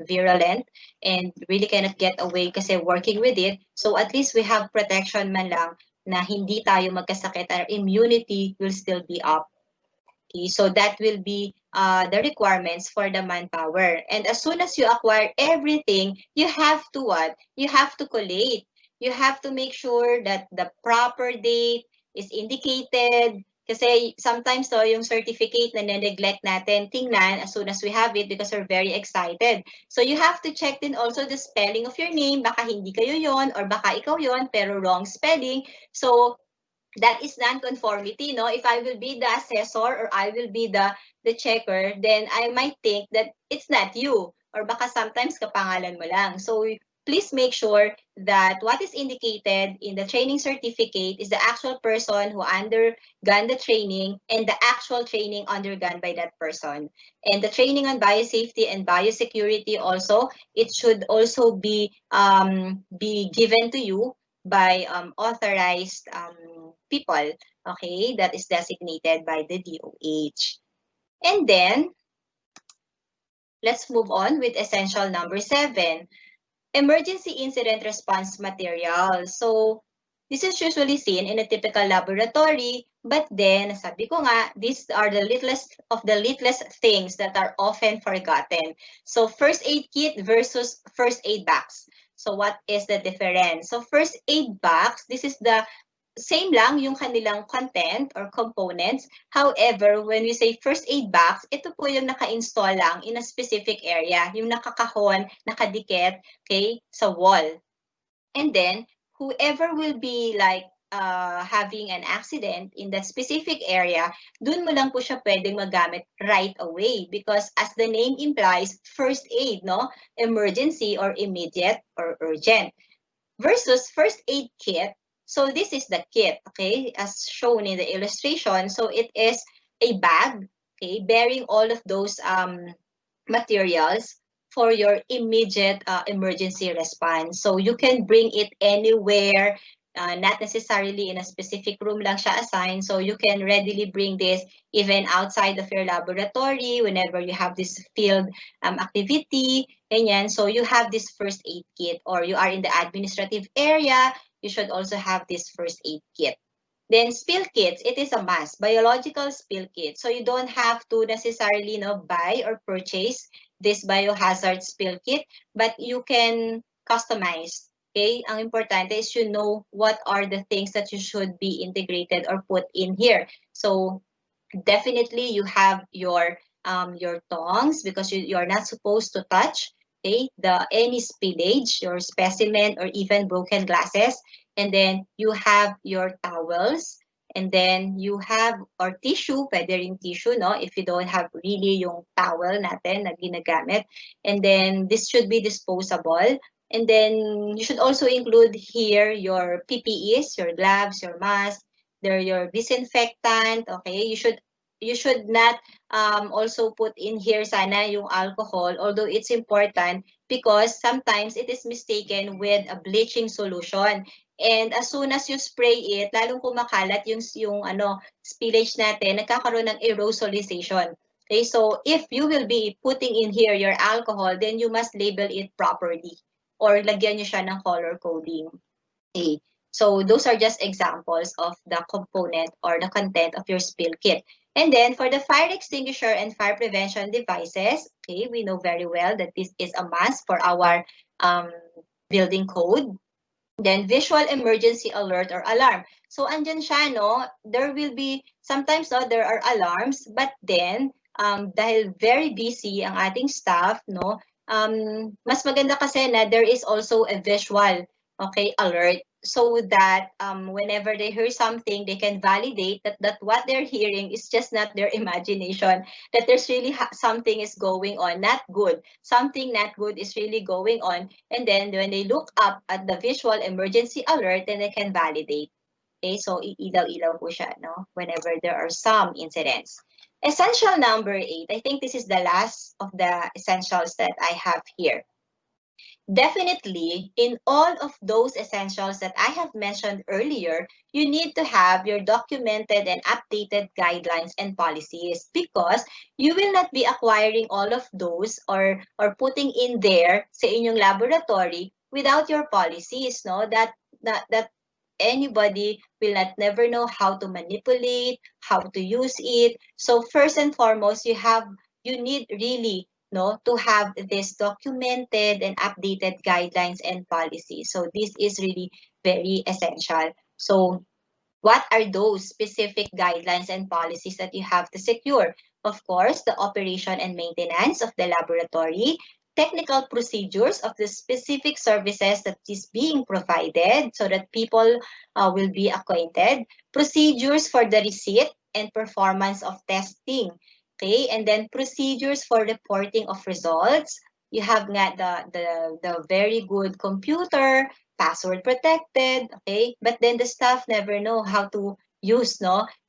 H: Virulent and really cannot get away kasi working with it. So at least we have protection man lang na hindi tayo magkasakit. Our immunity will still be up. Okay, so that will be the requirements for the manpower. And as soon as you acquire everything, you have to what? You have to collate. You have to make sure that the proper date is indicated. Kasi sometimes yung certificate na neglect natin, tingnan as soon as we have it because we're very excited. So you have to check din also the spelling of your name. Baka hindi kayo yon or baka ikaw yon pero wrong spelling. So that is non-conformity, no? If I will be the assessor or I will be the checker, then I might think that it's not you. Or baka sometimes kapangalan mo lang. So please make sure that what is indicated in the training certificate is the actual person who undergone the training and the actual training undergone by that person. And the training on biosafety and biosecurity also, it should also be given to you by authorized people, okay, that is designated by the DOH. And then, let's move on with essential number 7, emergency incident response material. So, this is usually seen in a typical laboratory, but then, sabi ko nga, these are the littlest things that are often forgotten. So, first aid kit versus first aid box. So, what is the difference? So, first aid box, this is the same lang yung kanilang content or components. However, when we say first aid box, ito po yung naka-install lang in a specific area, yung nakakahon, nakadikit, okay, sa wall. And then, whoever will be like having an accident in that specific area, dun mo lang po siya pwedeng magamit right away because as the name implies, first aid, no? Emergency or immediate or urgent. Versus first aid kit. So this is the kit, okay, as shown in the illustration. So it is a bag, okay, bearing all of those materials for your immediate emergency response. So you can bring it anywhere, not necessarily in a specific room lang siya assigned. So you can readily bring this even outside of your laboratory whenever you have this field activity. Ganyan. So you have this first aid kit, or you are in the administrative area, you should also have this first aid kit. Then spill kits, it is a must, biological spill kit. So you don't have to necessarily buy or purchase this biohazard spill kit, but you can customize. Okay, ang importante is you know what are the things that you should be integrated or put in here. So definitely you have your tongs because you are not supposed to touch any spillage, your specimen, or even broken glasses. And then you have your towels, and then you have or tissue, pwede ring tissue, no, if you don't have really yung towel natin na ginagamit. And then this should be disposable. And then you should also include here your PPEs, your gloves, your mask, they're your disinfectant. Okay, you should not also put in here sana yung alcohol, although it's important because sometimes it is mistaken with a bleaching solution. And as soon as you spray it, lalong kumakalat yung spillage natin, nagkakaroon ng aerosolization. Okay, so if you will be putting in here your alcohol, then you must label it properly or lagyan nyo siya ng color coding. Okay. So those are just examples of the component or the content of your spill kit. And then for the fire extinguisher and fire prevention devices, okay, we know very well that this is a must for our building code. Then visual emergency alert or alarm. So andyan siya, no? There will be, sometimes no, there are alarms, but then dahil very busy ang ating staff, no? Mas maganda kasi na there is also a visual, okay, alert, so that whenever they hear something, they can validate that what they're hearing is just not their imagination, that there's really something is going on, not good. Something not good is really going on. And then when they look up at the visual emergency alert, then they can validate. Okay, so iilaw-ilaw po siya, no? Whenever there are some incidents. Essential number 8, I think this is the last of the essentials that I have here. Definitely, in all of those essentials that I have mentioned earlier, you need to have your documented and updated guidelines and policies because you will not be acquiring all of those or putting in there sa inyong laboratory without your policies, no? That anybody will not never know how to manipulate, how to use it. So first and foremost, you need really to have this documented and updated guidelines and policies. So this is really very essential. So what are those specific guidelines and policies that you have to secure? Of course, the operation and maintenance of the laboratory, technical procedures of the specific services that is being provided so that people will be acquainted, procedures for the receipt and performance of testing. Okay, and then procedures for reporting of results. You have got the very good computer, password protected, okay? But then the staff never know how to use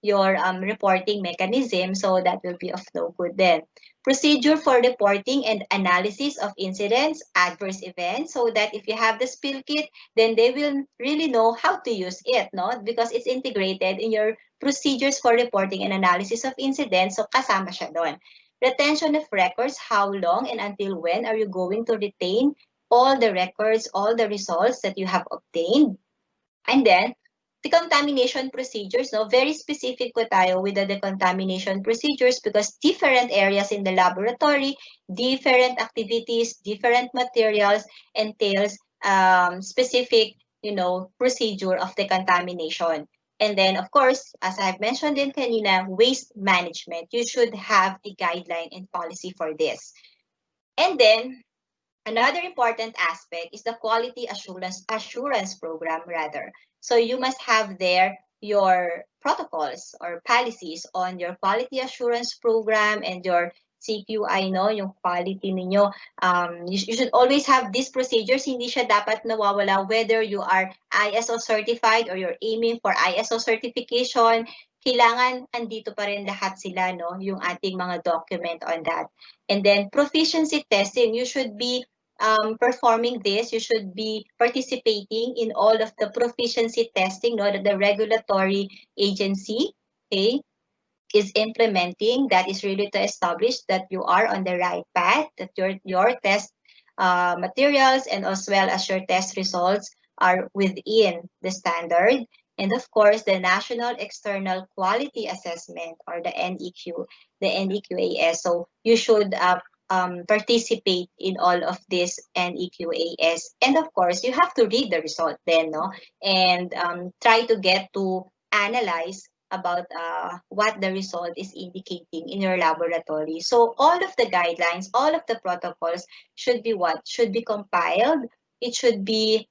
H: your reporting mechanism, so that will be of no good then. Procedure for reporting and analysis of incidents, adverse events, so that if you have the spill kit, then they will really know how to use it, because it's integrated in your procedures for reporting and analysis of incidents, so kasama siya doon. Retention of records, how long and until when are you going to retain all the records, all the results that you have obtained? And then, the contamination procedures, very specific po tayo with the decontamination procedures because different areas in the laboratory, different activities, different materials entails specific, procedure of decontamination. And then, of course, as I've mentioned din kanina, waste management. You should have a guideline and policy for this. And then, Another important aspect is the quality assurance program rather. So you must have there your protocols or policies on your quality assurance program and your CQI, no, yung quality ninyo. You should always have these procedures. Hindi siya dapat nawawala whether you are ISO certified or you're aiming for ISO certification. Kailangan andito pa rin lahat sila, no, yung ating mga document on that. And then proficiency testing, you should be performing this, you should be participating in all of the proficiency testing, no, that the regulatory agency, okay, is implementing. That is really to establish that you are on the right path, that your test materials and as well as your test results are within the standard. And of course, the National External Quality Assessment or the NEQ, the NEQAS. So you should participate in all of this NEQAS. And of course, you have to read the result then, no? And try to get to analyze about what the result is indicating in your laboratory. So all of the guidelines, all of the protocols should be what? Should be compiled. It should be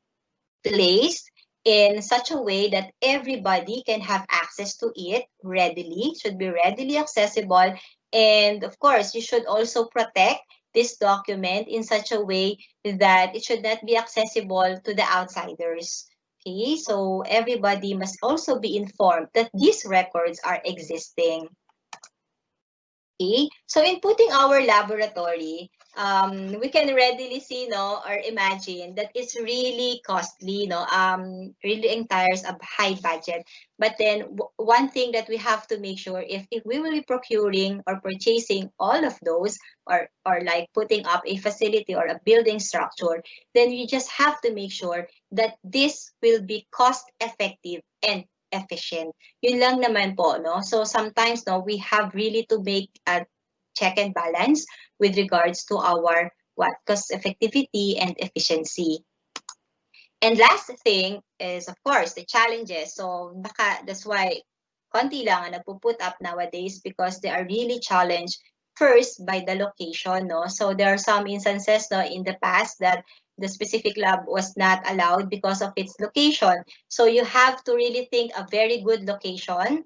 H: placed in such a way that everybody can have access to it readily, should be readily accessible. And of course, you should also protect this document in such a way that it should not be accessible to the outsiders. Okay, so everybody must also be informed that these records are existing. Okay, so in putting our laboratory, we can readily see, no, or imagine that it's really costly, no, really entires a high budget. But then one thing that we have to make sure, if we will be procuring or purchasing all of those, or like putting up a facility or a building structure, then we just have to make sure that this will be cost effective and efficient. Yun lang naman po, no? So sometimes, no, we have really to make a check and balance with regards to our cost effectivity and efficiency. And last thing is, of course, the challenges. So that's why konti lang ang nagpo-put up nowadays, because they are really challenged first by the location, no? So there are some instances, no, in the past that the specific lab was not allowed because of its location. So you have to really think a very good location.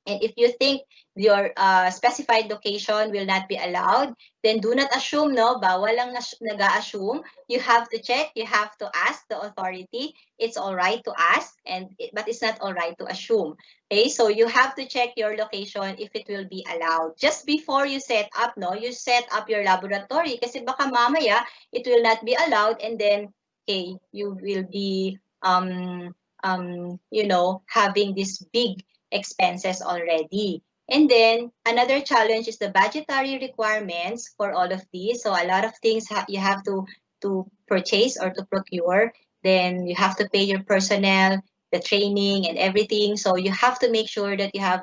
H: And if you think your specified location will not be allowed, then do not assume, no? Bawal lang nag-assume. You have to check, you have to ask the authority. It's all right to ask, but it's not all right to assume. Okay, so you have to check your location if it will be allowed. Just before you set up, no? You set up your laboratory kasi baka mamaya it will not be allowed, and then, okay, you will be, you know, having this big expenses already. And then another challenge is the budgetary requirements for all of these. So a lot of things you have to purchase or to procure. Then you have to pay your personnel, the training and everything. So you have to make sure that you have,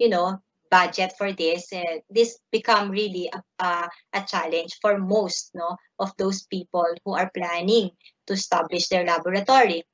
H: you know, budget for this. This become really a challenge for most, no, of those people who are planning to establish their laboratory.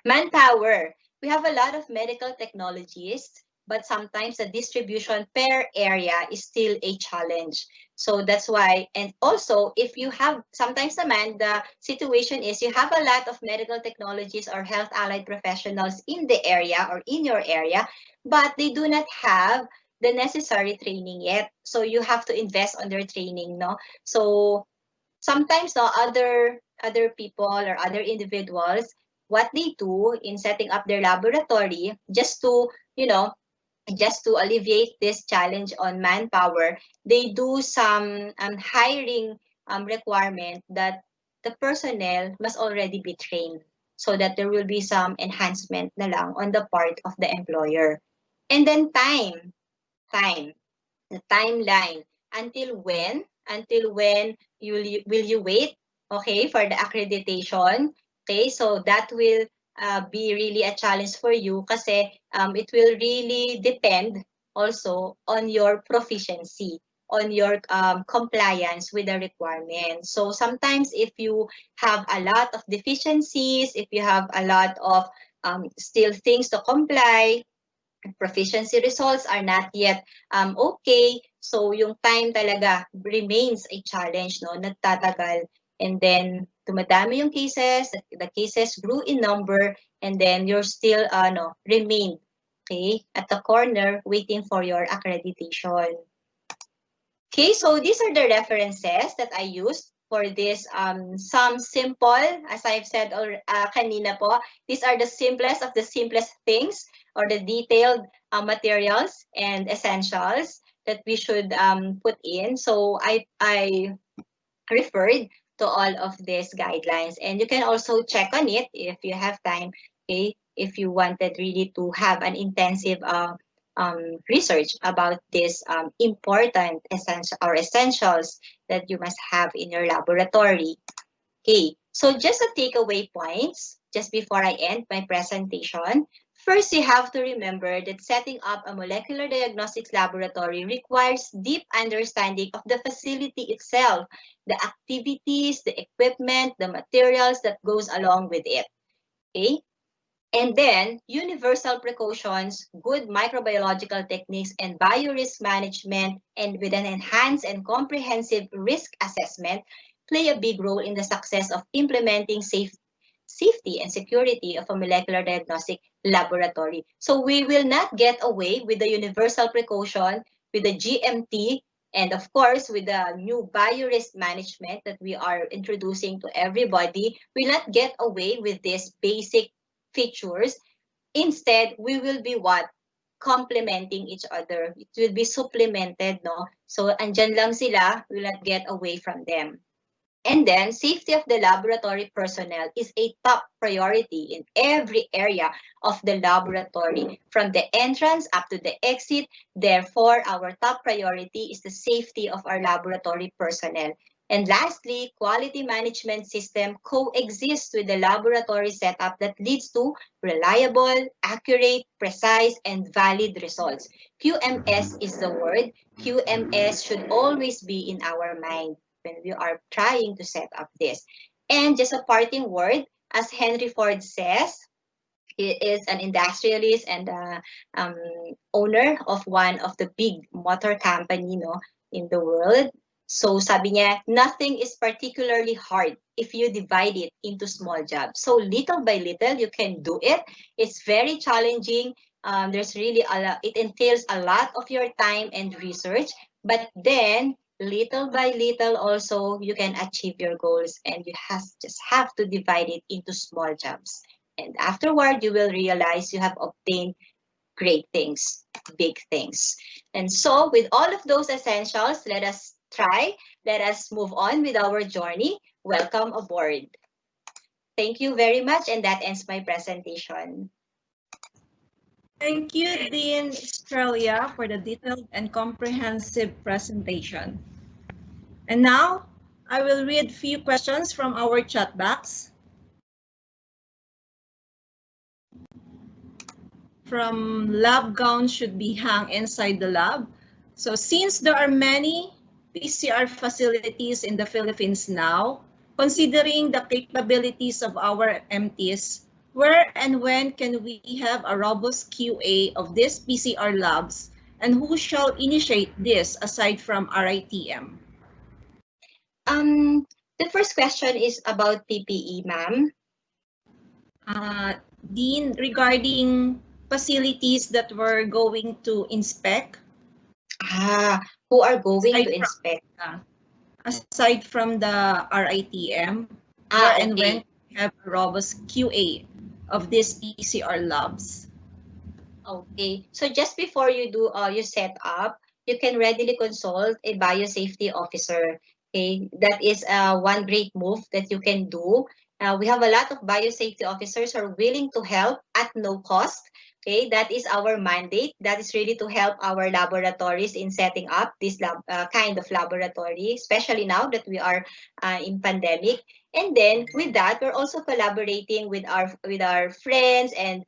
H: Manpower. We have a lot of medical technologists, but sometimes the distribution per area is still a challenge. So that's why, and also if you have, sometimes naman, the situation is you have a lot of medical technologists or health allied professionals in the area or in your area, but they do not have the necessary training yet. So you have to invest on their training, no? So sometimes, no, other people or other individuals, what they do in setting up their laboratory, just to, you know, just to alleviate this challenge on manpower, they do some hiring requirement that the personnel must already be trained, so that there will be some enhancement na lang on the part of the employer. And then time, the timeline. Until when will you wait, okay, for the accreditation? Okay, so that will be really a challenge for you kasi it will really depend also on your proficiency, on your compliance with the requirements. So sometimes if you have a lot of deficiencies, if you have a lot of still things to comply, proficiency results are not yet okay, so yung time talaga remains a challenge, no? Nagtatagal. and then dumadami yung cases, the cases grew in number, and then you're still remain, okay, at the corner waiting for your accreditation. Okay, so these are the references that I used for this. Some simple, as I've said kanina po, these are the simplest of the simplest things, or the detailed materials and essentials that we should put in. So I referred to all of these guidelines, and you can also check on it if you have time, okay, if you wanted really to have an intensive research about this important essentials that you must have in your laboratory. Okay, so just a takeaway points just before I end my presentation. First, you have to remember that setting up a molecular diagnostics laboratory requires deep understanding of the facility itself, the activities, the equipment, the materials that goes along with it. Okay? And then, universal precautions, good microbiological techniques, and biorisk management, and with an enhanced and comprehensive risk assessment, play a big role in the success of implementing safety and security of a molecular diagnostic laboratory. So we will not get away with the universal precaution, with the GMT, and of course, with the new biorisk management that we are introducing to everybody. We'll not get away with these basic features. Instead, we will be what? Complementing each other. It will be supplemented, no? So, andyan lang sila, we will not get away from them. And then, safety of the laboratory personnel is a top priority in every area of the laboratory, from the entrance up to the exit. Therefore, our top priority is the safety of our laboratory personnel. And lastly, quality management system coexists with the laboratory setup that leads to reliable, accurate, precise, and valid results. QMS is the word. QMS should always be in our mind when we are trying to set up this. And just a parting word, as Henry Ford says, he is an industrialist and owner of one of the big motor company, no, in the world. So sabi niya, nothing is particularly hard if you divide it into small jobs. So little by little, you can do it. It's very challenging. There's really a lot, it entails a lot of your time and research, but then little by little also you can achieve your goals, and you just have to divide it into small jobs. And afterward, you will realize you have obtained great things, big things. And so with all of those essentials, let us move on with our journey. Welcome aboard. Thank you very much, and that ends my presentation.
D: Thank you, Dean Australia, for the detailed and comprehensive presentation. And now, I will read a few questions from our chat box. From lab gowns should be hung inside the lab. So since there are many PCR facilities in the Philippines now, considering the capabilities of our MTs, where and when can we have a robust QA of these PCR labs, and who shall initiate this aside from RITM?
H: The first question is about PPE, ma'am.
D: Dean, regarding facilities that we're going to inspect.
H: Who are going to inspect?
D: Aside from the RITM, where and when we have a robust QA of these PCR labs.
H: Okay, so just before you do you set up, you can readily consult a biosafety officer. Okay, that is one great move that you can do. We have a lot of biosafety officers who are willing to help at no cost. Okay, that is our mandate. That is really to help our laboratories in setting up this kind of laboratory, especially now that we are in pandemic. And then with that, we're also collaborating with our friends and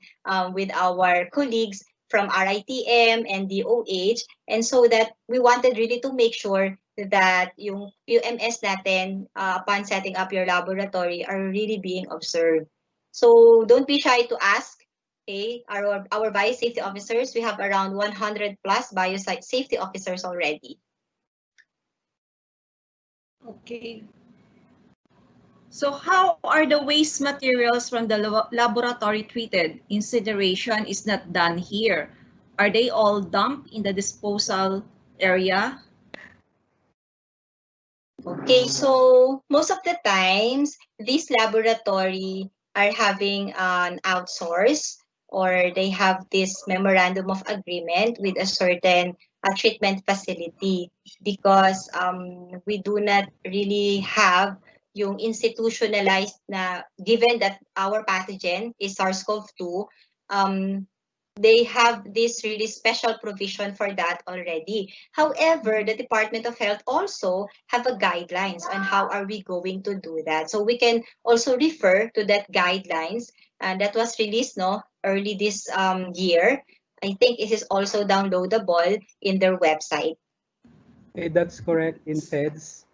H: with our colleagues from RITM and DOH, and so that we wanted really to make sure that yung UMS natin upon setting up your laboratory are really being observed. So don't be shy to ask. Okay, our biosafety officers, we have around 100 plus biosafety officers already.
D: Okay. So how are the waste materials from the laboratory treated? Incineration is not done here. Are they all dumped in the disposal area?
H: Okay, so most of the times, these laboratory are having an outsource or they have this memorandum of agreement with a certain treatment facility because we do not really have yung institutionalized na given that our pathogen is SARS-CoV-2, um, they have this really special provision for that already. However, the Department of Health also have a guidelines on how are we going to do that. So we can also refer to that guidelines that was released early this year. I think it is also downloadable in their website.
G: That's correct in FEDS.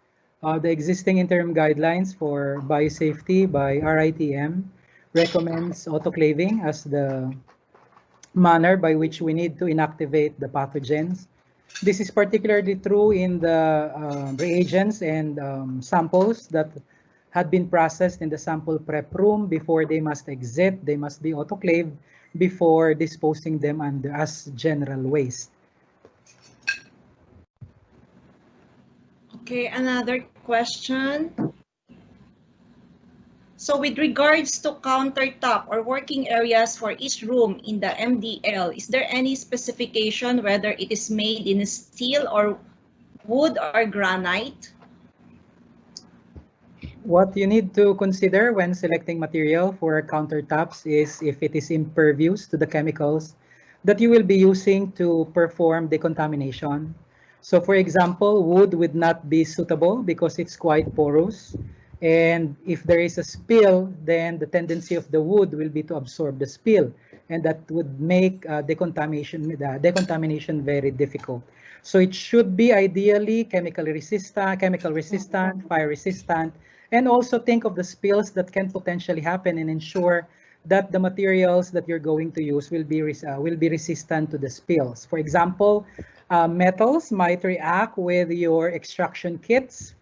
G: The existing interim guidelines for biosafety by RITM recommends autoclaving as the manner by which we need to inactivate the pathogens. This is particularly true in the reagents and samples that had been processed in the sample prep room before they must exit. They must be autoclaved before disposing them as general waste.
D: Okay, another question. So with regards to countertop or working areas for each room in the MDL, is there any specification whether it is made in steel or wood or granite?
G: What you need to consider when selecting material for countertops is if it is impervious to the chemicals that you will be using to perform decontamination. So for example, wood would not be suitable because it's quite porous. And if there is a spill, then the tendency of the wood will be to absorb the spill. And that would make decontamination very difficult. So it should be ideally chemical resistant, fire resistant, and also think of the spills that can potentially happen and ensure that the materials that you're going to use will be resistant to the spills. For example, metals might react with your extraction kits,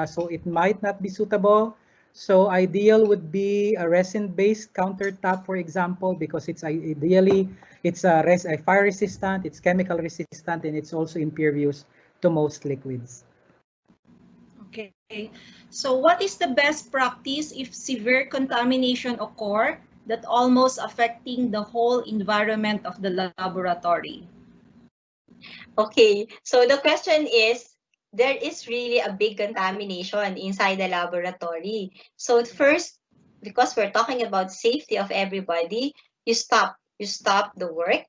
G: so it might not be suitable. So ideal would be a resin-based countertop, for example, because it's a fire resistant, it's chemical resistant, and it's also impervious to most liquids.
D: Okay, so what is the best practice if severe contamination occur that almost affecting the whole environment of the laboratory?
H: Okay, so the question is, there is really a big contamination inside the laboratory. So first, because we're talking about safety of everybody, you stop the work,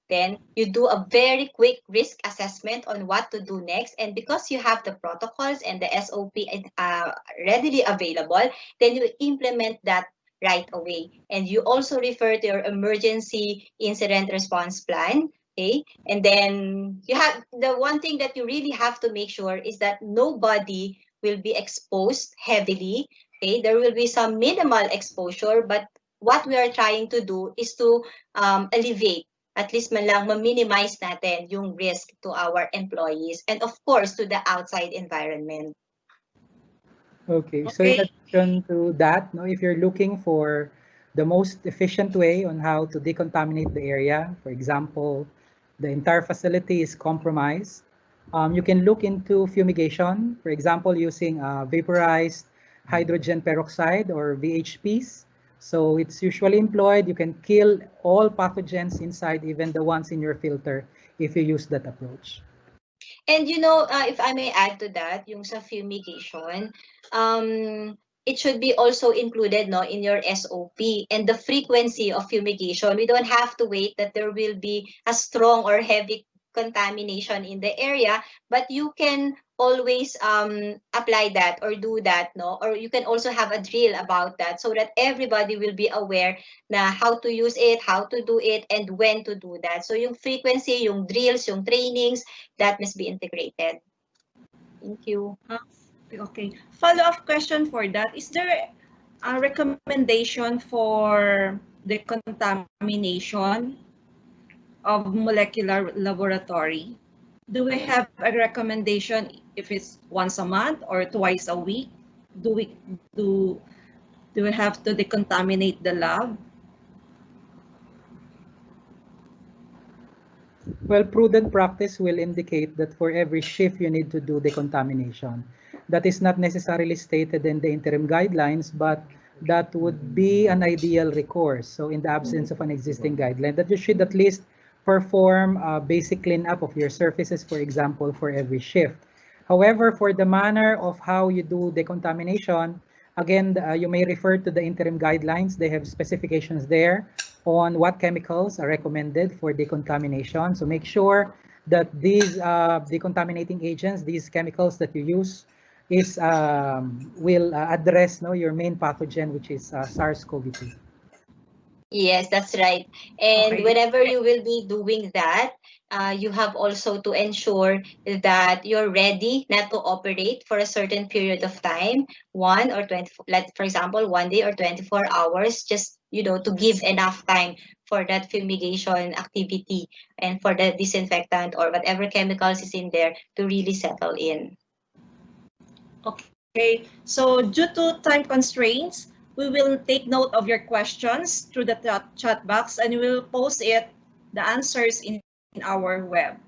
H: then you do a very quick risk assessment on what to do next. And because you have the protocols and the SOP readily available, then you implement that right away. And you also refer to your emergency incident response plan. Okay, and then you have the one thing that you really have to make sure is that nobody will be exposed heavily. Okay, there will be some minimal exposure, but what we are trying to do is to alleviate, at least man lang ma-minimize natin yung risk to our employees and of course to the outside environment.
G: Okay, so in addition to that, if you're looking for the most efficient way on how to decontaminate the area, for example, the entire facility is compromised, you can look into fumigation, for example, using vaporized hydrogen peroxide or VHPs. So it's usually employed. You can kill all pathogens inside, even the ones in your filter, if you use that approach.
H: And if I may add to that, yung sa fumigation, it should be also included in your SOP and the frequency of fumigation. We don't have to wait that there will be a strong or heavy contamination in the area, but you can always apply that or do that, or you can also have a drill about that so that everybody will be aware na how to use it, how to do it, and when to do that. So yung frequency, yung drills, yung trainings, that must be integrated. Thank you.
D: Okay. Follow-up question for that. Is there a recommendation for the contamination of molecular laboratory? Do we have a recommendation if it's once a month or twice a week? do we do do we have to decontaminate the lab?
G: Well, prudent practice will indicate that for every shift you need to do decontamination. That is not necessarily stated in the interim guidelines, but that would be an ideal recourse. So in the absence of an existing guideline, that you should at least perform a basic cleanup of your surfaces, for example, for every shift. However, for the manner of how you do decontamination, again, you may refer to the interim guidelines. They have specifications there on what chemicals are recommended for decontamination. So make sure that these decontaminating agents, these chemicals that you use, will address your main pathogen, which is SARS-CoV-2.
H: Yes, that's right. And
D: Okay.
H: whenever you will be doing that, you have also to ensure that you're ready not to operate for a certain period of time, 1 or 20, like for example, 1 day or 24 hours, just to give enough time for that fumigation activity and for the disinfectant or whatever chemicals is in there to really settle in.
D: Okay, so due to time constraints, we will take note of your questions through the chat box and we will post the answers in our web.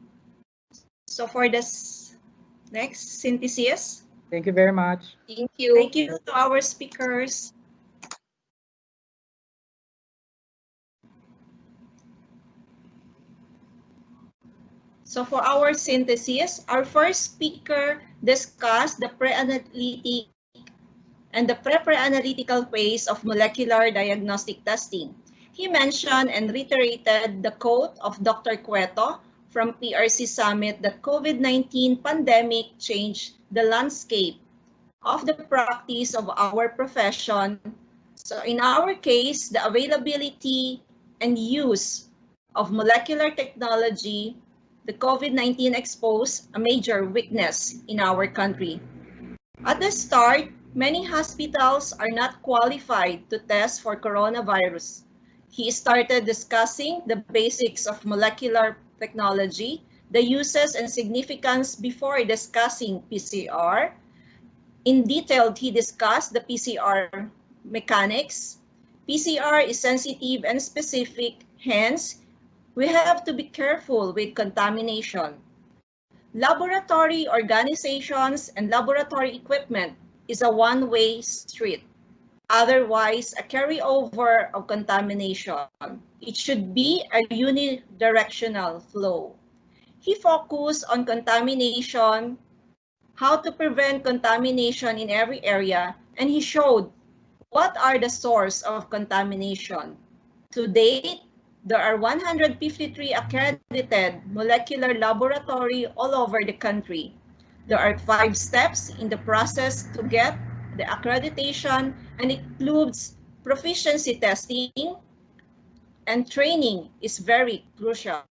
D: So for this next synthesis,
G: Thank you very much.
H: Thank you.
D: thank you to our speakers. So for our synthesis, our first speaker discussed the pre-analytic and the pre-analytical phase of molecular diagnostic testing. He mentioned and reiterated the quote of Dr. Cueto from PRC Summit that COVID-19 pandemic changed the landscape of the practice of our profession. So in our case, the availability and use of molecular technology, the COVID-19 exposed a major weakness in our country. At the start, many hospitals are not qualified to test for coronavirus. He started discussing the basics of molecular technology, the uses and significance before discussing PCR. In detail, he discussed the PCR mechanics. PCR is sensitive and specific, hence, we have to be careful with contamination. Laboratory organizations and laboratory equipment is a one-way street. Otherwise, a carryover of contamination. It should be a unidirectional flow. He focused on contamination, how to prevent contamination in every area, and he showed what are the source of contamination. To date, there are 153 accredited molecular laboratory all over the country. There are 5 steps in the process to get the accreditation and includes proficiency testing and training is very crucial.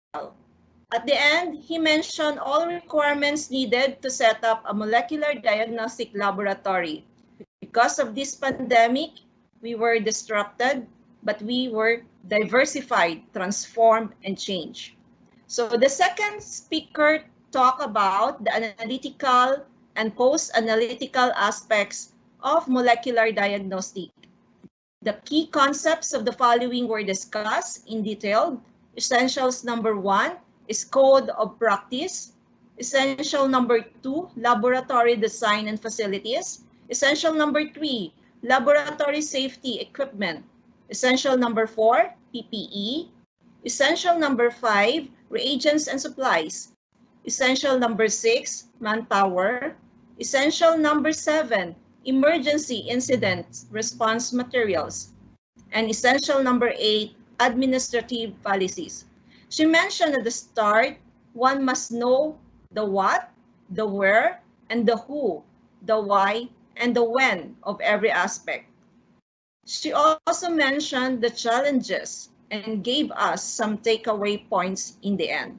D: At the end, he mentioned all requirements needed to set up a molecular diagnostic laboratory. Because of this pandemic, we were disrupted, but we were diversified, transformed, and changed. So the second speaker talked about the analytical and post-analytical aspects of molecular diagnostic. The key concepts of the following were discussed in detail. Essentials number 1 is code of practice. Essential number 2, laboratory design and facilities. Essential number 3, laboratory safety equipment. Essential number 4, PPE. Essential number 5, reagents and supplies. Essential number 6, manpower. Essential number 7, emergency incident response materials. And essential number 8, administrative policies. She mentioned at the start, one must know the what, the where, and the who, the why, and the when of every aspect. She also mentioned the challenges and gave us some takeaway points in the end.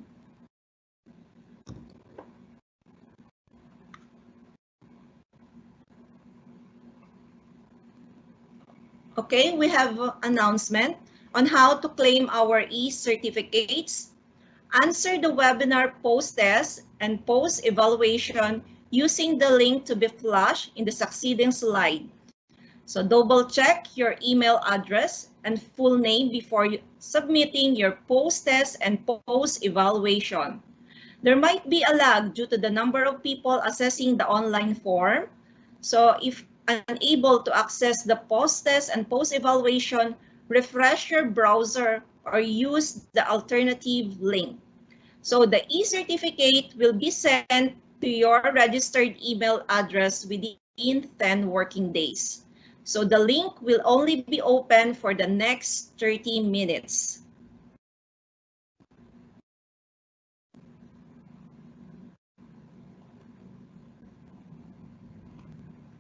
D: Okay, we have an announcement on how to claim our e-certificates. Answer the webinar post-test and post-evaluation using the link to be flashed in the succeeding slide. So double check your email address and full name before submitting your post-test and post-evaluation. There might be a lag due to the number of people accessing the online form. So if unable to access the post-test and post-evaluation, refresh your browser or use the alternative link. So the e-certificate will be sent to your registered email address within 10 working days. So the link will only be open for the next 30 minutes.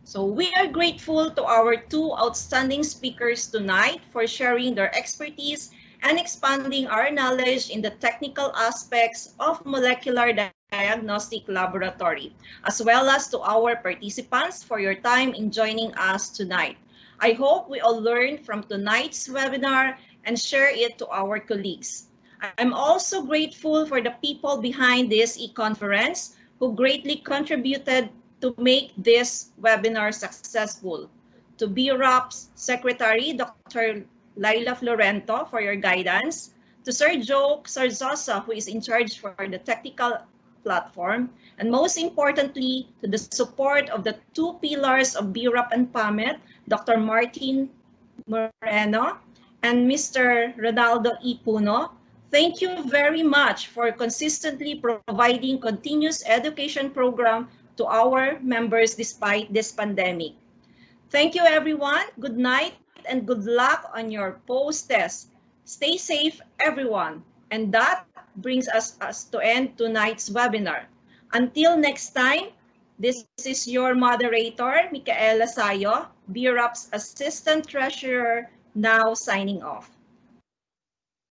D: So we are grateful to our two outstanding speakers tonight for sharing their expertise and expanding our knowledge in the technical aspects of molecular diagnostic laboratory, as well as to our participants for your time in joining us tonight. I hope we all learned from tonight's webinar and share it to our colleagues. I'm also grateful for the people behind this e-conference who greatly contributed to make this webinar successful. To BRAP's Secretary, Dr. Laila Florento, for your guidance. To Sir Joe Sarzosa, who is in charge for the technical platform. And most importantly, to the support of the two pillars of BRAP and PAMET, Dr. Martin Moreno and Mr. Ronaldo E Puno. Thank you very much for consistently providing continuous education program to our members despite this pandemic. Thank you, everyone. Good night and good luck on your post-test. Stay safe, everyone. And that brings us to end tonight's webinar. Until next time, this is your moderator, Micaela Sayo, BRAP's Assistant Treasurer, now signing off.